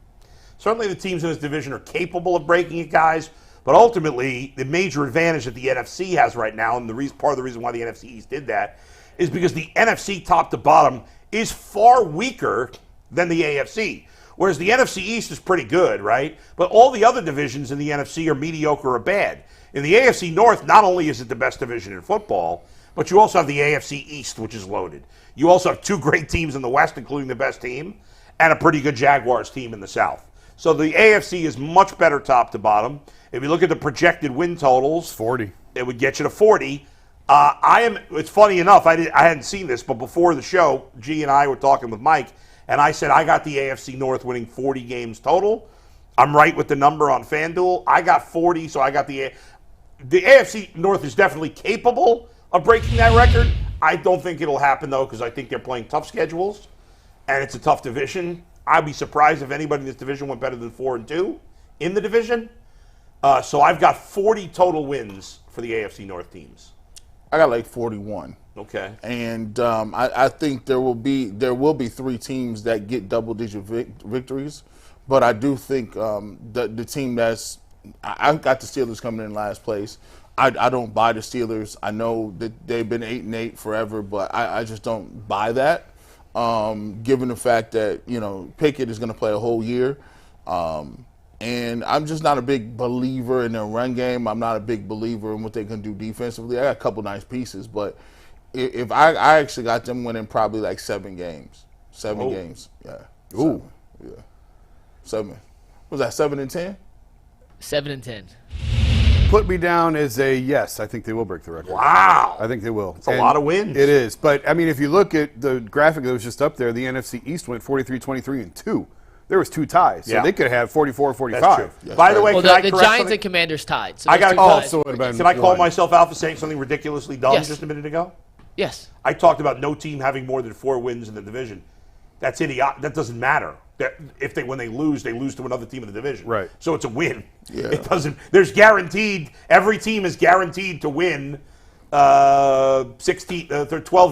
Certainly the teams in this division are capable of breaking it, guys. But ultimately, the major advantage that the NFC has right now, and part of the reason why the NFC East did that, is because the NFC top to bottom is far weaker than the AFC. Whereas the NFC East is pretty good, right? But all the other divisions in the NFC are mediocre or bad. In the AFC North, not only is it the best division in football, but you also have the AFC East, which is loaded. You also have 2 great teams in the West, including the best team, and a pretty good Jaguars team in the South. So the AFC is much better top to bottom. If you look at the projected win totals, 40. It would get you to 40. It's funny enough, I hadn't seen this, but before the show, G and I were talking with Mike, and I said I got the AFC North winning 40 games total. I'm right with the number on FanDuel. I got 40, so I got the AFC North is definitely capable of breaking that record. I don't think it'll happen, though, because I think they're playing tough schedules, and it's a tough division. I'd be surprised if anybody in this division went better than 4-2 in the division. So I've got 40 total wins for the AFC North teams. I got like 41. Okay. And I think there will be 3 teams that get double-digit victories. But I do think the team I've got the Steelers coming in last place. I don't buy the Steelers. I know that they've been 8-8 forever, but I just don't buy that. Given the fact that, Pickett is going to play a whole year. And I'm just not a big believer in their run game. I'm not a big believer in what they can do defensively. I got a couple nice pieces, but if I actually got them winning probably like 7 games. 7 games. Yeah. Ooh. 7. Yeah. 7. Was that 7-10? 7-10. Put me down as a yes. I think they will break the record. Wow. I think they will. It's a lot of wins. It is. But, I mean, if you look at the graphic that was just up there, the NFC East went 43-23-2. There was 2 ties. So they could have 44-45. That's true. Yes. By the way, the Giants and Commanders tied. So can I call one. myself out for saying something ridiculously dumb just a minute ago? Yes. I talked about no team having more than 4 wins in the division. That's idiotic. That doesn't matter. When they lose to another team in the division. Right. So it's a win. Yeah. It doesn't. There's guaranteed. Every team is guaranteed to win 12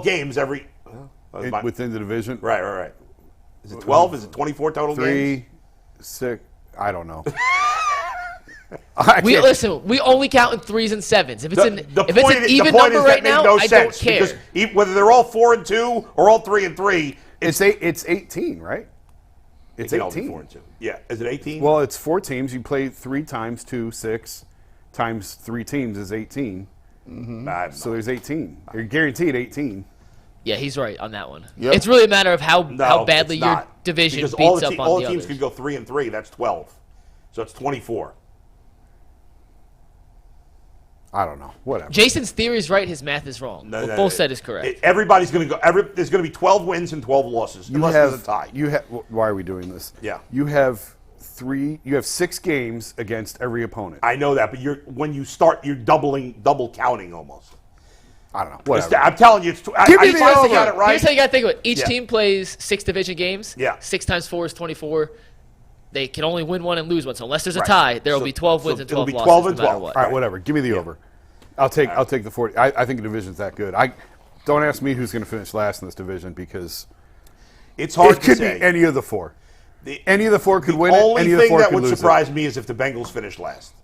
games every. Within the division. Right. Is it 12? Is it 24 total 3, games? 6. I don't know. We only count in 3s and 7s. If it's an even number right now, I don't care. Because whether they're all 4-2 or all 3-3, it's 18, right? It's 18. 4-2. Yeah. Is it 18? Well, it's 4 teams. You play 3 times 2, 6 times 3 teams is 18. Mm-hmm. So there's 18. You're guaranteed 18. Yeah, he's right on that one. Yep. It's really a matter of how badly your division beats up on the others. All the teams could go 3-3. That's 12. So it's 24. I don't know. Whatever. Jason's theory is right. His math is wrong. What Bull said is correct. Everybody's going to go. There's going to be 12 wins and 12 losses. Unless there's a tie. Why are we doing this? Yeah. You have 6 games against every opponent. I know that, but when you start, you're double counting almost. I don't know. Whatever. I'm telling you, Give me the over. Got it right. Here's how you got to think of it. Each team plays 6 division games. Yeah. 6 times 4 is 24. They can only win 1 and lose 1. So unless there's a tie, there will be 12 wins and 12 losses. 12 and 12. No matter what. All right, whatever. Give me the over. I'll take the 40. I think the division's that good. Don't ask me who's going to finish last in this division because It's hard it to could say. be any of the four. Any of the four could win it. The only Any of the thing four that could would lose surprise it. me is if the Bengals finish last.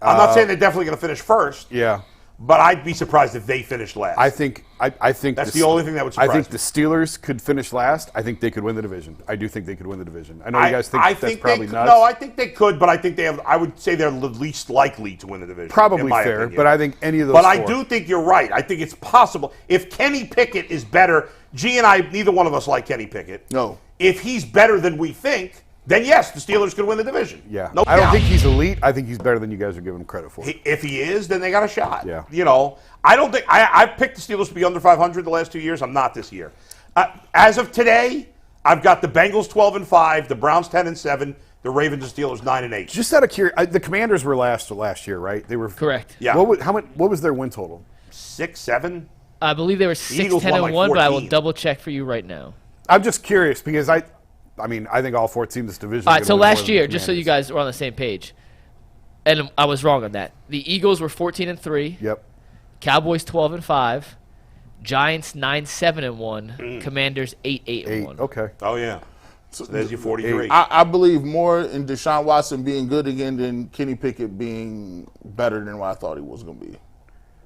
I'm not saying they're definitely going to finish first, Yeah. but I'd be surprised if they finished last. I think That's the only thing that would I surprise think me. the Steelers could finish last. I think they could win the division. I do think they could win the division. I know you guys think that's probably nuts. No, I think they could, but I think they have. I would say they're the least likely to win the division. Probably in my fair, opinion. but I think any of those. But I four. do think you're right. I think it's possible. If Kenny Pickett is better, G and I, neither one of us like Kenny Pickett. No. If he's better than we think, then yes, the Steelers could win the division. Yeah. No I don't doubt. think he's elite. I think he's better than you guys are giving him credit for. If he is, then they got a shot. Yeah. You know, I don't think I've picked the Steelers to be under 500 the last 2 years. I'm not this year. As of today, I've got the Bengals 12-5, the Browns 10-7, the Ravens and Steelers 9-8. Just out of curiosity, the Commanders were last year, right? They were Correct. Yeah. What was their win total? 6-7. I believe they were Eagles 6-10 won and like 1, but I will 14. double check for you right now. I'm just curious because I think all four teams in this division. All are right, gonna so win more last than the year, just so you Commanders. guys are on the same page, and I was wrong on that. The Eagles were 14-3, Yep. Cowboys 12-5, Giants 9-7-1, Commanders 8-8-1. Okay. Oh, yeah. So there's your 43. I believe more in Deshaun Watson being good again than Kenny Pickett being better than what I thought he was going to be.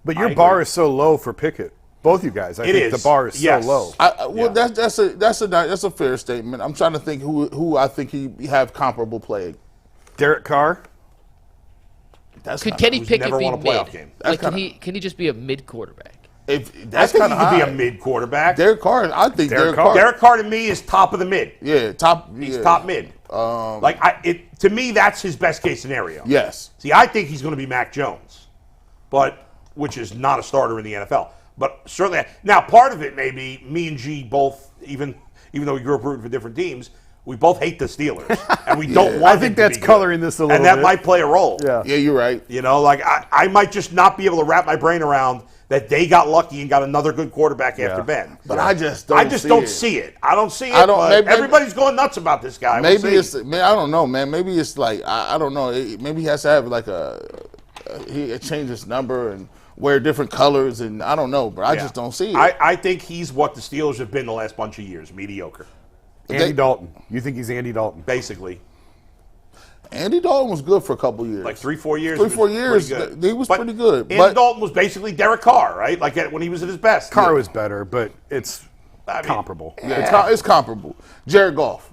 But your I bar agree. is so low for Pickett. Both you guys. I It think is. the bar is Yes. so low. Well, that's a fair statement. I'm trying to think who I think he have comparable play. Derek Carr. That's Could kinda- Kenny who's Pickett never be won a playoff mid? game. Like, That's can he just be a mid quarterback? if I that's think he kind of could high. be a mid quarterback. Derek Carr. I think Derek Derek Carr. Carr. Derek Carr to me is top of the mid. Yeah, top. He's yeah. top mid. To me, that's his best case scenario. Yes. See, I think he's going to be Mac Jones, which is not a starter in the NFL. But certainly, now part of it may be me and G both, even though we grew up rooting for different teams, we both hate the Steelers, and we don't want. I think them to that's be good. coloring this a little and that bit. might play a role. Yeah. Yeah, you're right. You know, like I might just not be able to wrap my brain around that they got lucky and got another good quarterback after Ben. But I just don't. See it. I don't see it. I don't- but maybe- everybody's going nuts about this guy. We'll Maybe see. it's. Man, I don't know, man. Maybe it's like I don't know. Maybe he has to have like he change his number and wear different colors, and I don't know, but I just don't see it. I think he's what the Steelers have been the last bunch of years, mediocre, Andy Dalton. You think he's Andy Dalton? basically. Andy Dalton was good for a couple years. Like 3-4 years. 3-4 he years, was pretty good. he was pretty good, Andy but- Dalton was basically Derek Carr, right? Like when he was at his best. Carr was better, but it's I mean, comparable. Yeah, it's comparable. Jared Goff.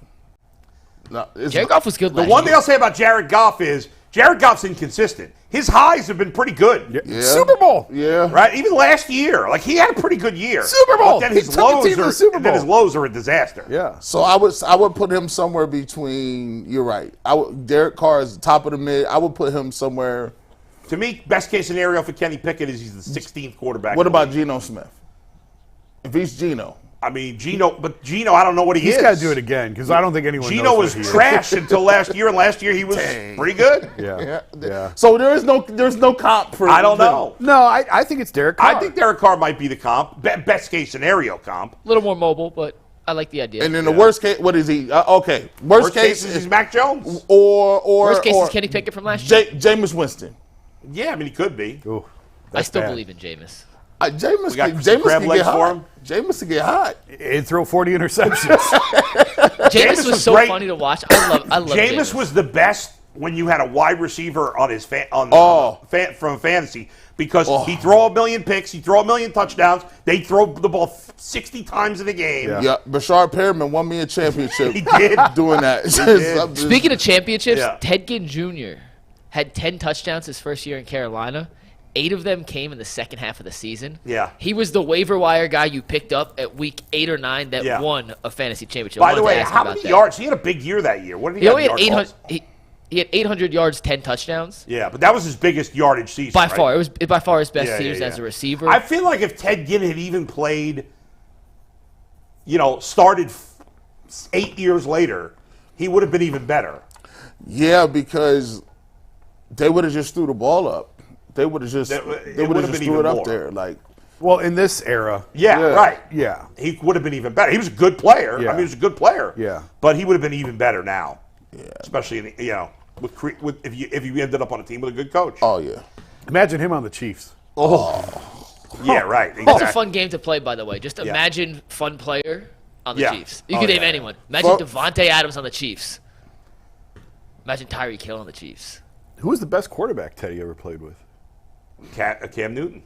No, Jared Goff was good The last one year. thing I'll say about Jared Goff is Jared Goff's inconsistent. His highs have been pretty good. Yeah. Super Bowl. Yeah. Right? Even last year. Like he had a pretty good year. Super Bowl. But then He his took the lows team to the Super then his Bowl. lows are a disaster. Yeah. So I would put him somewhere between. You're right. Derek Carr is top of the mid. I would put him somewhere. To me, best case scenario for Kenny Pickett is he's the 16th quarterback. What in the about league. Geno Smith? If he's Geno, I mean, Geno, I don't know what he is. He's got to do it again because I don't think anyone Geno knows was what he trash until last year, and last year he was pretty good. is. Yeah. So there's no comp for. I don't know. No, I think it's Derek Carr. I think Derek Carr might be the comp, best case scenario comp. A little more mobile, but I like the idea. And in the worst case, what is he? Okay, worst case is is Mac Jones. or Worst case is Kenny Pickett from last year. Jameis Winston. Yeah, I mean, he could be. Ooh, I that's still bad. believe in Jameis. Jameis We got can, some Jameis crab can legs get for hot. him. Jameis can get hot. He'd throw 40 interceptions. Jameis was was so great. funny to watch. I love Jameis was the best when you had a wide receiver on his from fantasy because he'd throw a million picks, he'd throw a million touchdowns, they'd throw the ball 60 times in a game. Yeah. Yeah, Bashard Perriman won me a championship. He did. doing that. did. Speaking of championships, Yeah. Ted Ginn Jr. had 10 touchdowns his first year in Carolina. 8 of them came in the second half of the season. Yeah. He was the waiver wire guy you picked up at week 8 or 9 that Yeah. won a fantasy championship. By I the wanted to way, ask how about many that. yards? He had a big year that year. What did he He have only had in yard 800. totals? He had 800 yards, 10 touchdowns. Yeah, but that was his biggest yardage season. By right? far, it was by far his best Yeah, season yeah, as a yeah. receiver. I feel like if Ted Ginn had even played, started 8 years later, he would have been even better. Yeah, because they would have just threw the ball up. They would have just It they would would've have just been threw even it up more. there. Like well, in this era, Yeah, Yeah. right. yeah. He would have been even better. He was a good player. Yeah. I mean, he was a good player. Yeah. But he would have been even better now. Yeah. Especially in, if you ended up on a team with a good coach. oh yeah. Imagine him on the Chiefs. Yeah, right. It's Exactly. a fun game to play, by the way. Just imagine fun player on the Yeah. Chiefs. You can name anyone. Imagine Devontae Adams on the Chiefs. Imagine Tyreek Hill on the Chiefs. Who was the best quarterback Teddy ever played with? Cam Newton.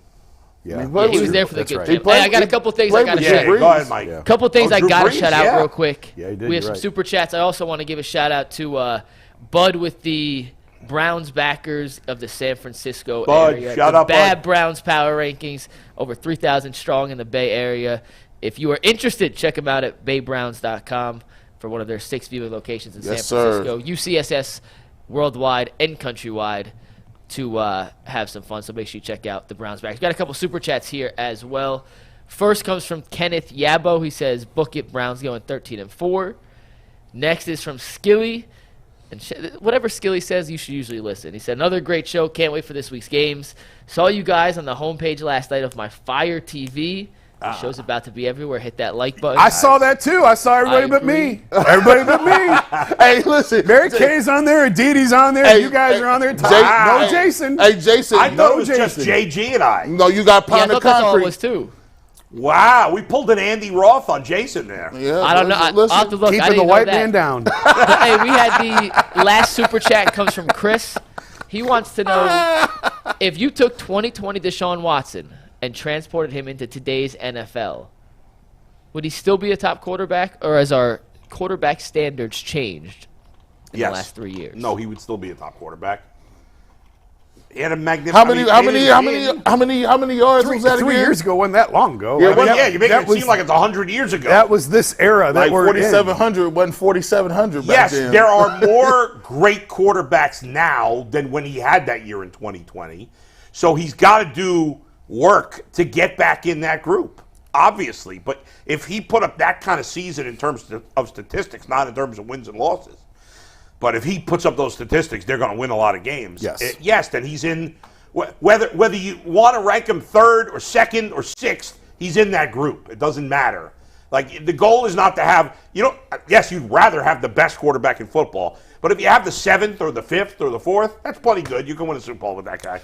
Yeah, He was there for the That's good right. game. Hey, I got a couple things I got to with share. Drew Go ahead, Brees. Mike. Yeah. Couple things I Drew got to Brees, shout out yeah. real quick. Yeah, he did, We have you're some right. super chats. I also want to give a shout out to Bud with the Browns backers of the San Francisco Bud, area. shout the out, Bad Bud. Browns power rankings, over 3,000 strong in the Bay Area. If you are interested, check them out at baybrowns.com for one of their 6 viewing locations in Yes, San sir. Francisco. UCSS worldwide and countrywide to have some fun. So make sure you check out the Browns backers. Got a couple super chats here as well. First comes from Kenneth Yabo. He says, book it, Browns going 13-4. Next is from Skilly. And whatever Skilly says, you should usually listen. He said, another great show. Can't wait for this week's games. Saw you guys on the homepage last night of my Fire TV. The show's about to be everywhere. Hit that like button. I saw that too. I saw everybody but me. Everybody but me. Hey, listen. Mary Kay's on there. Aditi's on there. Hey, you guys are on there. Jay- No Jason. Hey, Jason. I thought it was just Jason. JG and I. No, you got yeah, I pound thought of that's all it concrete. was, too. Wow, we pulled an Andy Roth on Jason there. Yeah, I don't know. I'll listen. have to look. I Keeping didn't the know white that. man down. Hey, we had the last super chat comes from Chris. He wants to know if you took 2020 Deshaun Watson and transported him into today's NFL, would he still be a top quarterback, or has our quarterback standards changed in the last 3 years? No, he would still be a top quarterback. He had a magnificent. How many yards was that 3 again? years ago wasn't that long ago. Yeah, I mean, well, Yeah, you make that it was- seem like it's 100 years ago. that was this era that Like we're in. 4,700 wasn't 4,700 back Yes, then. there are more great quarterbacks now than when he had that year in 2020. So he's got to do work to get back in that group, obviously. But if he put up that kind of season in terms of statistics, not in terms of wins and losses, but if he puts up those statistics, they're going to win a lot of games. Yes. Then he's in. Whether you want to rank him third or second or sixth, he's in that group. It doesn't matter. Like, the goal is not to have, yes, you'd rather have the best quarterback in football, but if you have the 7th or the 5th or the 4th, that's plenty good. You can win a Super Bowl with that guy.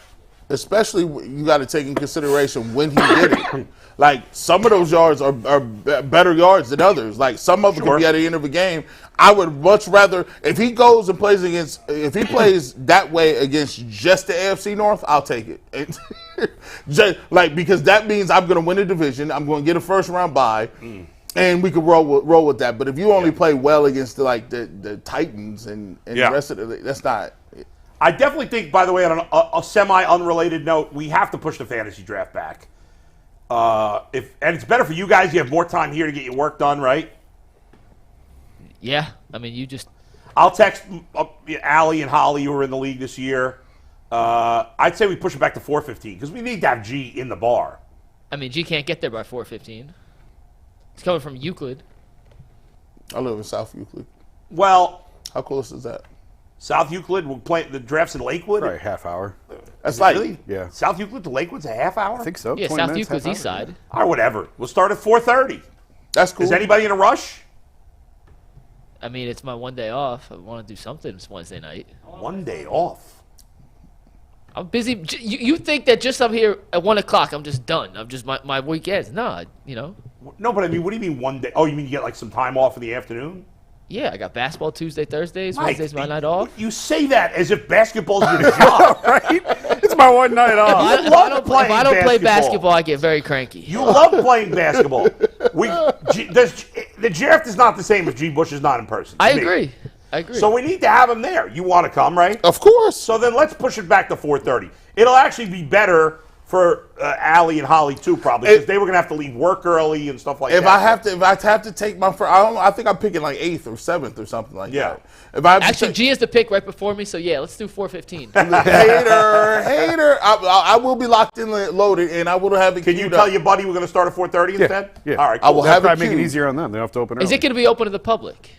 Especially, you got to take in consideration when he did it. Like, some of those yards are better yards than others. Like, some of them could be at the end of a game. I would much rather, if he goes and plays that way against just the AFC North, I'll take it. Because that means I'm going to win a division, I'm going to get a first round bye, and we could roll with that. But if you only play well against the Titans and the rest of that's not. I definitely think, by the way, on a semi-unrelated note, we have to push the fantasy draft back. And it's better for you guys. You have more time here to get your work done, right? Yeah. I mean, you just. I'll text Allie and Holly, who are in the league this year. I'd say we push it back to 4:15 because we need to have G in the bar. I mean, G can't get there by 4:15. He's coming from Euclid. I live in South Euclid. Well, How close is that? South Euclid will play the drafts in Lakewood. Probably a half hour. That's like Really? Yeah. South Euclid to Lakewood's a half hour? I think so. Yeah, 20 South minutes, Euclid's half east hour. side. Or whatever. We'll start at 4:30. that's cool. Is anybody in a rush? I mean, it's my one day off. I want to do something this Wednesday night. One day off. I'm busy. You think that just I'm here at 1 o'clock, I'm just done. I'm just my weekends. No, No, but I mean, what do you mean one day? Oh, you mean you get like some time off in the afternoon? Yeah, I got basketball Tuesday, Thursdays. Mike, Wednesday's my night off. You say that as if basketball's your job. Right? It's my one night off. You love If playing I don't play basketball. basketball, I get very cranky. You love playing basketball. The draft is not the same if G. Bush is not in person. I to me. agree. I agree. So we need to have him there. You want to come, right? Of course. So then let's push it back to 4:30. It'll actually be better for Allie and Holly too, probably, because they were gonna have to leave work early and stuff like that. If I have to take my first, I think I'm picking like 8th or 7th or something like Yeah. that. If I have to Actually, take- G is the pick right before me, so yeah, let's do 4:15. hater, I will be locked in, loaded, and I will have it. Can you queued tell up. your buddy we're gonna start at 4:30 instead? Yeah. All right. I Cool. will That'll have it probably make it queued. easier on them. They don't have to open early. Is it going to be open to the public?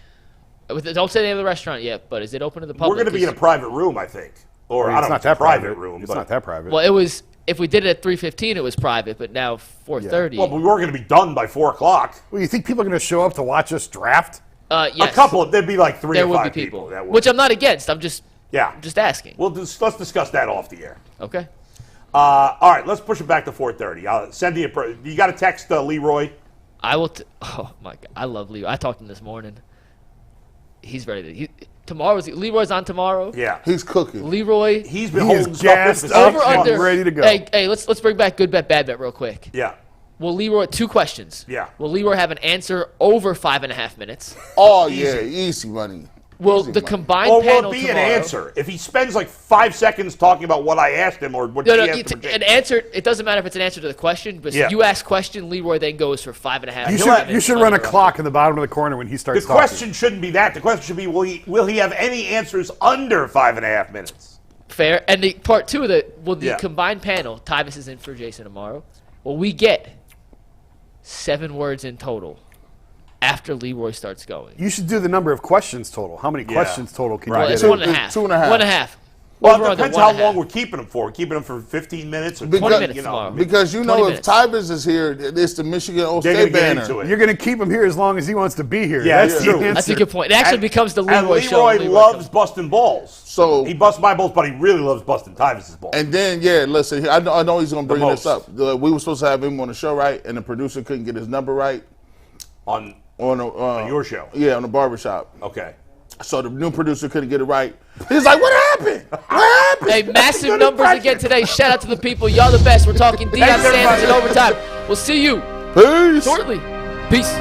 Don't say the name of the restaurant yet, but is it open to the public? We're gonna be in a private room, I think, or I It's don't know. not If it's a that private private. room. It's but, not that private. Well, it was. If we did it at 3:15, it was private, but now 4:30. Well, but we were gonna be done by 4 o'clock. Well, you think people are going to show up to watch us draft? Yes, A couple. There'd be like 3 There or would 5 be people, that would. which I'm not against. I'm just Yeah. asking. Let's discuss that off the air. Okay. All right, let's push it back to 4:30. I'll send you you got to text Leroy. I will. Oh my God, I love Leroy. I talked to him this morning. He's ready. Leroy's on tomorrow. Yeah, He's cooking. Leroy. he's been holding stuff in gassed for up over 6 and months. under. ready to go. Hey, let's bring back good bet, bad bet real quick. Yeah. Will Leroy 2 questions? Yeah. Will Leroy have an answer over 5.5 minutes? Oh, yeah, easy money. Will Easy the money. combined Or will panel it be tomorrow? an answer? If he spends like 5 seconds talking about what I asked him or what No, he asked an answer. It doesn't matter if it's an answer to the question, but Yeah. you ask question, Leroy then goes for 5.5. You should run a clock in the bottom of the corner when he starts The talking. question shouldn't be that. The question should be, will he have any answers under 5.5 minutes? Fair. And the part 2 of will the Yeah. combined panel, Tyvus is in for Jason tomorrow, will we get 7 words in total after Leroy starts going? You should do the number of questions total. How many questions total can Well, you it's get in? 1.5. 2.5. 1.5. Well, Over it under depends how 1.5. long we're keeping him for. We're keeping him for 15 minutes or 20 20 minutes tomorrow. Because you 20 know, if minutes. Tyvus is here, it's the Michigan They're State going to get banner. into it. You're going to keep him here as long as he wants to be here. Yeah, That's that's the true. answer. That's a good point. It actually becomes the And Leroy show. Leroy when loves comes. busting balls. So- he busts my balls, but he really loves busting Tyvus's balls. And then, listen, I know he's going to bring this most. up. We were supposed to have him on the show, right? And the producer couldn't get his number right on on your show. Yeah, on the barbershop. Okay. So the new producer couldn't get it right. He's like, "What happened? What happened?" Hey, massive Good numbers impression. again today. Shout out to the people. Y'all the best. We're talking Deion Thanks, Sanders everybody. in overtime. We'll see you Peace. shortly. Peace.